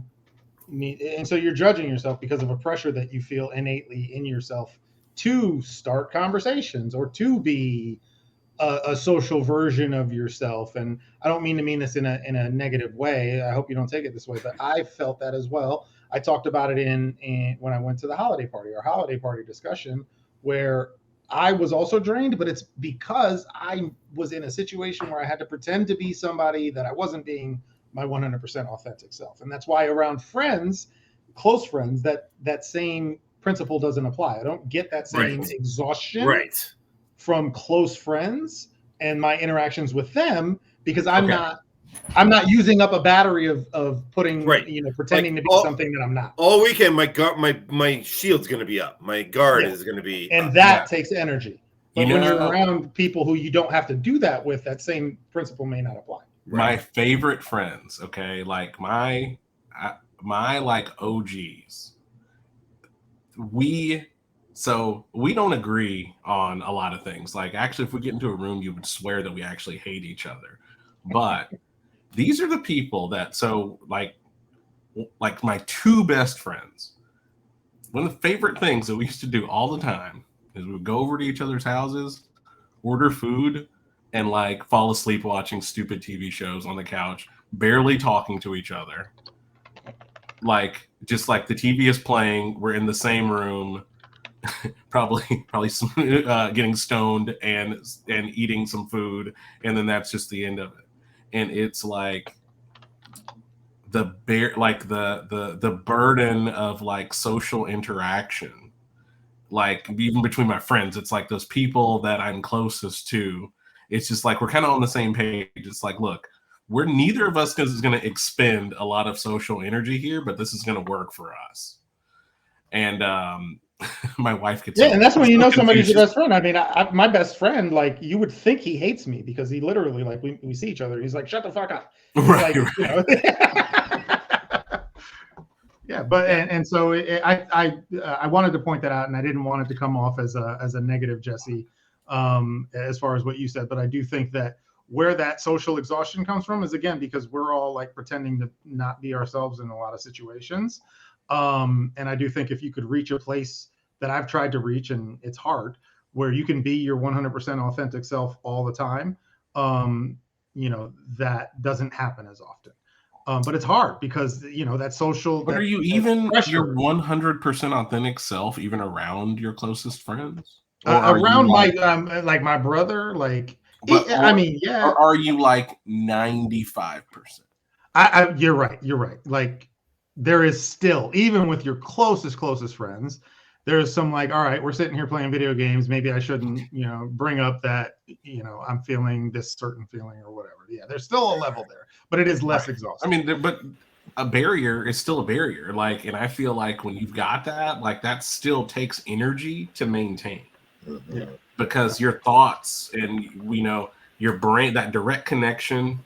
meet, and so you're judging yourself because of a pressure that you feel innately in yourself to start conversations or to be a social version of yourself. And I don't mean this in a negative way. I hope you don't take it this way, but I felt that as well. I talked about it in when I went to the holiday party, our holiday party discussion, where I was also drained, but it's because I was in a situation where I had to pretend to be somebody that I wasn't being my 100% authentic self. And that's why around friends, close friends, that same principle doesn't apply. I don't get that same exhaustion from close friends and my interactions with them because I'm not using up a battery of putting, pretending to be something that I'm not. All weekend, my shield's going to be up. My guard is going to be and up. that takes energy. But when you're around people who you don't have to do that with, that same principle may not apply. My favorite friends, okay, like my like OGs, we don't agree on a lot of things. Like, actually, if we get into a room, you would swear that we actually hate each other. But these are the people that, like my two best friends, one of the favorite things that we used to do all the time is we would go over to each other's houses, order food, and like fall asleep watching stupid TV shows on the couch, barely talking to each other. Like, just like the TV is playing, we're in the same room, probably getting stoned and eating some food, and then that's just the end of it. And it's like the burden of like social interaction, like even between my friends, it's like those people that I'm closest to. It's just like we're kind of on the same page. It's like, look, neither of us is going to expend a lot of social energy here, but this is going to work for us. And my wife gets and that's when you know somebody's your best friend. I mean, my best friend, like, you would think he hates me because he literally, like, we see each other, he's like, shut the fuck up. Right. Yeah, but and so I wanted to point that out, and I didn't want it to come off as a negative, Jesse, as far as what you said. But I do think that where that social exhaustion comes from is, again, because we're all like pretending to not be ourselves in a lot of situations. And I do think if you could reach a place that I've tried to reach, and it's hard, where you can be your 100% authentic self all the time, that doesn't happen as often. But it's hard because, that social. But are you even your 100% authentic self even around your closest friends? Around my brother, like, yeah. Or are you like 95%? You're right. Like, there is still, even with your closest friends, there's some like, all right, we're sitting here playing video games. Maybe I shouldn't, bring up that, I'm feeling this certain feeling or whatever. Yeah, there's still a level there, but it is less exhausting. I mean, but a barrier is still a barrier. Like, and I feel like when you've got that, like, that still takes energy to maintain. Yeah. Because your thoughts and, your brain, that direct connection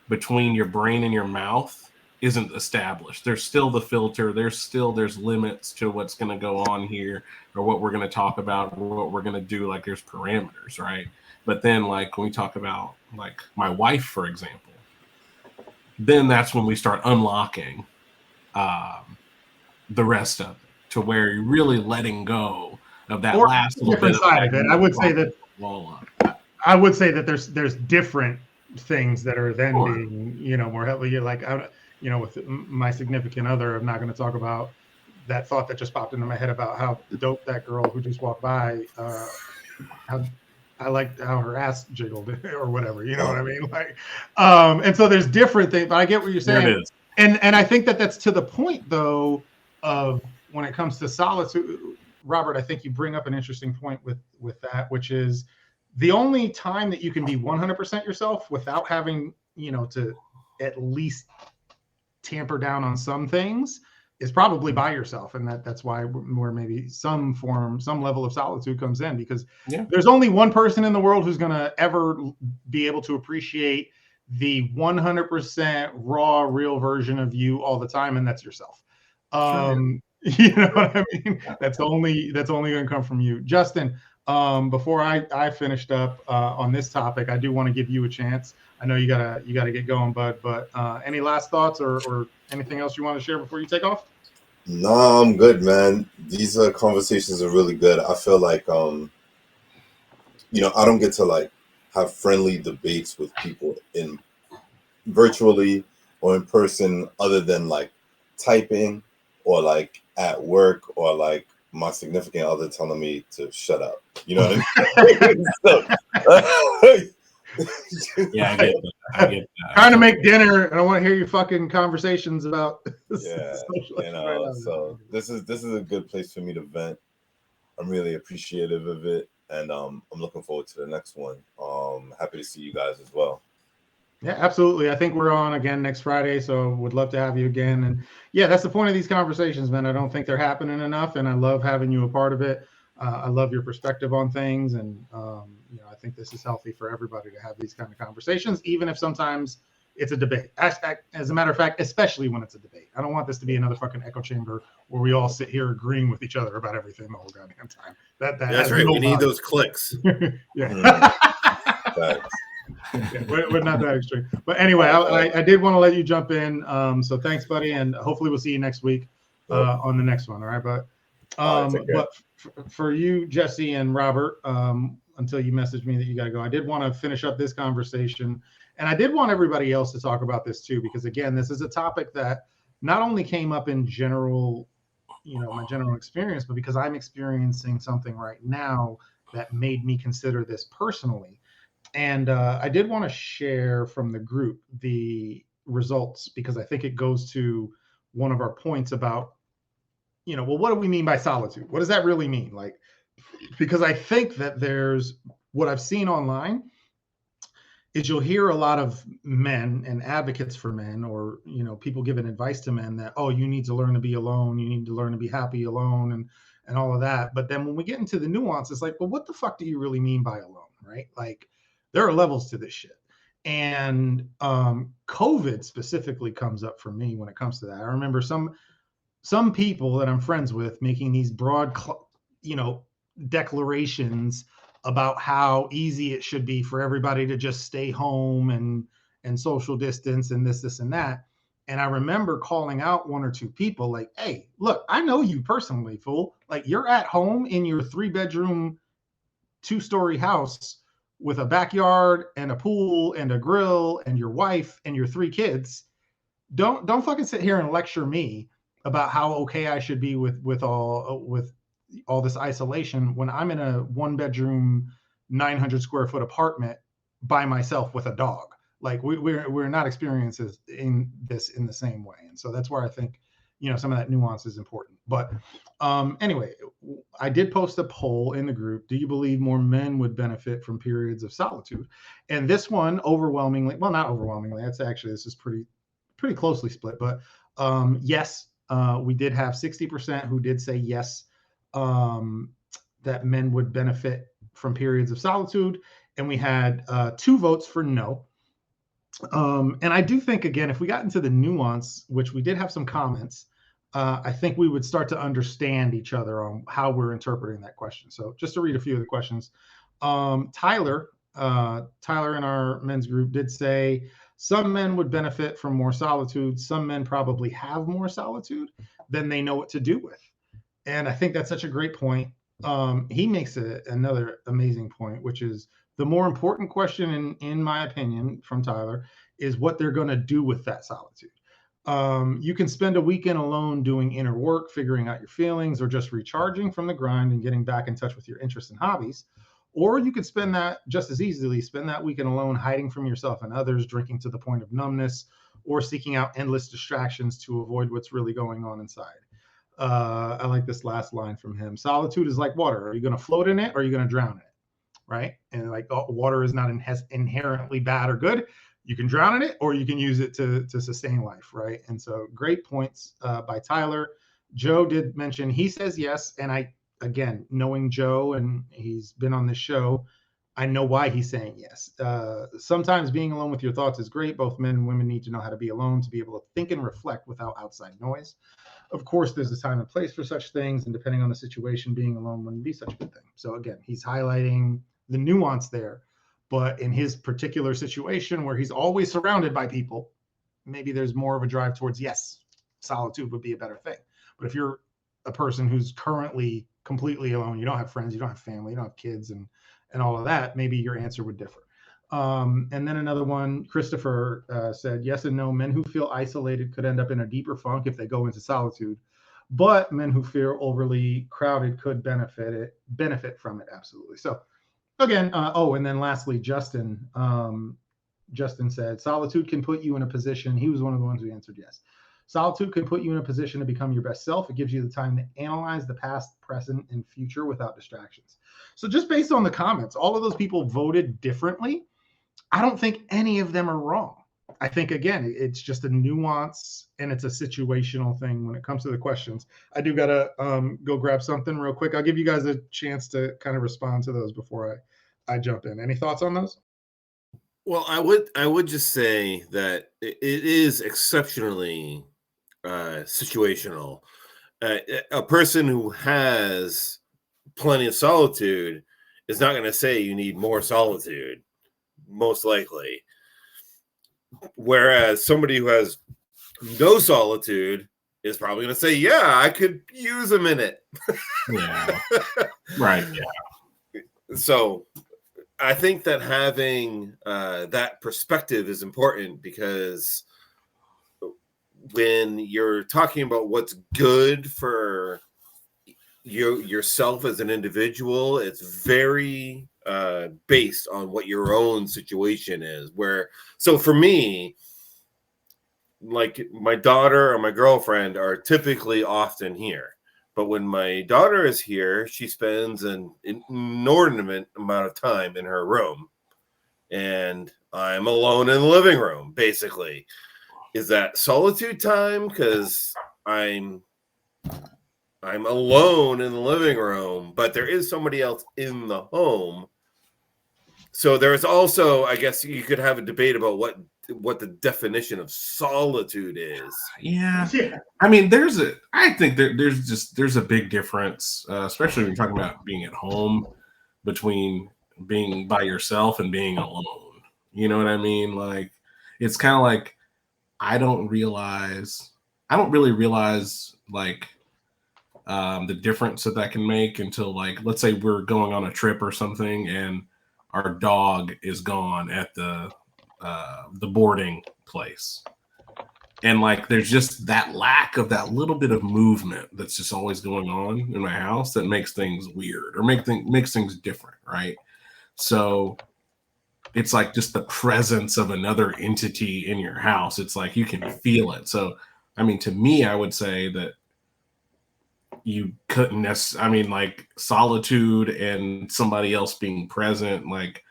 between your brain and your mouth isn't established. There's still the filter. There's limits to what's going to go on here, or what we're going to talk about, or what we're going to do. Like, there's parameters, right? But then, like, when we talk about, like, my wife, for example, then that's when we start unlocking the rest of it, to where you're really letting go of that last little different bit side of it. I would say that there's different things that are then being, more heavily, like, with my significant other, I'm not going to talk about that thought that just popped into my head about how dope that girl who just walked by, how I liked how her ass jiggled or whatever, you know what I mean? Like, and so there's different things, but I get what you're saying. There it is. And I think that's to the point, though, of when it comes to solitude. Robert, I think you bring up an interesting point with that, which is the only time that you can be 100% yourself without having, to at least tamper down on some things is probably by yourself. And that's why where maybe some level of solitude comes in, because there's only one person in the world who's going to ever be able to appreciate the 100% raw, real version of you all the time. And that's yourself. You know what I mean? That's only going to come from you. Justin, before I finished up on this topic, I do want to give you a chance. I know you gotta get going, bud. But any last thoughts or anything else you want to share before you take off? No, I'm good, man. These conversations are really good. I feel like I don't get to like have friendly debates with people in virtually or in person, other than like typing. or like at work, or like my significant other telling me to shut up. You know what I mean? Yeah, I get that. Trying to make dinner, and I want to hear your fucking conversations about. Yeah, social you know. right now. So this is a good place for me to vent. I'm really appreciative of it, and I'm looking forward to the next one. Happy to see you guys as well. Yeah, absolutely. I think we're on again next Friday, so would love to have you again. And yeah, that's the point of these conversations, man. I don't think they're happening enough, and I love having you a part of it. I love your perspective on things, and I think this is healthy for everybody to have these kind of conversations, even if sometimes it's a debate. As a matter of fact, especially when it's a debate. I don't want this to be another fucking echo chamber where we all sit here agreeing with each other about everything the whole goddamn time. That's right. We need those clicks. Yeah. Yeah, we're not that extreme, but anyway, I did want to let you jump in. So thanks, buddy, and hopefully we'll see you next week on the next one. All right, but for you, Jesse and Robert, until you message me that you got to go, I did want to finish up this conversation, and I did want everybody else to talk about this too, because again, this is a topic that not only came up in general, my general experience, but because I'm experiencing something right now that made me consider this personally. And I did want to share from the group the results, because I think it goes to one of our points about, well, what do we mean by solitude? What does that really mean? Like, because I think that there's what I've seen online is you'll hear a lot of men and advocates for men, or, people giving advice to men that, oh, you need to learn to be alone. You need to learn to be happy alone and all of that. But then when we get into the nuance, it's like, well, what the fuck do you really mean by alone? Right? Like, there are levels to this shit. And COVID specifically comes up for me when it comes to that. I remember some people that I'm friends with making these broad, declarations about how easy it should be for everybody to just stay home and social distance and this and that. And I remember calling out one or two people like, hey, look, I know you personally, fool. Like, you're at home in your 3-bedroom, 2-story house with a backyard and a pool and a grill and your wife and your 3 kids. Don't fucking sit here and lecture me about how okay I should be with all this isolation when I'm in a 1-bedroom, 900 square foot apartment by myself with a dog. Like, we're not experiencing in this in the same way. And so that's where I think, some of that nuance is important. But anyway, I did post a poll in the group. Do you believe more men would benefit from periods of solitude? And this one overwhelmingly, well, not overwhelmingly, this is pretty closely split, but yes, we did have 60% who did say yes, that men would benefit from periods of solitude. And we had 2 votes for no. And I do think, again, if we got into the nuance, which we did have some comments, I think we would start to understand each other on how we're interpreting that question. So just to read a few of the questions, Tyler in our men's group did say some men would benefit from more solitude. Some men probably have more solitude than they know what to do with. And I think that's such a great point. He makes another amazing point, which is the more important question, in my opinion, from Tyler, is what they're going to do with that solitude. You can spend a weekend alone doing inner work, figuring out your feelings, or just recharging from the grind and getting back in touch with your interests and hobbies. Or you could spend that weekend alone hiding from yourself and others, drinking to the point of numbness, or seeking out endless distractions to avoid what's really going on inside. I like this last line from him. Solitude is like water. Are you going to float in it or are you going to drown in it? Right? And like, water is not inherently bad or good. You can drown in it or you can use it to sustain life. Right? And so great points by Tyler. Joe did mention, he says yes. And again, knowing Joe, and he's been on this show, I know why he's saying yes. Sometimes being alone with your thoughts is great. Both men and women need to know how to be alone, to be able to think and reflect without outside noise. Of course, there's a time and place for such things, and depending on the situation, being alone wouldn't be such a good thing. So again, he's highlighting the nuance there. But in his particular situation where he's always surrounded by people, maybe there's more of a drive towards, yes, solitude would be a better thing. But if you're a person who's currently completely alone, you don't have friends, you don't have family, you don't have kids and all of that, maybe your answer would differ. And then another one, Christopher said, yes and no, men who feel isolated could end up in a deeper funk if they go into solitude. but men who feel overly crowded could benefit from it. Absolutely. So again, and then lastly, Justin said, solitude can put you in a position. He was one of the ones who answered yes. Solitude can put you in a position to become your best self. It gives you the time to analyze the past, present, and future without distractions. So just based on the comments, all of those people voted differently. I don't think any of them are wrong. I think, again, it's just a nuance and it's a situational thing when it comes to the questions. I do got to go grab something real quick. I'll give you guys a chance to kind of respond to those before I jump in. Any thoughts on those? Well, I would just say that it is exceptionally situational. A person who has plenty of solitude is not going to say you need more solitude, most likely. Whereas somebody who has no solitude is probably going to say, yeah, I could use a minute. Yeah. Right. Yeah. So I think that having that perspective is important, because when you're talking about what's good for yourself as an individual, it's very based on what your own situation is. So for me, like my daughter or my girlfriend are typically often here, but when my daughter is here, she spends an inordinate amount of time in her room, and I'm alone in the living room, basically. Is that solitude time because I'm alone in the living room, but there is somebody else in the home? So there's also, I guess you could have a debate about what the definition of solitude is. Yeah. I mean, I think there's a big difference, especially when you're talking about being at home, between being by yourself and being alone. You know what I mean? Like, it's kind of like, I don't really realize like the difference that can make until, like, let's say we're going on a trip or something and our dog is gone at the boarding place, and like there's just that lack of that little bit of movement that's just always going on in my house that makes things weird or makes things different, right? So it's like just the presence of another entity in your house. It's like you can feel it. So I mean, to me, I would say that you couldn't necessarily, I mean, like solitude and somebody else being present, like,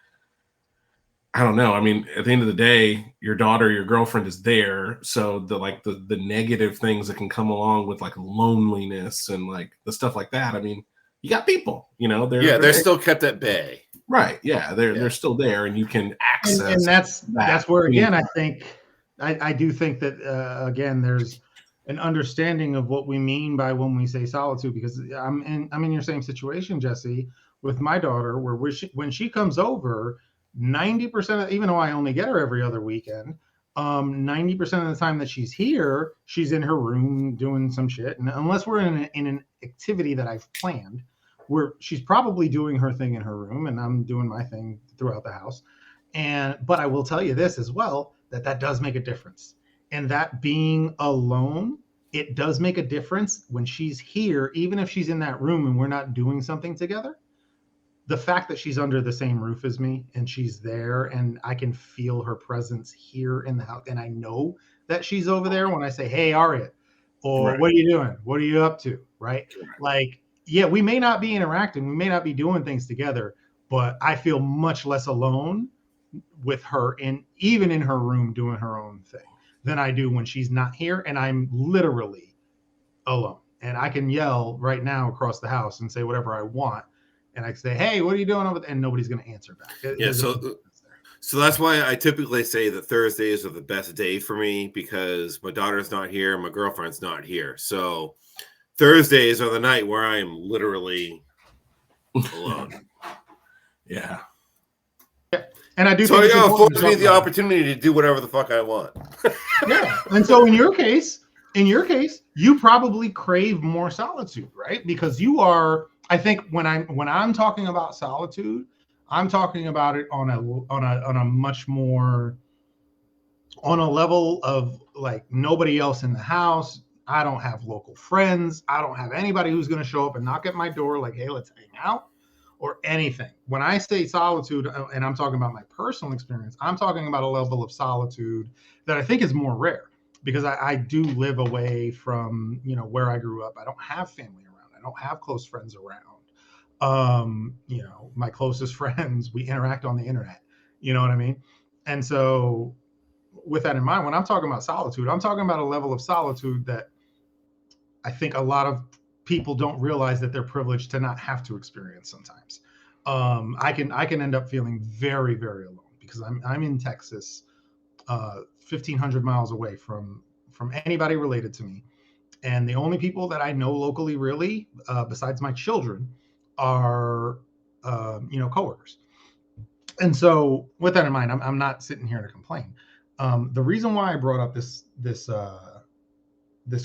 I don't know. I mean, at the end of the day, your daughter, your girlfriend is there. So the negative things that can come along with like loneliness and like the stuff like that. I mean, you got people, they're still kept at bay. Right. Yeah. They're still there, and you can access. And that's where, again, I think, I do think that, again, there's an understanding of what we mean by when we say solitude, because I'm in your same situation, Jesse, with my daughter, where when she comes over, 90%, even though I only get her every other weekend, 90% of the time that she's here, she's in her room doing some shit. And unless we're in an activity that I've planned, where she's probably doing her thing in her room and I'm doing my thing throughout the house. But I will tell you this as well, that does make a difference. And that being alone, it does make a difference when she's here, even if she's in that room and we're not doing something together. The fact that she's under the same roof as me and she's there and I can feel her presence here in the house, and I know that she's over there when I say, hey, Aria, or What are you doing? What are you up to? Right? Like, yeah, we may not be interacting, we may not be doing things together, but I feel much less alone with her even in her room doing her own thing than I do when she's not here and I'm literally alone. And I can yell right now across the house and say whatever I want. And I say, hey, what are you doing over there? And nobody's going to answer back. So that's why I typically say that Thursdays are the best day for me, because my daughter's not here, my girlfriend's not here. So Thursdays are the night where I am literally alone. Yeah. And I do. So it affords me the opportunity to do whatever the fuck I want. Yeah. And so in your case, you probably crave more solitude, right? Because you are. I think when I'm talking about solitude, I'm talking about it on a much more, on a level of like nobody else in the house. I don't have local friends. I don't have anybody who's going to show up and knock at my door like, hey, let's hang out or anything. When I say solitude, and I'm talking about my personal experience, I'm talking about a level of solitude that I think is more rare because I do live away from, where I grew up. I don't have family around. I don't have close friends around. My closest friends, we interact on the internet. You know what I mean? And so with that in mind, when I'm talking about solitude, I'm talking about a level of solitude that I think a lot of people don't realize that they're privileged to not have to experience sometimes. I can end up feeling very, very alone because I'm in Texas, 1,500 miles away from anybody related to me. And the only people that I know locally really, besides my children, are, coworkers. And so with that in mind, I'm not sitting here to complain. The reason why I brought up this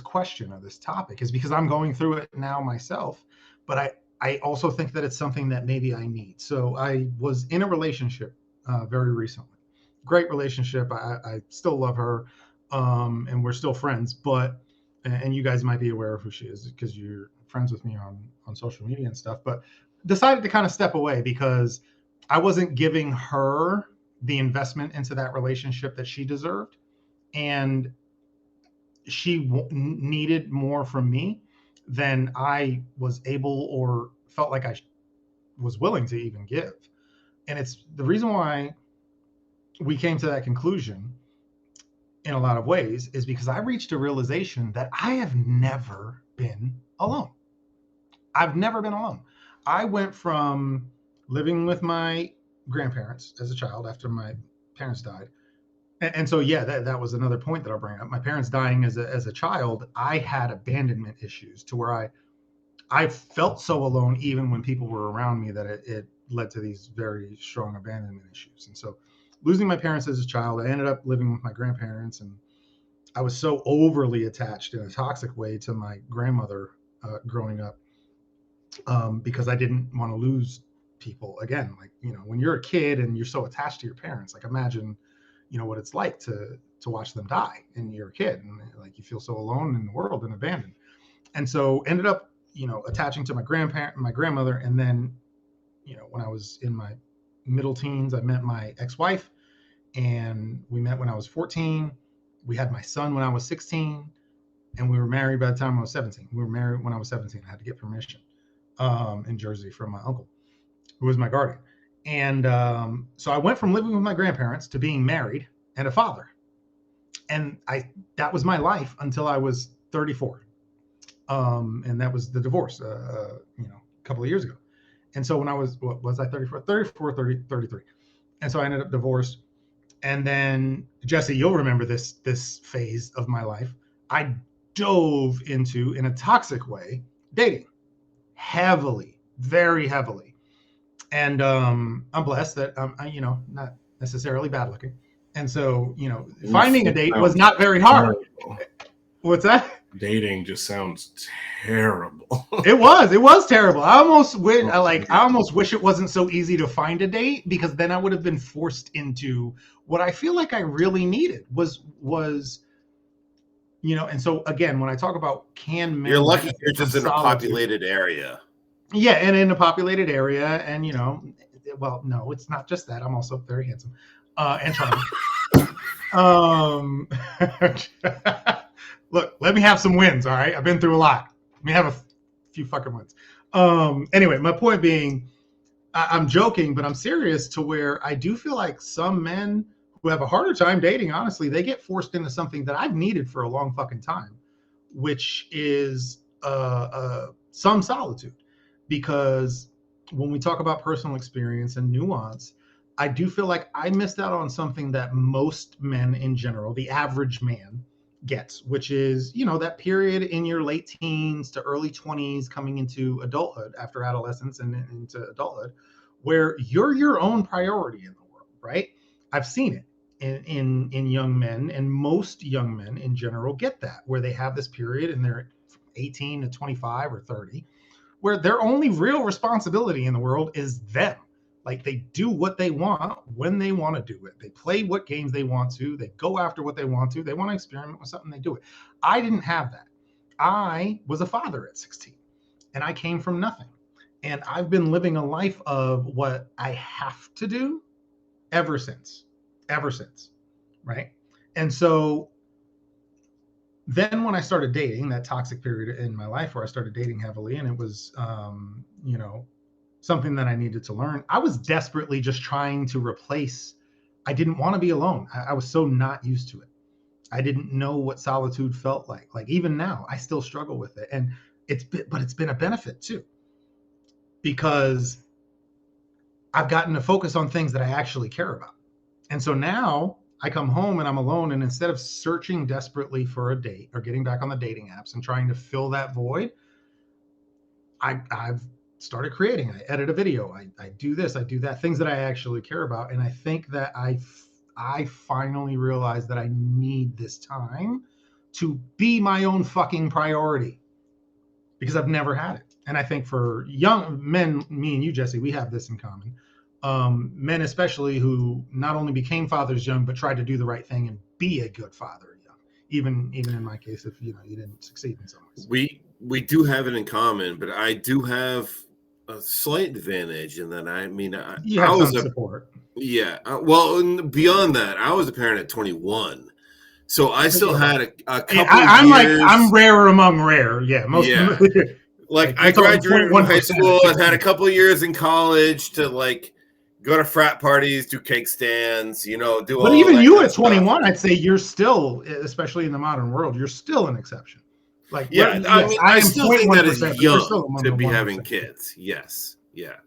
question or this topic is because I'm going through it now myself, but I also think that it's something that maybe I need. So I was in a relationship very recently. Great relationship. I still love her, and we're still friends, and you guys might be aware of who she is because you're friends with me on social media and stuff, but decided to kind of step away because I wasn't giving her the investment into that relationship that she deserved. And she needed more from me than I was able or felt like I was willing to even give. And it's the reason why we came to that conclusion in a lot of ways is because I reached a realization that I have never been alone. I've never been alone. I went from living with my grandparents as a child after my parents died. And so, yeah, that was another point that I'll bring up. My parents dying as a child, I had abandonment issues to where I felt so alone even when people were around me that it led to these very strong abandonment issues. And so losing my parents as a child, I ended up living with my grandparents, and I was so overly attached in a toxic way to my grandmother growing up because I didn't want to lose people again. Like, when you're a kid and you're so attached to your parents, like imagine what it's like to watch them die and you're a kid and like you feel so alone in the world and abandoned. And so ended up attaching to my grandmother, and then when I was in my middle teens I met my ex-wife, and we met when I was 14. We had my son when I was 16, and we were married by the time I was 17. We were married when I was 17. I had to get permission in Jersey from my uncle, who was my guardian. And so I went from living with my grandparents to being married and a father. And that was my life until I was 34. And that was the divorce, a couple of years ago. And so when I was, what was I, 34, 33. And so I ended up divorced. And then, Jesse, you'll remember this phase of my life. I dove into, in a toxic way, dating heavily, very heavily. And I'm blessed that I'm, not necessarily bad looking. And so, finding a date was not very hard. What's that? Dating just sounds terrible. It was terrible. I almost wish it wasn't so easy to find a date, because then I would have been forced into what I feel like I really needed was and so again, when I talk about can men, you're lucky you're just in a populated area. Yeah, and in a populated area, and well, no, it's not just that. I'm also very handsome and charming. Look, let me have some wins, all right? I've been through a lot. Let me have a few fucking wins. Anyway, my point being, I'm joking, but I'm serious, to where I do feel like some men who have a harder time dating, honestly, they get forced into something that I've needed for a long fucking time, which is some solitude. Because when we talk about personal experience and nuance, I do feel like I missed out on something that most men in general, the average man, gets, which is, that period in your late teens to early 20s coming into adulthood, after adolescence and into adulthood, where you're your own priority in the world, right? I've seen it in young men, and most young men in general get that, where they have this period and they're 18 to 25 or 30, where their only real responsibility in the world is them. Like, they do what they want when they want to do it. They play what games they want to. They go after what they want to. They want to experiment with something, they do it. I didn't have that. I was a father at 16 and I came from nothing. And I've been living a life of what I have to do ever since, right? And so then when I started dating, that toxic period in my life where I started dating heavily, and it was, something that I needed to learn, I was desperately just trying to replace. I didn't want to be alone. I was so not used to it. I didn't know what solitude felt like. Like even now, I still struggle with it. And it's been a benefit too, because I've gotten to focus on things that I actually care about. And so now I come home and I'm alone. And instead of searching desperately for a date or getting back on the dating apps and trying to fill that void, I've started creating. I edit a video. I do this, I do that, things that I actually care about. And I think that I finally realized that I need this time to be my own fucking priority, because I've never had it. And I think for young men, me and you, Jesse, we have this in common. Men especially who not only became fathers young, but tried to do the right thing and be a good father young. Even in my case, if you didn't succeed in some ways. We do have it in common, but I do have a slight advantage in that. I mean, You have I was some support. Yeah. Well, and beyond that, I was a parent at 21. So I still had a couple I'm years. I'm rare among rare. Yeah. Like I graduated from high school and had a couple of years in college to like go to frat parties, do cake stands, do all. But even that you kind at of 21, stuff. I'd say you're still, especially in the modern world, you're still an exception. Like, Yeah, yes, I am still think that is 0.1%, but you're still young among to the be 1%. having kids. Yes. Yeah.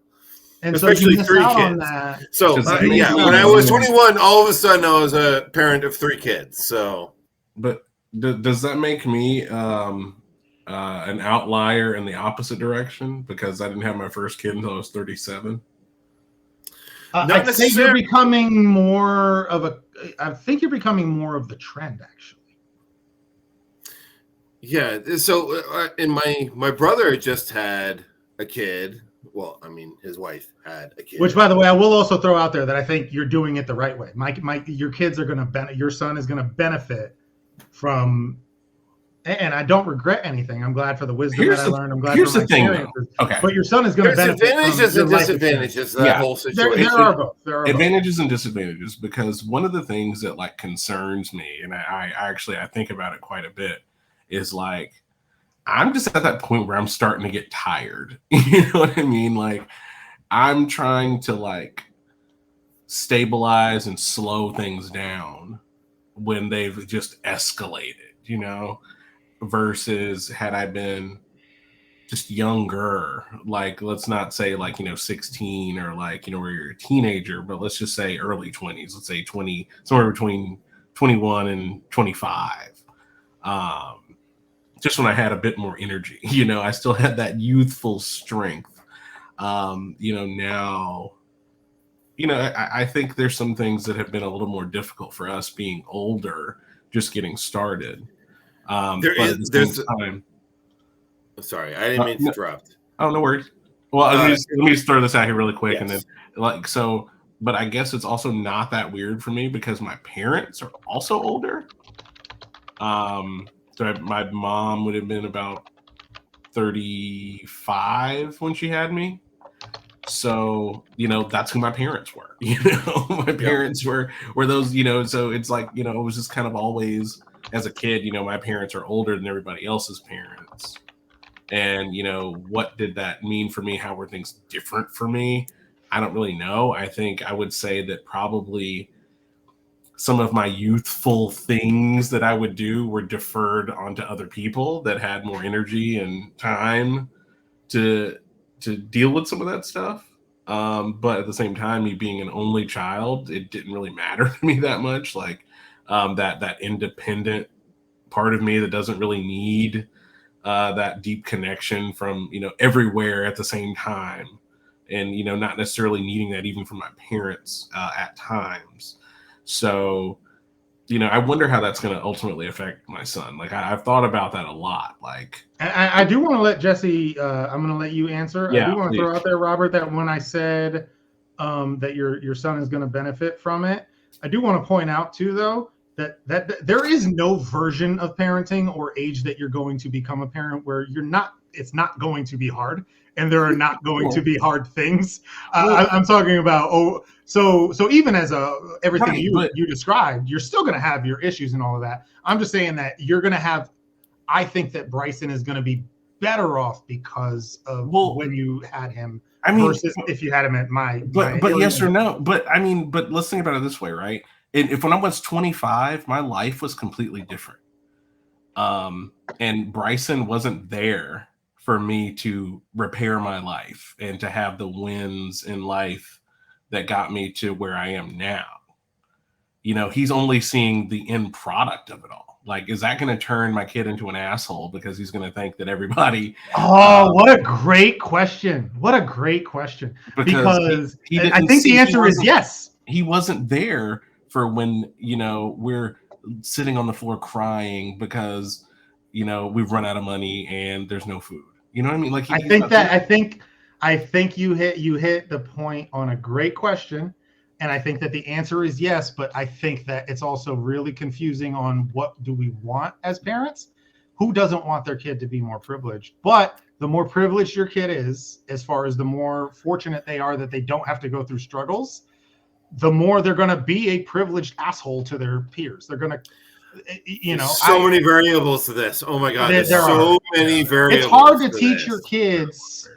And especially so you 3 miss out kids. on that. So when I was 21, all of a sudden I was a parent of 3 kids. So, but does that make me an outlier in the opposite direction because I didn't have my first kid until I was 37? I'd say you're becoming more of a. I think you're becoming more of the trend, actually. Yeah. So, and my brother just had a kid. Well, I mean, his wife had a kid. Which, by the way, I will also throw out there that I think you're doing it the right way. Your kids are going to your son is going to benefit from. And I don't regret anything. I'm glad for the wisdom that I learned. I'm glad for my experiences. Okay. But your son is going to benefit. There's advantages and disadvantages to that whole situation. There are both. Advantages and disadvantages, because one of the things that like concerns me, and I think about it quite a bit, is like I'm just at that point where I'm starting to get tired. You know what I mean? Like I'm trying to like stabilize and slow things down when they've just escalated, versus had I been just younger, like let's not say like 16 or like where you're a teenager, but let's just say early 20s, let's say 20, somewhere between 21 and 25. Just when I had a bit more energy, I still had that youthful strength. Now I think there's some things that have been a little more difficult for us being older, just getting started. Sorry, I didn't mean to interrupt. Oh, no worries. Well, let me just throw this out here really quick, and then but I guess it's also not that weird for me because my parents are also older. So my mom would have been about 35 when she had me. So, that's who my parents were. My parents were those, so it's like, it was just kind of always as a kid, my parents are older than everybody else's parents. And, what did that mean for me? How were things different for me? I don't really know. I think I would say that probably some of my youthful things that I would do were deferred onto other people that had more energy and time to deal with some of that stuff. But at the same time, me being an only child, it didn't really matter to me that much. Like that independent part of me that doesn't really need that deep connection from, everywhere at the same time. And, not necessarily needing that even from my parents at times. So, I wonder how that's going to ultimately affect my son. Like I've thought about that a lot. Like I do want to let Jesse, I'm going to let you answer. Yeah, I do want to throw out there, Robert, that when I said that your son is going to benefit from it, I do want to point out too, though, that there is no version of parenting or age that you're going to become a parent where it's not going to be hard, and there are not going to be hard things. I'm talking about so even as everything you described, you're still going to have your issues and all of that. I'm just saying that you're going to have. I think that Bryson is going to be better off because of when you had him versus if you had him at my. But yes or no? But let's think about it this way, right? If when I was 25, my life was completely different. And Bryson wasn't there for me to repair my life and to have the wins in life that got me to where I am now. He's only seeing the end product of it all. Like, is that going to turn my kid into an asshole because he's going to think that everybody? What a great question! What a great question! Because I think the answer is yes. He wasn't there for when we're sitting on the floor crying because we've run out of money and there's no food. You know what I mean? Like, I think you hit the point on a great question. And I think that the answer is yes, but I think that it's also really confusing on what do we want as parents? Who doesn't want their kid to be more privileged? But the more privileged your kid is, as far as the more fortunate they are that they don't have to go through struggles, the more they're going to be a privileged asshole to their peers. They're going to, so many variables to this. Oh my God, there's so many variables. It's hard to teach your kids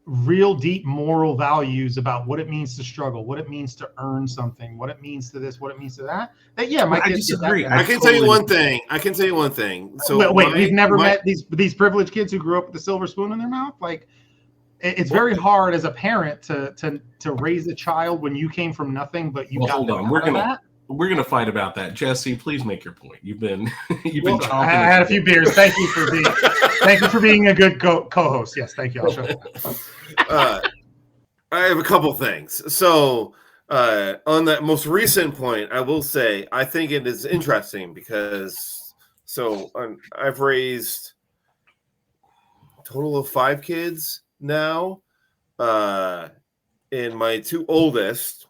real deep moral values about what it means to struggle, what it means to earn something, what it means to this, what it means to that. My kids disagree. I can tell you one thing. So we've never met these privileged kids who grew up with a silver spoon in their mouth. Like, it's very hard as a parent to raise a child when you came from nothing, but you got hold on. We're gonna fight about that. Jesse, please make your point. You've been talking. I had a few beers. Thank you for being a good co-host. Yes, thank you. I'll show you. I have a couple things. So on that most recent point, I will say I think it is interesting because I've raised a total of 5 kids now, and my 2 oldest,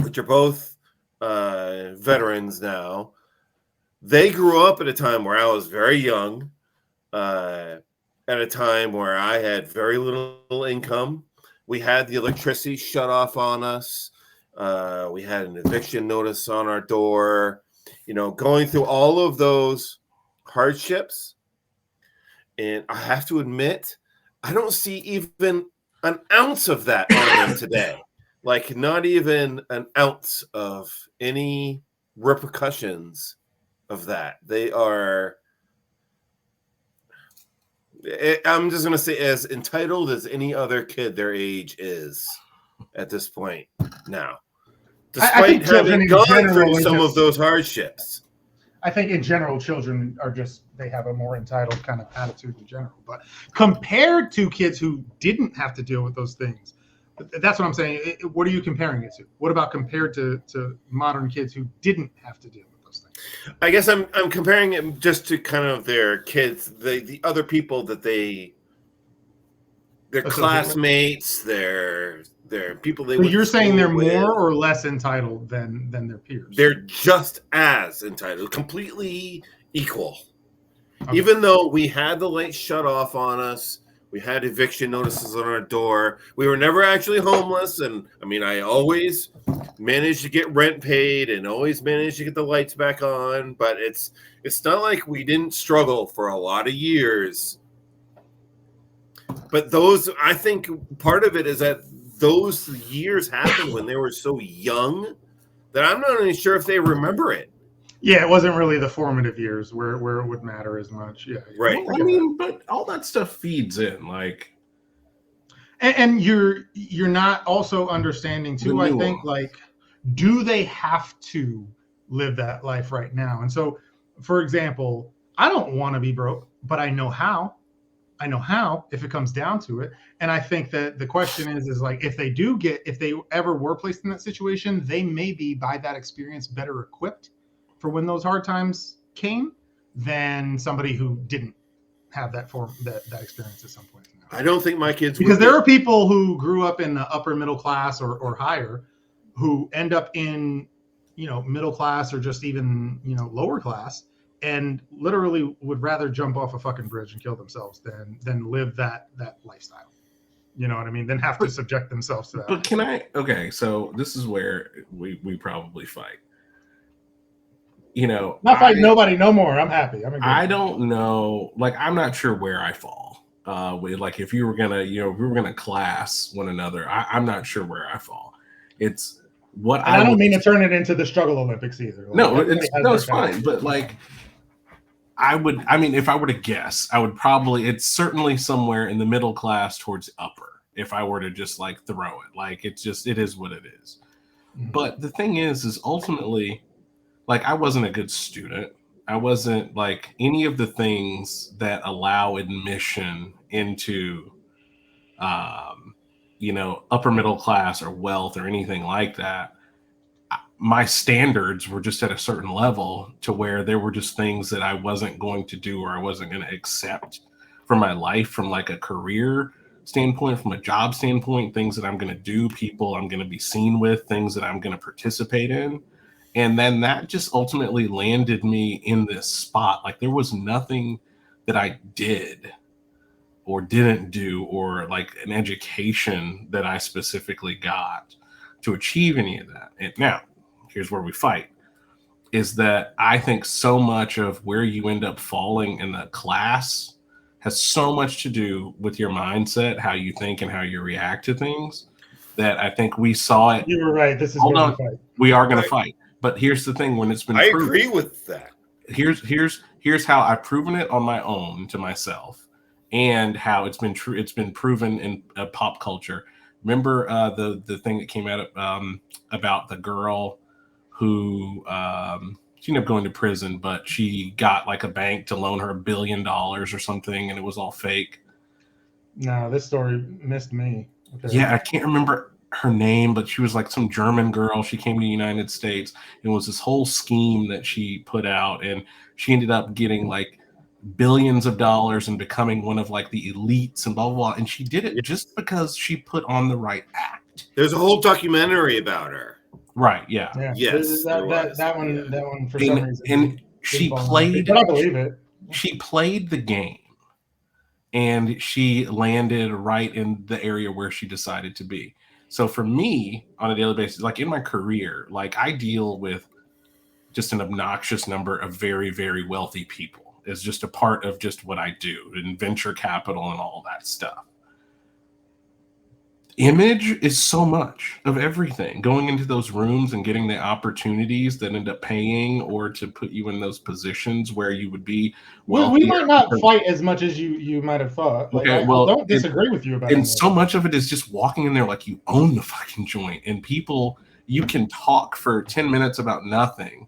which are both veterans now, they grew up at a time where I was very young, at a time where I had very little income. We had the electricity shut off on us. We had an eviction notice on our door, going through all of those hardships. And I have to admit, I don't see even an ounce of that on them today. Like, not even an ounce of any repercussions of that. They are, I'm just going to say, as entitled as any other kid their age is at this point now. Despite having gone through some of those hardships. I think in general, children they have a more entitled kind of attitude in general. But compared to kids who didn't have to deal with those things, that's what I'm saying. What are you comparing it to? What about compared to modern kids who didn't have to deal with those things? I guess I'm comparing it just to kind of their kids, the other people that their classmates, their people they. So you're saying they're more or less entitled than their peers? They're just as entitled, completely equal. Okay. Even though we had the lights shut off on us. We had eviction notices on our door. We were never actually homeless. And I always managed to get rent paid and always managed to get the lights back on. But it's not like we didn't struggle for a lot of years. But I think part of it is that those years happened when they were so young that I'm not even sure if they remember it. Yeah, it wasn't really the formative years where it would matter as much. Yeah, right. Well, but all that stuff feeds in, like, and you're not also understanding too. I think, like, do they have to live that life right now? And so, for example, I don't want to be broke, but I know how. If it comes down to it. And I think that the question is like, if they ever were placed in that situation, they may be by that experience better equipped for when those hard times came than somebody who didn't have that experience at some point. I don't think my kids because there are people who grew up in the upper middle class or higher who end up in middle class or just even, lower class, and literally would rather jump off a fucking bridge and kill themselves than live that lifestyle. You know what I mean? Than have to subject themselves to that. But can I? Okay, so this is where we probably fight. Not fighting nobody no more. I'm happy. I don't know. Like, I'm not sure where I fall. Like, if you were gonna, if we were gonna class one another, I'm not sure where I fall. It's what and I don't mean to turn it into the struggle Olympics either. Like, no, it's fine. But like, I mean, if I were to guess, I would probably, it's certainly somewhere in the middle class towards upper. If I were to just like throw it, like it is what it is. Mm-hmm. But the thing is ultimately, like, I wasn't a good student. I wasn't like any of the things that allow admission into, upper middle class or wealth or anything like that. My standards were just at a certain level to where there were just things that I wasn't going to do or I wasn't going to accept for my life, from like a career standpoint, from a job standpoint, things that I'm going to do, people I'm going to be seen with, things that I'm going to participate in. And then that just ultimately landed me in this spot. Like, there was nothing that I did or didn't do, or like an education that I specifically got to achieve any of that. And now, here's where we fight, is that I think so much of where you end up falling in the class has so much to do with your mindset, how you think and how you react to things, that I think we saw it. You were right. This is where we fight. We are going to fight. But here's the thing: when it's been proven, agree with that. Here's how I've proven it on my own to myself, and how it's been true. It's been proven in pop culture. Remember the thing that came out about the girl who she ended up going to prison, but she got like a bank to loan her $1 billion or something, and it was all fake. No, this story missed me. Okay. Yeah, I can't remember her name, but she was like some German girl. She came to the United States. It was this whole scheme that she put out, and she ended up getting like billions of dollars and becoming one of like the elites and blah, blah, blah. And she did it just because she put on the right act. There's a whole documentary about her. Right. Yeah. Yes. That one for some reason. And she played, but I believe it. She played the game, and she landed right in the area where she decided to be. So for me, on a daily basis, like in my career, like I deal with just an obnoxious number of very, very wealthy people. It's just a part of just what I do, and venture capital and all that stuff. Image is so much of everything. Going into those rooms and getting the opportunities that end up paying or to put you in those positions where you would be. Well, we might not fight as much as you might have thought. Like, okay, I don't disagree with you about it. And so much of it is just walking in there like you own the fucking joint, and people, you can talk for 10 minutes about nothing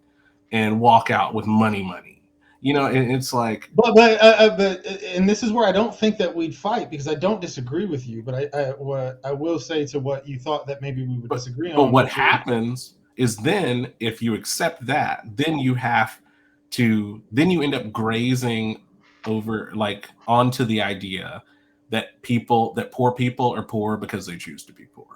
and walk out with money. You know, it's like, but and this is where I don't think that we'd fight, because I don't disagree with you. But what I will say to what you thought that maybe we would disagree on. But what happens is, then if you accept that, then you end up grazing over like onto the idea that poor people are poor because they choose to be poor.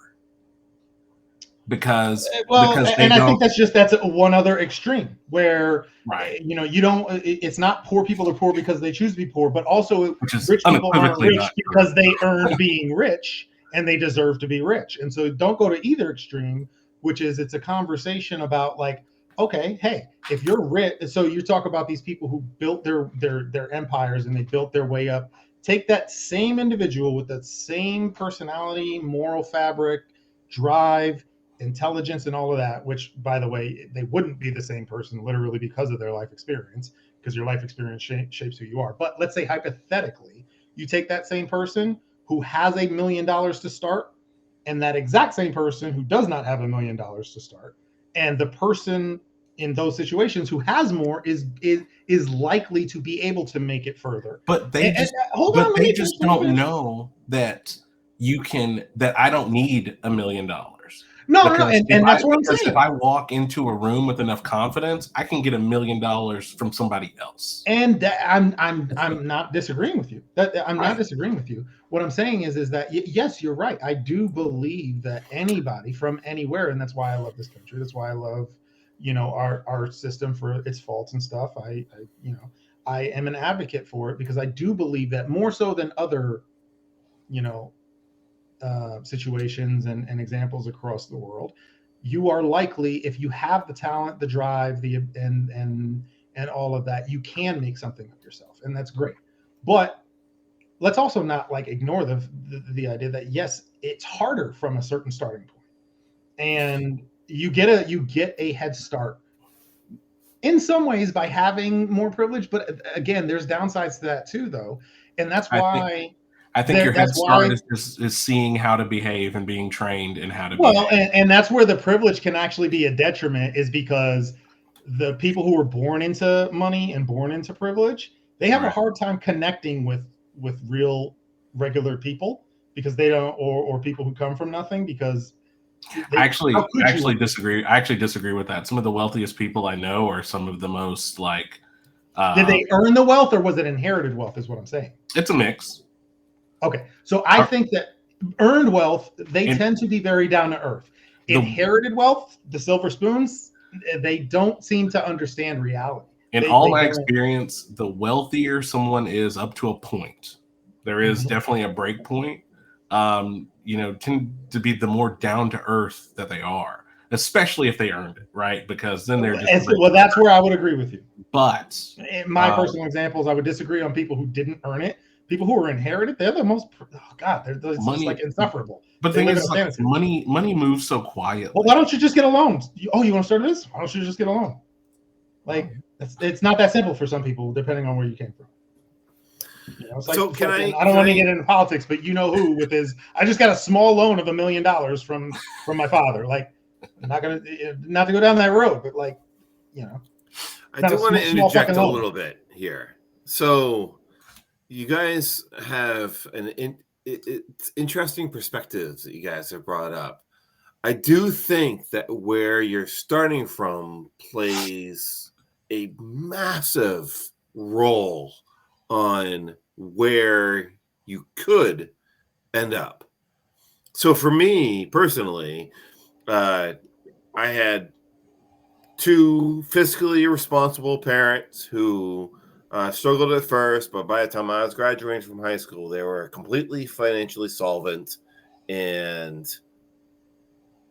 Because I think that's one other extreme where, right, you don't, it's not poor people are poor because they choose to be poor, but also rich people aren't rich because they earned being rich and they deserve to be rich. And so don't go to either extreme, which is, it's a conversation about like, okay, hey, if you're rich, so you talk about these people who built their empires and they built their way up. Take that same individual with that same personality, moral fabric, drive, intelligence, and all of that, which, by the way, they wouldn't be the same person literally because of their life experience, because your life experience shapes who you are. But let's say hypothetically, you take that same person who has $1 million to start, and that exact same person who does not have $1 million to start, and the person in those situations who has more is likely to be able to make it further. But they just don't know that I don't need $1 million. No, and that's what I'm saying. If I walk into a room with enough confidence, I can get $1 million from somebody else. And I'm not disagreeing with you. Not disagreeing with you. What I'm saying is that yes, you're right. I do believe that anybody from anywhere, and that's why I love this country. That's why I love our system for its faults and stuff. I am an advocate for it because I do believe that more so than other, situations and examples across the world, you are likely, if you have the talent, the drive, and all of that, you can make something of yourself, and that's great. But let's also not ignore the idea that yes, it's harder from a certain starting point, and you get a head start in some ways by having more privilege. But again, there's downsides to that too, though, and that's why. I think your head start is seeing how to behave and being trained in how to behave. Well, and that's where the privilege can actually be a detriment, is because the people who were born into money and born into privilege, they have a hard time connecting with real regular people, because they don't, or people who come from nothing, because I actually disagree. I actually disagree with that. Some of the wealthiest people I know are some of the most did they earn the wealth, or was it inherited wealth, is what I'm saying? It's a mix. Okay, so I think that earned wealth, they tend to be very down to earth. Inherited wealth, the silver spoons, they don't seem to understand reality. In all my experience, the wealthier someone is up to a point, there is definitely a break point. Tend to be the more down to earth that they are, especially if they earned it, right? Because then they're just well, that's where I would agree with you. But in my personal examples, I would disagree on people who didn't earn it. People who are inherited, they're the most. Oh God, they're money, just insufferable. But the thing is, money moves so quietly. Well, why don't you just get a loan? You want to start this? Why don't you just get a loan? It's not that simple for some people, depending on where you came from. It's so I don't want to get into politics, but who with his, I just got a small loan of $1 million from my father. I'm not to go down that road, but I do want to interject a little bit here. So you guys have it's interesting perspectives that you guys have brought up. I do think that where you're starting from plays a massive role on where you could end up. So for me personally, I had two fiscally responsible parents who struggled at first, but by the time I was graduating from high school, they were completely financially solvent and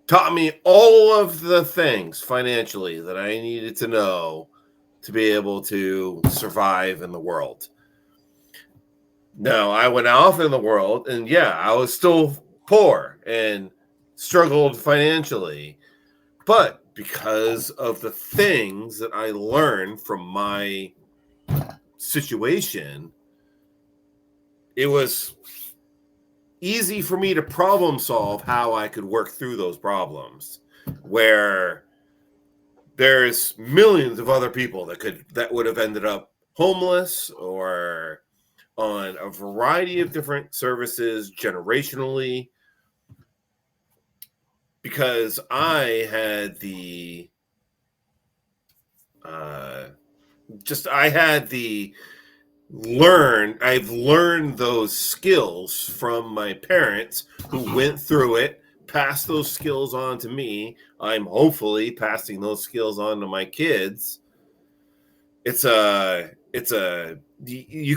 taught me all of the things financially that I needed to know to be able to survive in the world. Now, I went off in the world, and I was still poor and struggled financially, but because of the things that I learned from my situation, it was easy for me to problem solve how I could work through those problems, where there's millions of other people that would have ended up homeless or on a variety of different services generationally, because I had I've learned those skills from my parents who went through it, passed those skills on to me. I'm hopefully passing those skills on to my kids. You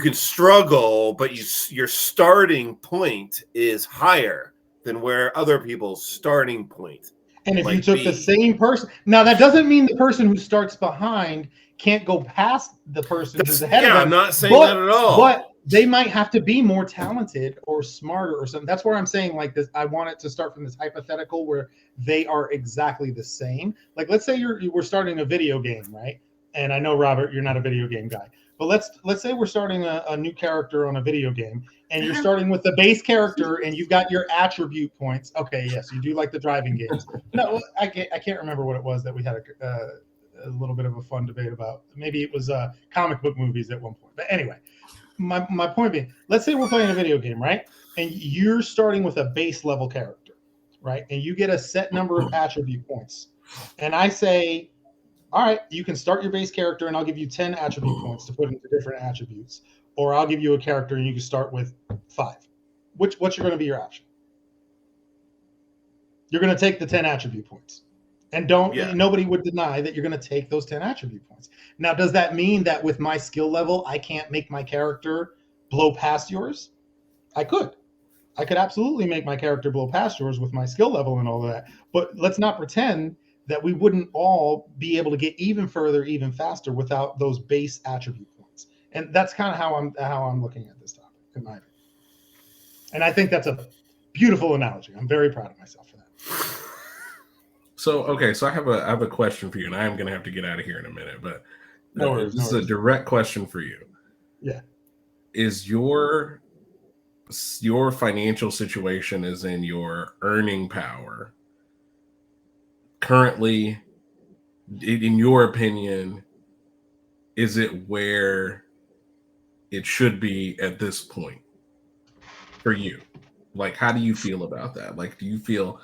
can struggle, but your starting point is higher than where other people's starting point. And if you took the same person, now that doesn't mean the person who starts behind can't go past the person who's ahead of them. I'm not saying that at all. But they might have to be more talented or smarter or something. That's where I'm saying this. I want it to start from this hypothetical where they are exactly the same. Let's say we're starting a video game, right? And I know, Robert, you're not a video game guy. But let's say we're starting a new character on a video game, and you're starting with the base character, and you've got your attribute points. Okay, yes, you do like the driving games. No, I can't remember what it was that we had a little bit of a fun debate about. Maybe it was comic book movies at one point. But anyway, my point being, let's say we're playing a video game, right? And you're starting with a base level character, right? And you get a set number of attribute points. And I say, all right, you can start your base character, and I'll give you 10 attribute points to put into different attributes. Or I'll give you a character, and you can start with 5. What's going to be your option? You're going to take the 10 attribute points. And Yeah. nobody would deny that you're going to take those 10 attribute points. Now, does that mean that with my skill level, I can't make my character blow past yours? I could absolutely make my character blow past yours with my skill level and all of that. But let's not pretend that we wouldn't all be able to get even further, even faster without those base attribute points. And that's kind of how I'm looking at this topic, in my opinion. And I think that's a beautiful analogy. I'm very proud of myself for that. So I have a question for you, and I am going to have to get out of here in a minute, but This is a direct question for you. Yeah. Is your financial situation is in your earning power currently, in your opinion, is it where it should be at this point for you? Like, how do you feel about that? Like, do you feel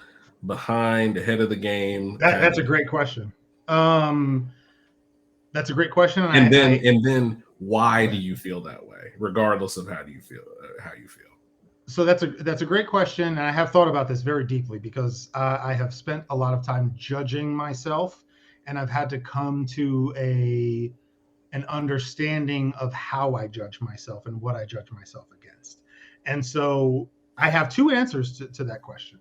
behind, ahead of the game? That's a great question. That's a great question. And then why do you feel that way, regardless of how you feel? So that's a great question, and I have thought about this very deeply because I have spent a lot of time judging myself, and I've had to come to an understanding of how I judge myself and what I judge myself against. And so I have two answers to that question.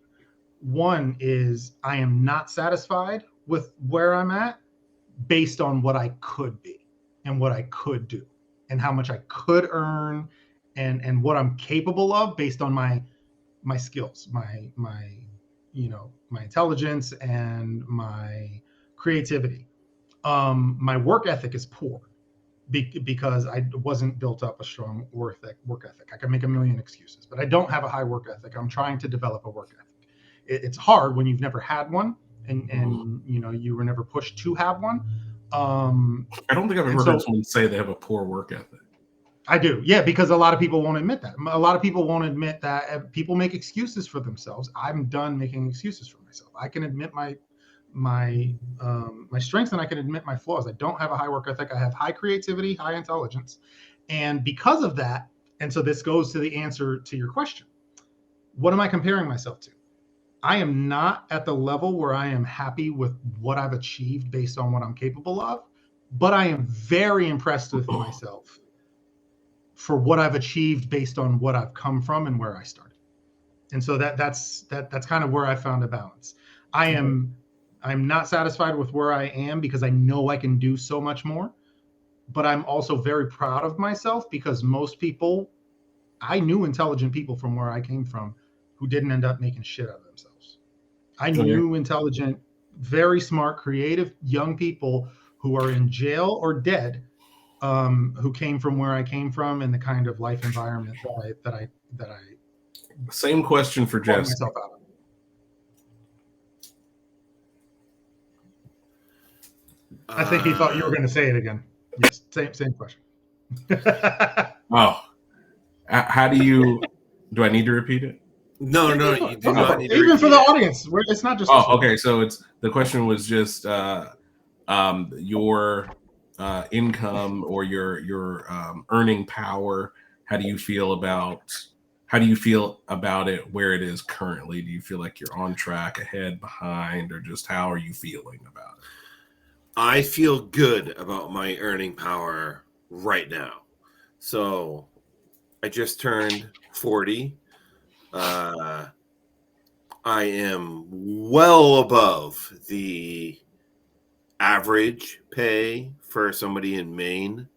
One is I am not satisfied with where I'm at based on what I could be and what I could do and how much I could earn and what I'm capable of based on my skills, my intelligence and my creativity. My work ethic is poor because I wasn't built up a strong work ethic. I can make a million excuses, but I don't have a high work ethic. I'm trying to develop a work ethic. It's hard when you've never had one and you were never pushed to have one. I don't think I've ever heard someone say they have a poor work ethic. I do. Yeah, because a lot of people won't admit that. A lot of people won't admit that. People make excuses for themselves. I'm done making excuses for myself. I can admit my strengths and I can admit my flaws. I don't have a high work ethic. I have high creativity, high intelligence. And because of that, and so this goes to the answer to your question. What am I comparing myself to? I am not at the level where I am happy with what I've achieved based on what I'm capable of, but I am very impressed with myself for what I've achieved based on what I've come from and where I started. And so that's kind of where I found a balance. I'm not satisfied with where I am because I know I can do so much more, but I'm also very proud of myself because most people, I knew intelligent people from where I came from who didn't end up making shit out of themselves. I knew intelligent, very smart, creative young people who are in jail or dead, who came from where I came from and the kind of life environment that I Same question for Jesse. myself out of. I think he thought you were going to say it again. Yes, same question. How do you? Do I need to repeat it? No, you do not need to even for the repeat it. audience. It's not just. Okay. So the question was just your income or your earning power. How do you feel about it where it is currently? Do you feel like you're on track, ahead, behind, or just how are you feeling about it? I feel good about my earning power right now. So I just turned 40. I am well above the average pay for somebody in Maine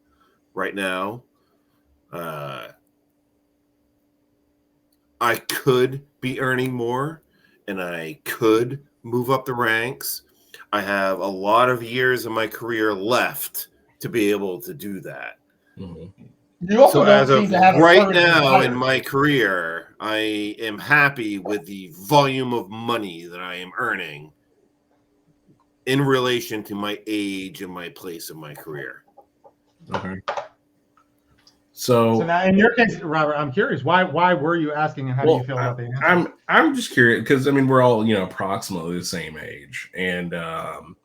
right now. I could be earning more and I could move up the ranks. I have a lot of years of my career left to be able to do that. Mm-hmm. You also So don't as of seem to have right now in my career, I am happy with the volume of money that I am earning in relation to my age and my place in my career. Okay. So now, in your case, Robert, I'm curious. Why were you asking, and how do you feel about the answer? I'm just curious because we're all approximately the same age, and I've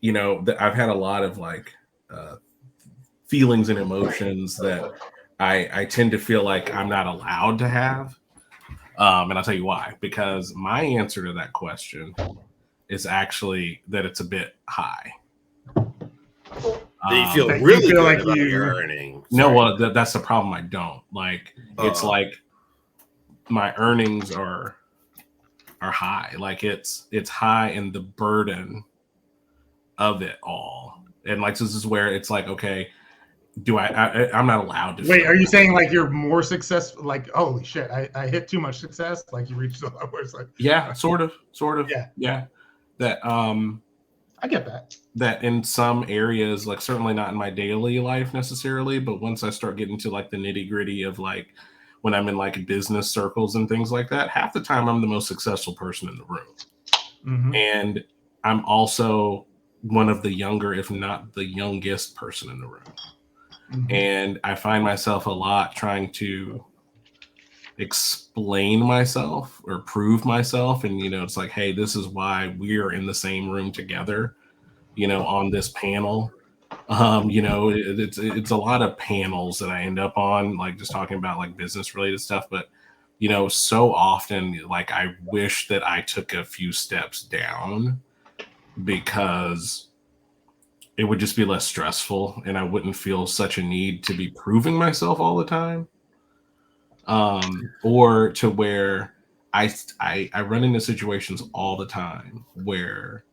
had a lot of feelings and emotions that I tend to feel like I'm not allowed to have, and I'll tell you why. Because my answer to that question is actually that it's a bit high. That you feel That you really feel good like about you- your earning. No, Sorry. well, that's the problem. I don't like. It's like my earnings are high. Like it's high in the burden of it all. And like this is where it's like, okay, I'm not allowed to. Wait, are you saying like you're more successful? Like, holy shit, I hit too much success. Like you reached the level where it's like, Yeah, sort of. Yeah. That I get that. that in some areas, like certainly not in my daily life necessarily, but once I start getting to like the nitty gritty of like when I'm in like business circles and things like that, half the time I'm the most successful person in the room. Mhm. And I'm also one of the younger, if not the youngest person in the room. Mhm. And I find myself a lot trying to explain myself or prove myself. And, it's like, hey, this is why we're in the same room together, on this panel. It's a lot of panels that I end up on, like just talking about like business related stuff. But, so often, like I wish that I took a few steps down because it would just be less stressful and I wouldn't feel such a need to be proving myself all the time. Or to where I run into situations all the time where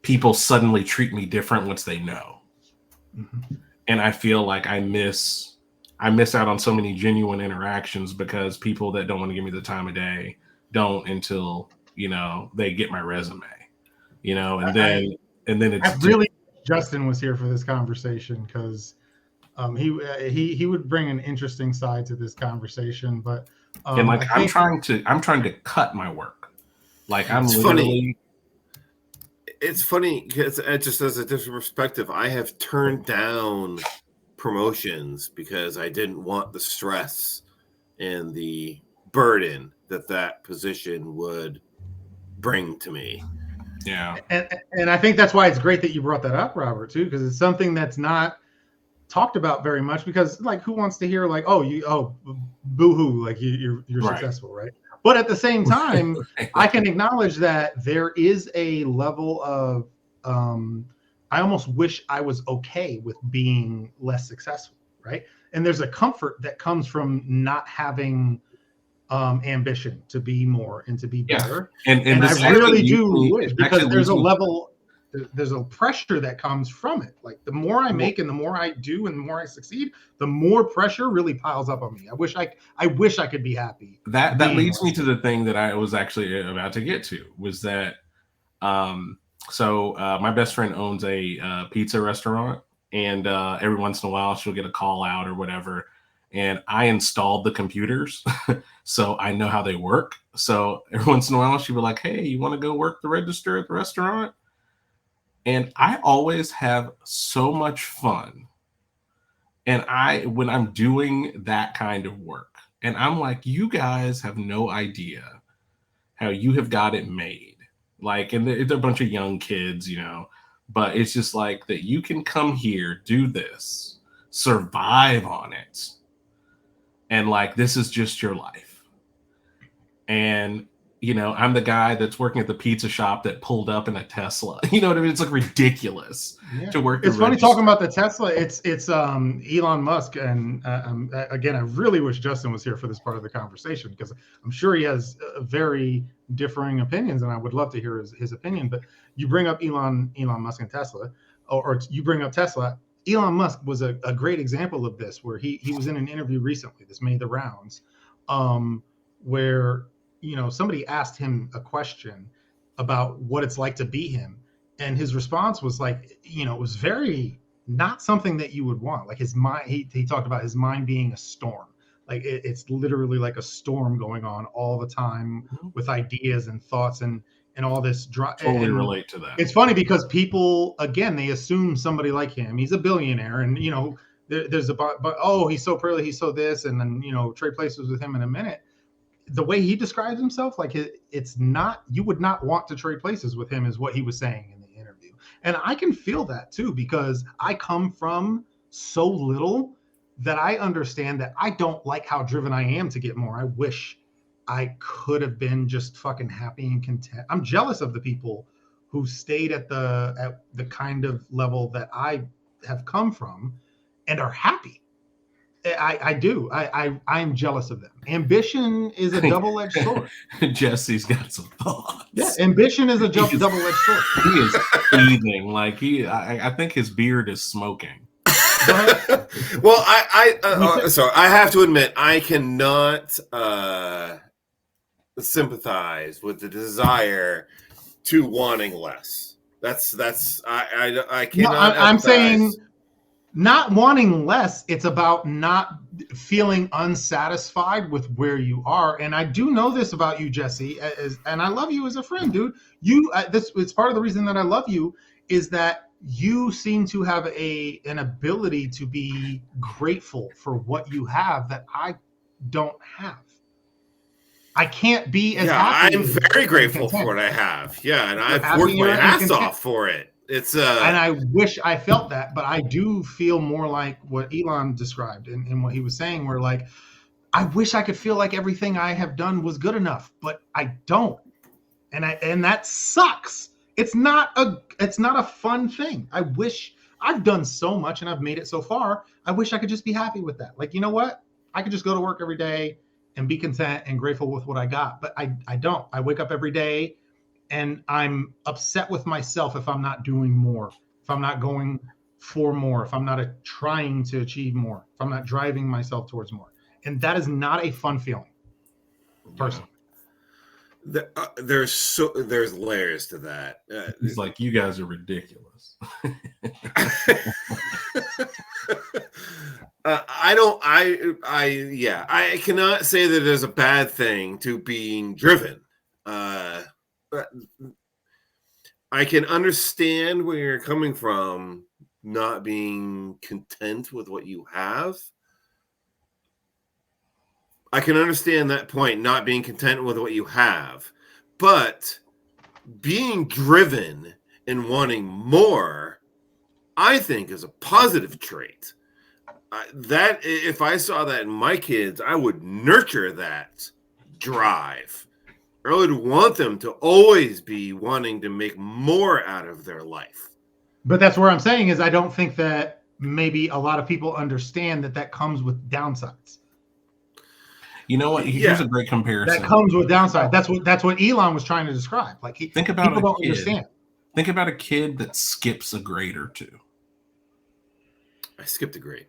people suddenly treat me different once they know. Mm-hmm. And I feel like I miss out on so many genuine interactions because people that don't want to give me the time of day don't until, they get my resume, and then it's I really Justin was here for this conversation because he would bring an interesting side to this conversation. But and like I I'm think, trying to cut my work. Like I'm It's literally It's funny because just as a different perspective, I have turned down promotions because I didn't want the stress and the burden that position would bring to me. yeah. and I think that's why it's great that you brought that up, Robert, too, because it's something that's not talked about very much. Because like, who wants to hear like, boo-hoo, like you're Right. successful, right? But at the same time, I can acknowledge that there is a level of I almost wish I was okay with being less successful, right? And there's a comfort that comes from not having ambition to be more and to be better. And I really do wish, because there's a pressure that comes from it. Like the more I make and the more I do and the more I succeed, the more pressure really piles up on me. I wish I could be happy. That leads me to the thing that I was actually about to get to, was that my best friend owns a pizza restaurant, and every once in a while she'll get a call out or whatever, and I installed the computers so I know how they work. So every once in a while she'll be like, hey, you want to go work the register at the restaurant? And I always have so much fun. And when I'm doing that kind of work, and I'm like, you guys have no idea how you have got it made. Like, and they're a bunch of young kids, but it's just like that you can come here, do this, survive on it. And like, this is just your life. And, I'm the guy that's working at the pizza shop that pulled up in a Tesla. You know what I mean? It's like ridiculous to work. It's funny talking about the Tesla. It's Elon Musk, and again, I really wish Justin was here for this part of the conversation, because I'm sure he has very differing opinions, and I would love to hear his opinion. But you bring up Elon Musk and Tesla, or you bring up Tesla. Elon Musk was a great example of this, where he was in an interview recently. This made the rounds, where somebody asked him a question about what it's like to be him. And his response was like, it was very not something that you would want. Like his mind, he talked about his mind being a storm. Like it's literally like a storm going on all the time with ideas and thoughts and all this. Totally relate to that. It's funny because people, again, they assume somebody like him, he's a billionaire, and there's he's so pretty, he's so this, and then trade places with him in a minute. The way he describes himself, like it's not, you would not want to trade places with him, is what he was saying in the interview. And I can feel that too, because I come from so little that I understand that I don't like how driven I am to get more. I wish I could have been just fucking happy and content. I'm jealous of the people who stayed at the kind of level that I have come from and are happy. I do. I am jealous of them. Ambition is a double-edged sword. Jesse's got some thoughts. Yeah, ambition is a double-edged sword. He is heaving. Like I think his beard is smoking. Well, so I have to admit, I cannot sympathize with the desire to wanting less. I cannot. No, I'm saying not wanting less. It's about not feeling unsatisfied with where you are. And I do know this about you, Jesse, and I love you as a friend, dude. It's part of the reason that I love you is that you seem to have an ability to be grateful for what you have that I don't have. I can't be as happy. I'm very grateful for what I have. Yeah, and I've worked my ass off for it. It's and I wish I felt that, but I do feel more like what Elon described in what he was saying, where like I wish I could feel like everything I have done was good enough, but I don't. And that sucks. It's not a fun thing. I wish I've done so much and I've made it so far. I wish I could just be happy with that. Like, you know what? I could just go to work every day and be content and grateful with what I got. But I don't. I wake up every day and I'm upset with myself if I'm not doing more, if I'm not going for more, if I'm not trying to achieve more, if I'm not driving myself towards more. And that is not a fun feeling, personally. There's layers to that. It's like, you guys are ridiculous. I cannot say that there's a bad thing to being driven. I can understand where you're coming from, not being content with what you have. I can understand that point, not being content with what you have, but being driven and wanting more, I think, is a positive trait. That if I saw that in my kids, I would nurture that drive. I would want them to always be wanting to make more out of their life. But that's where I'm saying is I don't think that maybe a lot of people understand that comes with downsides. You know what? Here's a great comparison. That comes with downside. That's what Elon was trying to describe. Like think about people don't understand. Think about a kid that skips a grade or two. I skipped a grade.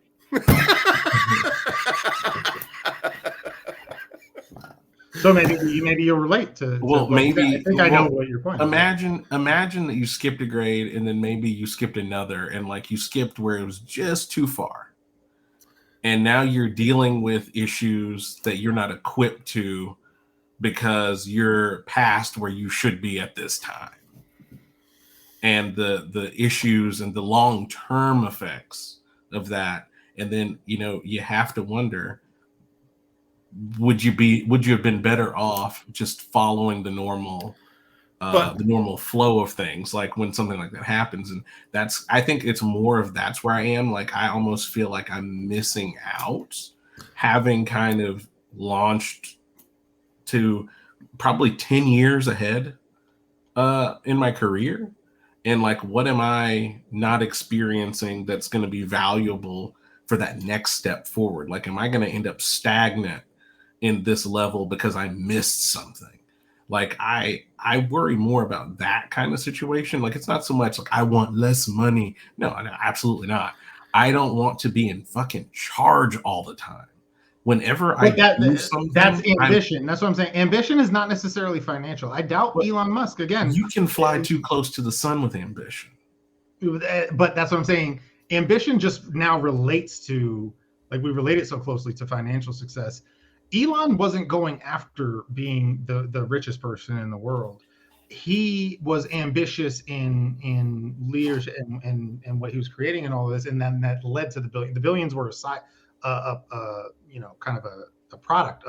So maybe you'll relate to. Well, maybe I think I know what your point. Imagine that you skipped a grade and then maybe you skipped another, and like you skipped where it was just too far, and now you're dealing with issues that you're not equipped to because you're past where you should be at this time, and the issues and the long-term effects of that, and then you have to wonder. Would you have been better off just following the normal flow of things, like when something like that happens? And I think it's more of that's where I am. Like I almost feel like I'm missing out, having kind of launched to probably 10 years ahead in my career. And like, what am I not experiencing that's going to be valuable for that next step forward? Like, am I going to end up stagnant in this level because I missed something? Like I worry more about that kind of situation. Like, it's not so much like I want less money. No, absolutely not. I don't want to be in fucking charge all the time. Whenever do something, that's ambition. That's what I'm saying. Ambition is not necessarily financial. I doubt Elon Musk, again. You can fly too close to the sun with ambition. But that's what I'm saying. Ambition just now relates to, like, we relate it so closely to financial success. Elon wasn't going after being the richest person in the world. He was ambitious in leadership and what he was creating and all of this, and then that led to the billion. The billions were kind of a product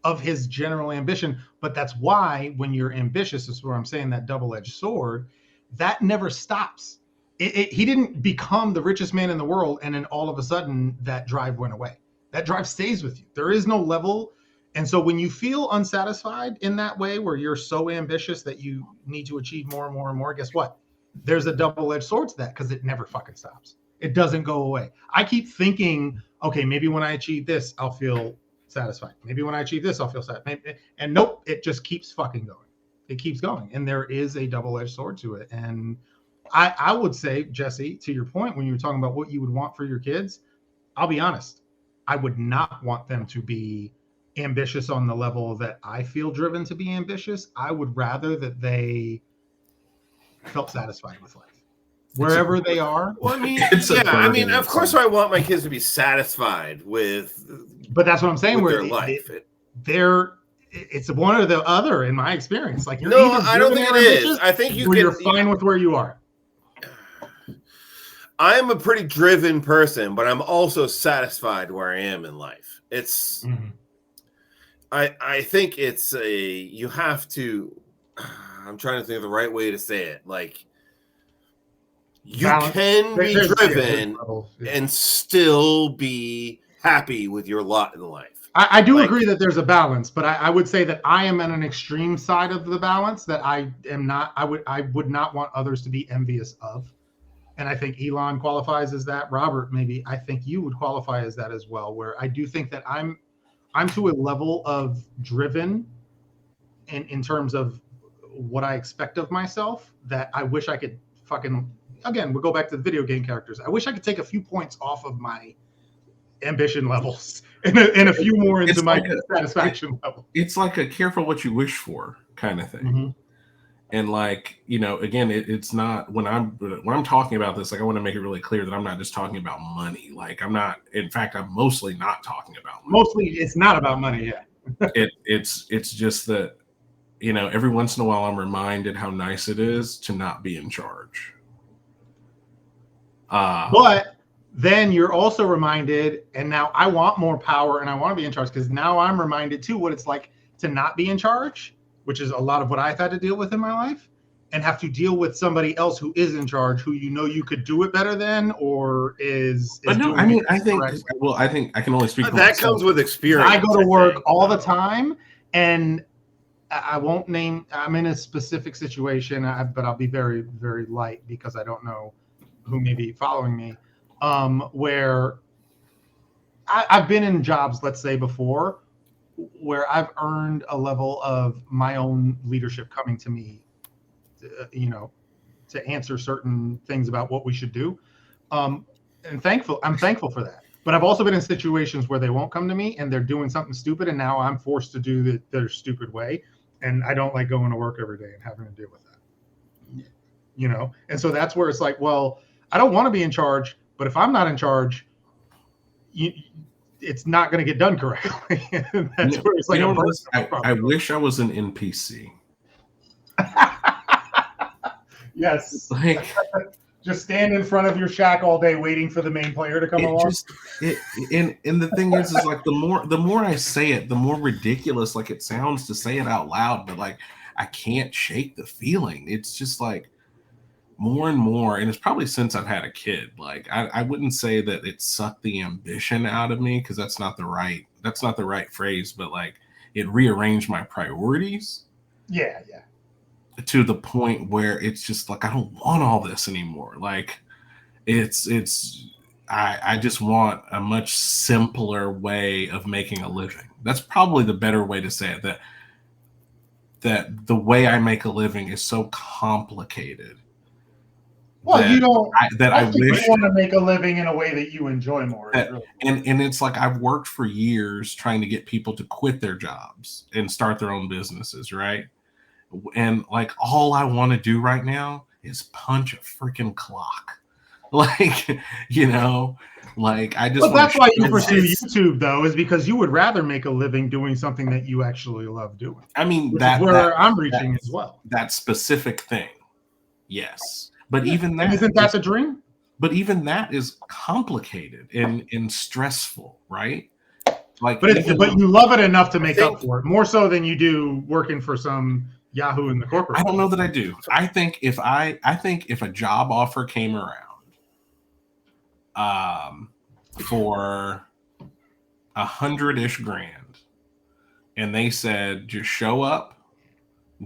of his general ambition. But that's why when you're ambitious, is where I'm saying that double-edged sword, that never stops. He didn't become the richest man in the world and then all of a sudden that drive went away. That drive stays with you. There is no level. And so when you feel unsatisfied in that way, where you're so ambitious that you need to achieve more and more and more, guess what? There's a double-edged sword to that, because it never fucking stops. It doesn't go away. I keep thinking, okay, maybe when I achieve this, I'll feel satisfied. Maybe when I achieve this, I'll feel satisfied. And nope, it just keeps fucking going. It keeps going. And there is a double-edged sword to it. And I would say, Jesse, to your point, when you were talking about what you would want for your kids, I'll be honest, I would not want them to be ambitious on the level that I feel driven to be ambitious. I would rather that they felt satisfied with life, wherever they are. Well, I mean, of course, I want my kids to be satisfied with. But that's what I'm saying. With where their life, it's one or the other in my experience. Like, you're no, I don't think it is. I think you're fine with where you are. I'm a pretty driven person, but I'm also satisfied where I am in life. It's. Mm-hmm. I think it's you have to. I'm trying to think of the right way to say it. Like, you can be driven and still be happy with your lot in life. I do agree that there's a balance, but I would say that I am at an extreme side of the balance that I am not. I would not want others to be envious of, and I think Elon qualifies as that. Robert, maybe I think you would qualify as that as well. Where I do think that I'm to a level of driven, in terms of what I expect of myself, that I wish I could fucking, again, we'll go back to the video game characters. I wish I could take a few points off of my ambition levels and a few more into my satisfaction level. It's like a careful what you wish for kind of thing. Mm-hmm. And like, again, it's not, when I'm talking about this, like, I want to make it really clear that I'm not just talking about money. Like, I'm mostly not talking about money. Mostly it's not about money. Yeah. It's just that, every once in a while I'm reminded how nice it is to not be in charge. But then you're also reminded, and now I want more power and I want to be in charge, because now I'm reminded too what it's like to not be in charge, which is a lot of what I've had to deal with in my life, and have to deal with somebody else who is in charge, who you could do it better than, or is but no, I mean, I think I can only speak for that myself. Comes with experience. I go to work all the time, and I won't name, I'm in a specific situation, but I'll be very, very light because I don't know who may be following me, where I've been in jobs, let's say before, where I've earned a level of my own leadership coming to me, to answer certain things about what we should do. And I'm thankful for that. But I've also been in situations where they won't come to me and they're doing something stupid, and now I'm forced to do their stupid way. And I don't like going to work every day and having to deal with that. And so that's where it's like, well, I don't want to be in charge, but if I'm not in charge, it's not going to get done correctly. That's where it's like, I wish I was an NPC. Yes. Like, just stand in front of your shack all day waiting for the main player to come along. And the thing is like the more I say it, the more ridiculous like it sounds to say it out loud, but like I can't shake the feeling. It's just like more and more, and it's probably since I've had a kid. Like I wouldn't say that it sucked the ambition out of me, because that's not the right phrase, but like it rearranged my priorities. Yeah. To the point where it's just like I don't want all this anymore. Like I just want a much simpler way of making a living. That's probably the better way to say it. That the way I make a living is so complicated. Well, you don't. I wish you want to make a living in a way that you enjoy more. And it's like I've worked for years trying to get people to quit their jobs and start their own businesses, right? And like all I want to do right now is punch a freaking clock. Like, like I just. But that's why you pursue YouTube, though, is because you would rather make a living doing something that you actually love doing. I mean, that's where I'm reaching as well. That specific thing, yes. But even that, isn't that the dream? But even that is complicated and stressful, right? Like, but you love it enough to make up for it, more so than you do working for some Yahoo in the corporate. I don't know that I do. I think if a job offer came around, for $100-ish grand, and they said just show up,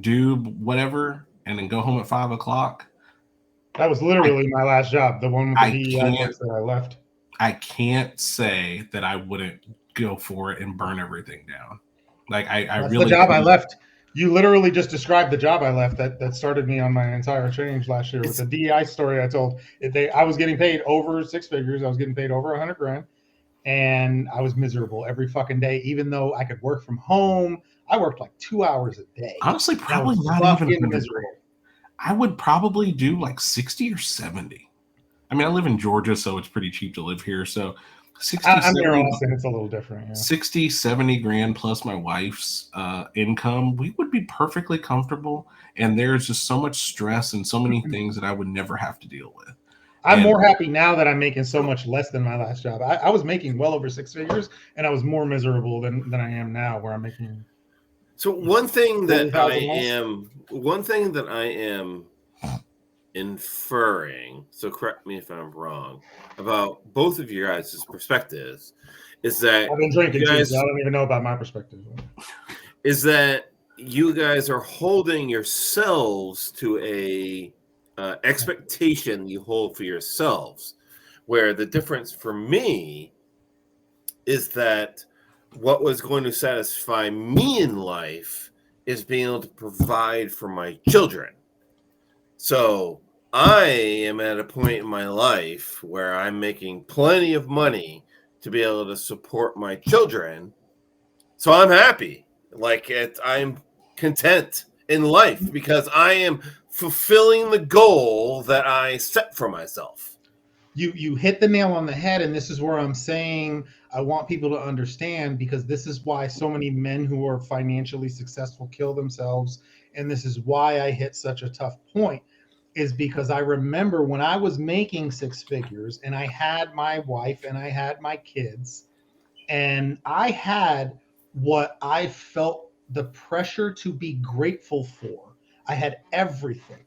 do whatever, and then go home at 5 o'clock. That was literally my last job, the one with the DEI place that I left. I can't say that I wouldn't go for it and burn everything down. Like That's really the job I left. You literally just described the job I left that started me on my entire change last year with the DEI story I told. I was getting paid over 6 figures. I was getting paid over $100,000, and I was miserable every fucking day. Even though I could work from home, I worked like 2 hours a day. Honestly, probably not even miserable. I would probably do like 60 or 70. I mean, I live in Georgia, so it's pretty cheap to live here. So 60, I'm here in Austin, it's a little different. Yeah. 60, 70 grand plus my wife's income, we would be perfectly comfortable. And there's just so much stress and so many things that I would never have to deal with. I'm more happy now that I'm making so much less than my last job. I was making well over 6 figures, and I was more miserable than I am now, where I'm making. So one thing that I am inferring, so correct me if I'm wrong, about both of you guys' perspectives, is that I've been drinking too, so I don't even know about my perspective. Is that you guys are holding yourselves to a expectation you hold for yourselves, where the difference for me is that what was going to satisfy me in life is being able to provide for my children. So I am at a point in my life where I'm making plenty of money to be able to support my children. So I'm happy. I'm content in life because I am fulfilling the goal that I set for myself. You hit the nail on the head, and this is where I'm saying I want people to understand, because this is why so many men who are financially successful kill themselves, and this is why I hit such a tough point, is because I remember when I was making 6 figures and I had my wife and I had my kids, and I had what I felt the pressure to be grateful for. I had everything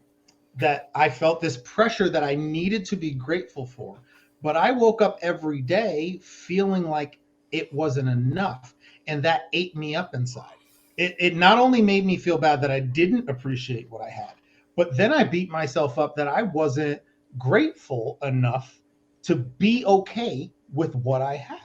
that I felt, this pressure that I needed to be grateful for. But I woke up every day feeling like it wasn't enough. And that ate me up inside. It not only made me feel bad that I didn't appreciate what I had, but then I beat myself up that I wasn't grateful enough to be okay with what I had.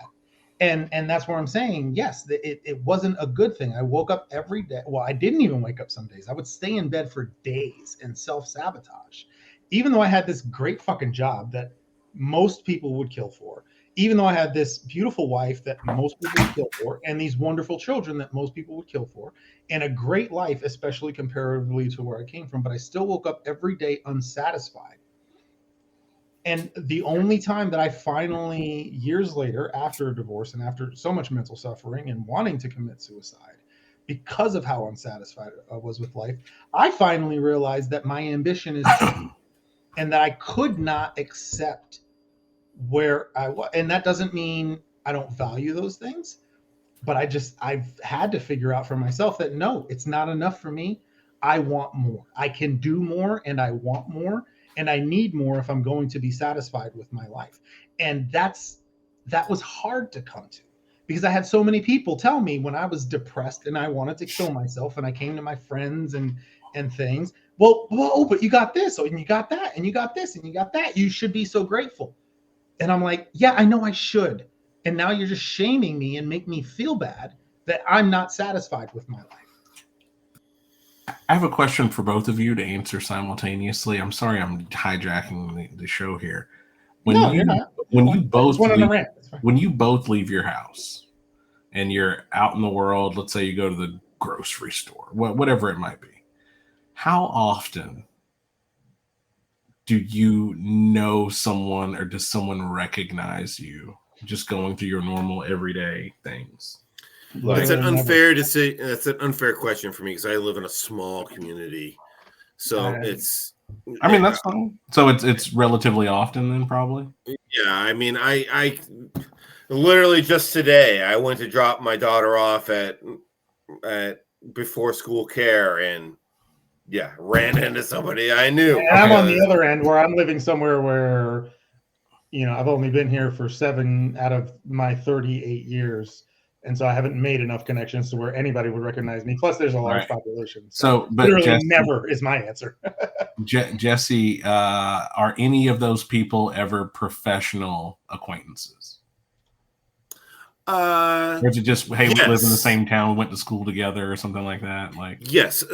And that's where I'm saying, yes, it wasn't a good thing. I woke up every day. Well, I didn't even wake up some days. I would stay in bed for days and self-sabotage. Even though I had this great fucking job that most people would kill for, even though I had this beautiful wife that most people would kill for, and these wonderful children that most people would kill for, and a great life, especially comparatively to where I came from, but I still woke up every day unsatisfied. And the only time that I finally, years later, after a divorce and after so much mental suffering and wanting to commit suicide because of how unsatisfied I was with life, I finally realized that my ambition is true and that I could not accept where I was. And that doesn't mean I don't value those things, but I've had to figure out for myself that no, it's not enough for me. I want more. I can do more, and I want more. And I need more if I'm going to be satisfied with my life. And that was hard to come to, because I had so many people tell me when I was depressed and I wanted to kill myself, and I came to my friends and things, well, but you got this, and you got that, and you got this, and you got that. You should be so grateful. And I'm like, yeah, I know I should. And now you're just shaming me and make me feel bad that I'm not satisfied with my life. I have a question for both of you to answer simultaneously. I'm sorry I'm hijacking the show here. You're not. When you both leave your house and you're out in the world, let's say you go to the grocery store, whatever it might be, how often do you know someone, or does someone recognize you just going through your normal everyday things? It's an unfair decision. That's an unfair question for me because I live in a small community, so it's. I mean, that's fine. So it's relatively often then, probably. Yeah, I mean, I literally just today I went to drop my daughter off at before school care, and ran into somebody I knew. And I'm on the other end where I'm living somewhere where, I've only been here for 7 out of my 38 years. And so I haven't made enough connections to where anybody would recognize me. Plus, there's a large population. So, but literally Jesse, never is my answer. Jesse, are any of those people ever professional acquaintances? Or is it just, hey, we live in the same town, we went to school together, or something like that? Like, yes,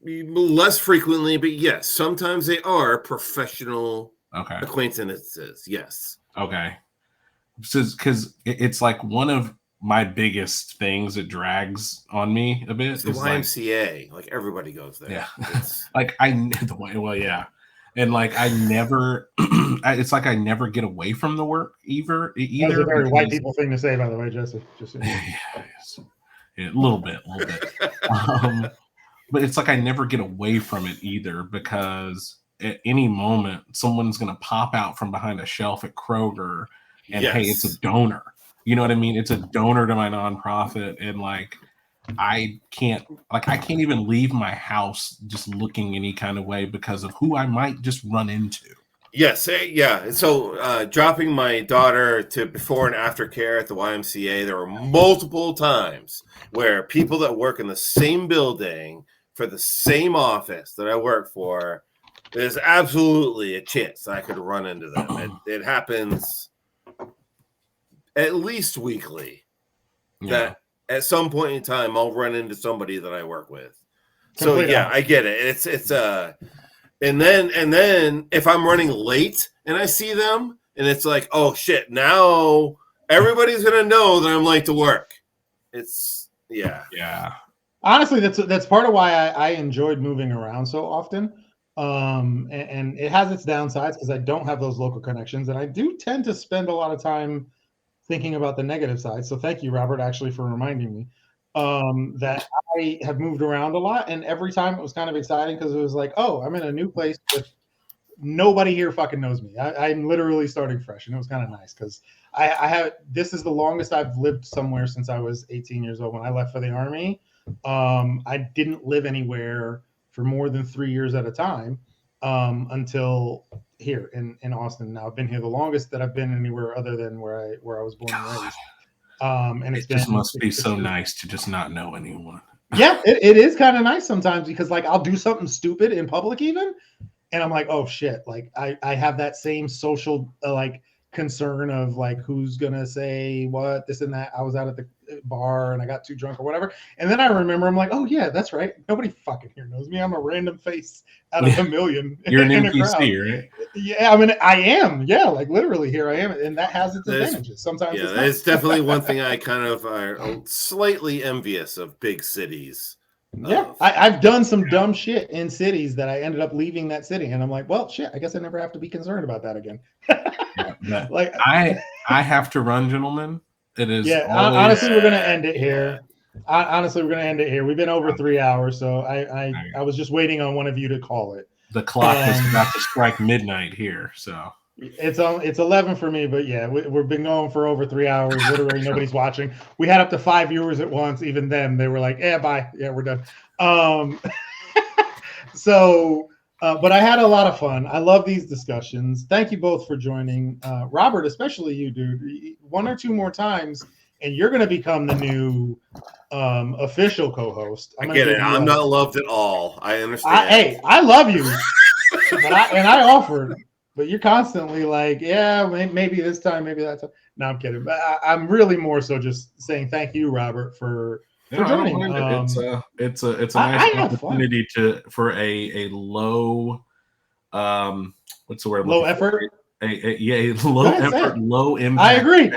less frequently, but yes, sometimes they are professional acquaintances. Yes. Okay. Because it's like one of my biggest things that drags on me a bit. It's the YMCA. Like everybody goes there. Yeah. Like yeah. And like I never, it's like I never get away from the work either. That's a very white people thing to say, by the way, Jesse. Just yeah, a little bit. But it's like I never get away from it either, because at any moment someone's going to pop out from behind a shelf at Kroger and hey, it's a donor. You know what I mean? It's a donor to my nonprofit, and like I can't even leave my house just looking any kind of way because of who I might just run into. Yes, yeah. So dropping my daughter to before and after care at the YMCA, there were multiple times where people that work in the same building for the same office that I work for, there's absolutely a chance I could run into them. It happens at least weekly. That at some point in time I'll run into somebody that I work with. So yeah, I get it. It's and then if I'm running late and I see them and it's like, oh shit, now everybody's gonna know that I'm late to work. It's yeah. Honestly, that's part of why I enjoyed moving around so often. And it has its downsides because I don't have those local connections, and I do tend to spend a lot of time thinking about the negative side. So thank you, Robert, actually, for reminding me that I have moved around a lot, and every time it was kind of exciting because it was like, oh, I'm in a new place with nobody here fucking knows me. I'm literally starting fresh, and it was kind of nice because this is the longest I've lived somewhere since I was 18 years old. When I left for the Army, I didn't live anywhere for more than 3 years at a time until here in Austin. Now I've been here the longest that I've been anywhere other than where I was born and raised. And it just must be so nice to just not know anyone. Yeah, it is kind of nice sometimes because like I'll do something stupid in public even, and I'm like, oh shit, like I have that same social like concern of like who's gonna say what, this and that. I was out at the bar and I got too drunk or whatever, and then I remember I'm like, oh yeah, that's right, nobody fucking here knows me. I'm a random face out of a million. You're an NPC, right? Yeah, I mean I am, yeah, like literally here I am, and that has its advantages. Sometimes it's definitely one thing I kind of are slightly envious of big cities. Yeah, I've done some dumb shit in cities that I ended up leaving that city, and I'm like, well, shit, I guess I never have to be concerned about that again. Like I have to run, gentlemen. It is. Yeah, honestly, we're gonna end it here. Honestly, we're gonna end it here. We've been over 3 hours, so I was just waiting on one of you to call it. The clock is about to strike midnight here, so. It's 11 for me, but yeah, we've been going for over 3 hours. Literally, nobody's watching. We had up to 5 viewers at once. Even then, they were like, "Yeah, bye. Yeah, we're done." But I had a lot of fun. I love these discussions. Thank you both for joining, Robert, especially you, dude. 1 or 2 more times, and you're going to become the new official co-host. I get it. I'm not loved at all. I understand. Hey, I love you, and I offered. But you're constantly like, yeah, maybe this time, maybe that time. No, I'm kidding. But I'm really more so just saying thank you, Robert, for joining. It's a nice opportunity for a low, what's the word? Low effort. Low effort, low impact. I agree.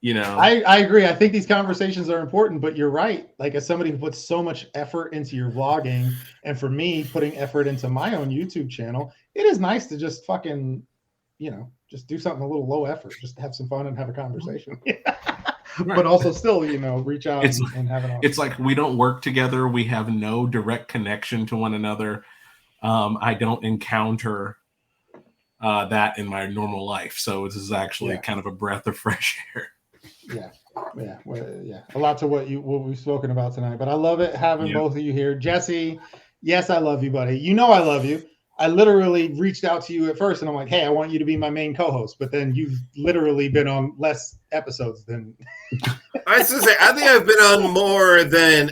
You know, I agree. I think these conversations are important, but you're right. Like as somebody who puts so much effort into your vlogging, and for me putting effort into my own YouTube channel, it is nice to just fucking, just do something a little low effort, just have some fun and have a conversation. But also still, reach out and have it on. It's like we don't work together. We have no direct connection to one another. I don't encounter that in my normal life. So this is actually kind of a breath of fresh air. Yeah. A lot to what we've spoken about tonight, but I love it having both of you here. Jesse, yes, I love you, buddy. I love you. I literally reached out to you at first, and I'm like, "Hey, I want you to be my main co-host." But then you've literally been on less episodes than. I was gonna say, I think I've been on more than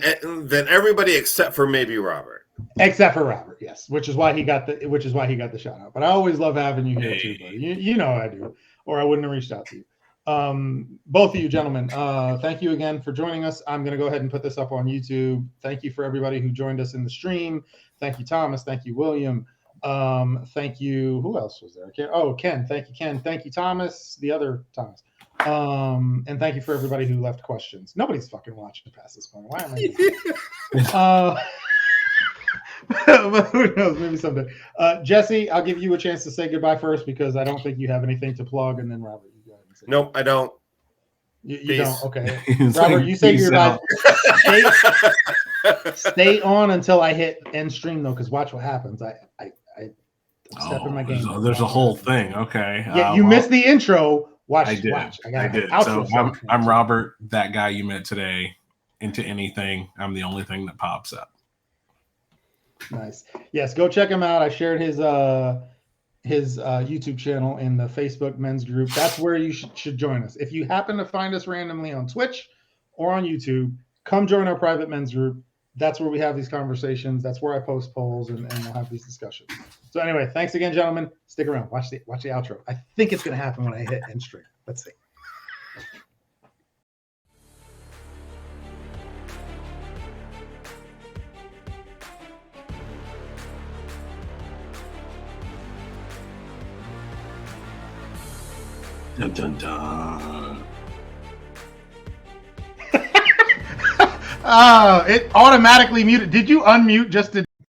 everybody except for maybe Robert. Except for Robert, yes, which is why he got the shout out. But I always love having you here too, buddy. You know I do, or I wouldn't have reached out to you. Both of you gentlemen, thank you again for joining us. I'm going to go ahead and put this up on YouTube. Thank you for everybody who joined us in the stream. Thank you, Thomas. Thank you, William. Thank you. Who else was there? Ken. Thank you, Ken. Thank you, Thomas. The other Thomas. And thank you for everybody who left questions. Nobody's fucking watching past this point. Why am I doing but who knows? Maybe someday. Jesse, I'll give you a chance to say goodbye first because I don't think you have anything to plug. And then Robert, you go ahead and say Nope, I don't. You don't? Okay. It's Robert, like, you say peace goodbye. out. Stay on until I hit end stream, though, because watch what happens. I'm stepping my game. There's a whole thing. Okay. Yeah, you missed the intro. Watch. I did. Watch. I did. So I'm Robert, that guy you met today. Into anything, I'm the only thing that pops up. Nice. Yes, go check him out. I shared his YouTube channel in the Facebook men's group. That's where you should join us. If you happen to find us randomly on Twitch or on YouTube, come join our private men's group. That's where we have these conversations. That's where I post polls and we'll have these discussions. So anyway, thanks again, gentlemen. Stick around. Watch the outro. I think it's going to happen when I hit end stream. Let's see. Dun, dun, dun. It automatically muted. Did you unmute just to